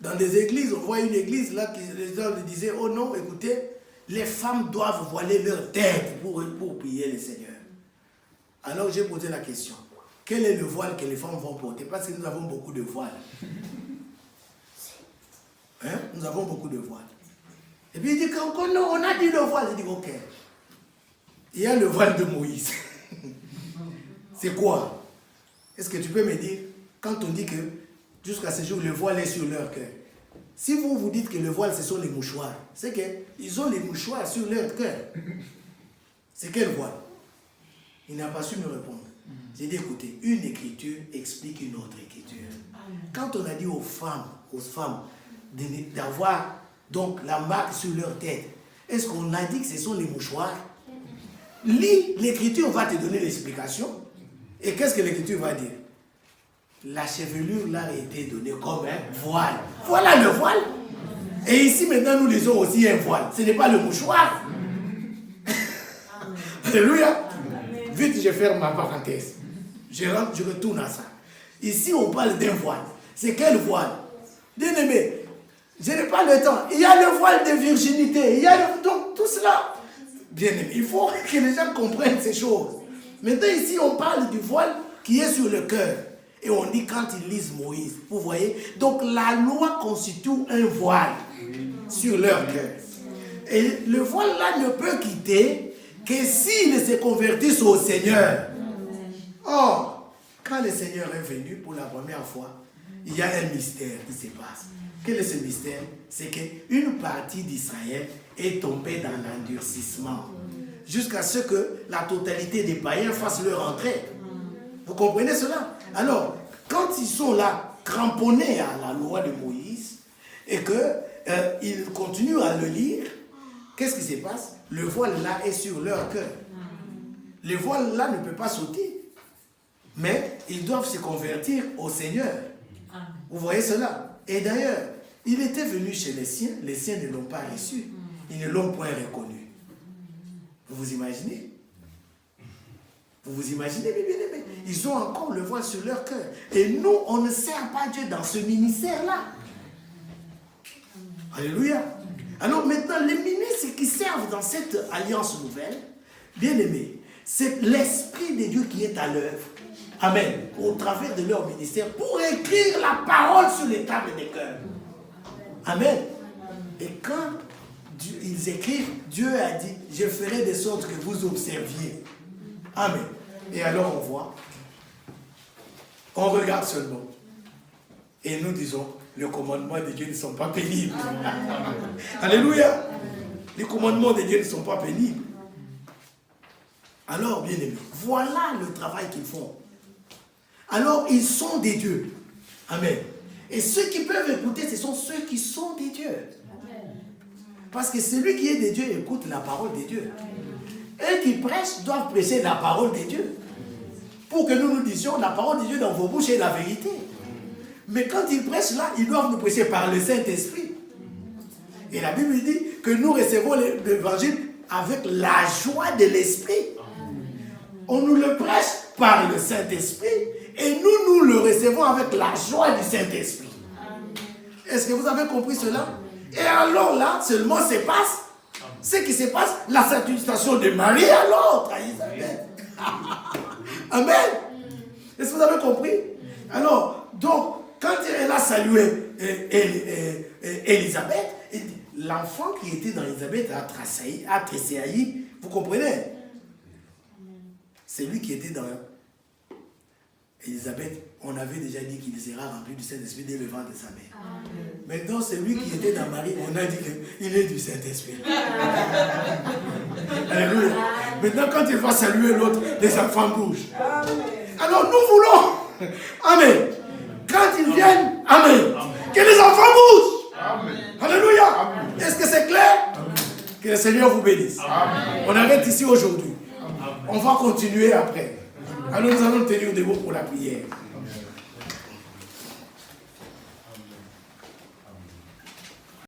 Dans des églises, on voit une église là, les gens disaient, oh non, écoutez, les femmes doivent voiler leur tête pour prier le Seigneur. Alors j'ai posé la question, quel est le voile que les femmes vont porter? Parce que nous avons beaucoup de voiles. Nous avons beaucoup de voiles. Et puis il dit qu'on a dit le voile. Je dis, ok. Il y a le voile de Moïse. C'est quoi? Est-ce que tu peux me dire, quand on dit que jusqu'à ce jour, le voile est sur leur cœur. Si vous vous dites que le voile, ce sont les mouchoirs, c'est qu'ils ont les mouchoirs sur leur cœur. C'est quel voile? Il n'a pas su me répondre. J'ai dit, écoutez, une écriture explique une autre écriture. Quand on a dit aux femmes d'avoir donc la marque sur leur tête, est-ce qu'on a dit que ce sont les mouchoirs? Lis l'écriture, va te donner l'explication. Et qu'est-ce que l'écriture va dire? La chevelure là a été donnée comme un voile. Voilà le voile. Et ici maintenant nous lisons aussi un voile. Ce n'est pas le mouchoir. Alléluia. Vite je ferme ma parenthèse. Je retourne à ça. Ici on parle d'un voile. C'est quel voile? Bien aimé, je n'ai pas le temps. Il y a le voile de virginité. Il y a donc tout cela. Bien aimé, il faut que les gens comprennent ces choses. Maintenant ici on parle du voile qui est sur le cœur. Et on dit quand ils lisent Moïse, vous voyez, donc la loi constitue un voile sur leur cœur. Et le voile là ne peut quitter que s'ils se convertissent au Seigneur. Or, quand le Seigneur est venu pour la première fois, il y a un mystère qui se passe. Quel est ce mystère? C'est qu'une partie d'Israël est tombée dans l'endurcissement jusqu'à ce que la totalité des païens fassent leur entrée. Vous comprenez cela? Alors, quand ils sont là, cramponnés à la loi de Moïse, et qu'ils continuent à le lire, qu'est-ce qui se passe? Le voile là est sur leur cœur. le voile là ne peut pas sauter. Mais ils doivent se convertir au Seigneur. Vous voyez cela? Et d'ailleurs, il était venu chez les siens ne l'ont pas reçu. Ils ne l'ont point reconnu. Vous vous imaginez? Vous vous imaginez, mes bien-aimés? Ils ont encore le voile sur leur cœur. Et nous, on ne sert pas Dieu dans ce ministère-là. Alléluia. Alors maintenant, les ministres qui servent dans cette alliance nouvelle, bien-aimés, c'est l'Esprit de Dieu qui est à l'œuvre. Amen. Au travers de leur ministère, pour écrire la parole sur les tables des cœurs. Amen. Et quand ils écrivent, Dieu a dit, je ferai de sorte que vous observiez. Amen. Et alors on voit, on regarde seulement. Et nous disons, les commandements de Dieu ne sont pas pénibles. Alléluia. Les commandements de Dieu ne sont pas pénibles. Alors, bien aimés, voilà le travail qu'ils font. Alors, ils sont des dieux. Amen. Et ceux qui peuvent écouter, ce sont ceux qui sont des dieux. Parce que celui qui est des dieux écoute la parole des dieux. Eux qui prêchent doivent prêcher la parole des dieux. Pour que nous nous disions, la parole de Dieu dans vos bouches est la vérité. Mais quand ils prêchent là, ils doivent nous prêcher par le Saint-Esprit. Et la Bible dit que nous recevons l'évangile avec la joie de l'Esprit. On nous le prêche par le Saint-Esprit et nous le recevons avec la joie du Saint-Esprit. Est-ce que vous avez compris cela? Et alors là, seulement se passe ce qui se passe, la salutation de Marie à l'autre, à Isabelle. Amen. Est-ce que vous avez compris? Alors, donc, quand elle a salué Élisabeth, l'enfant qui était dans Élisabeth a tressailli, vous comprenez? C'est lui qui était dans Élisabeth. On avait déjà dit qu'il sera rempli du Saint-Esprit dès le ventre de sa mère. Maintenant, c'est lui qui était dans Marie, on a dit qu'il est du Saint-Esprit. Alléluia. Maintenant, quand il va saluer l'autre, les enfants bougent. Alors, nous voulons, amen, quand ils viennent, amen, que les enfants bougent. Amen. Alléluia. Est-ce que c'est clair? Amen. Que le Seigneur vous bénisse. Amen. On arrête ici aujourd'hui. On va continuer après. Alors, nous allons tenir debout pour la prière.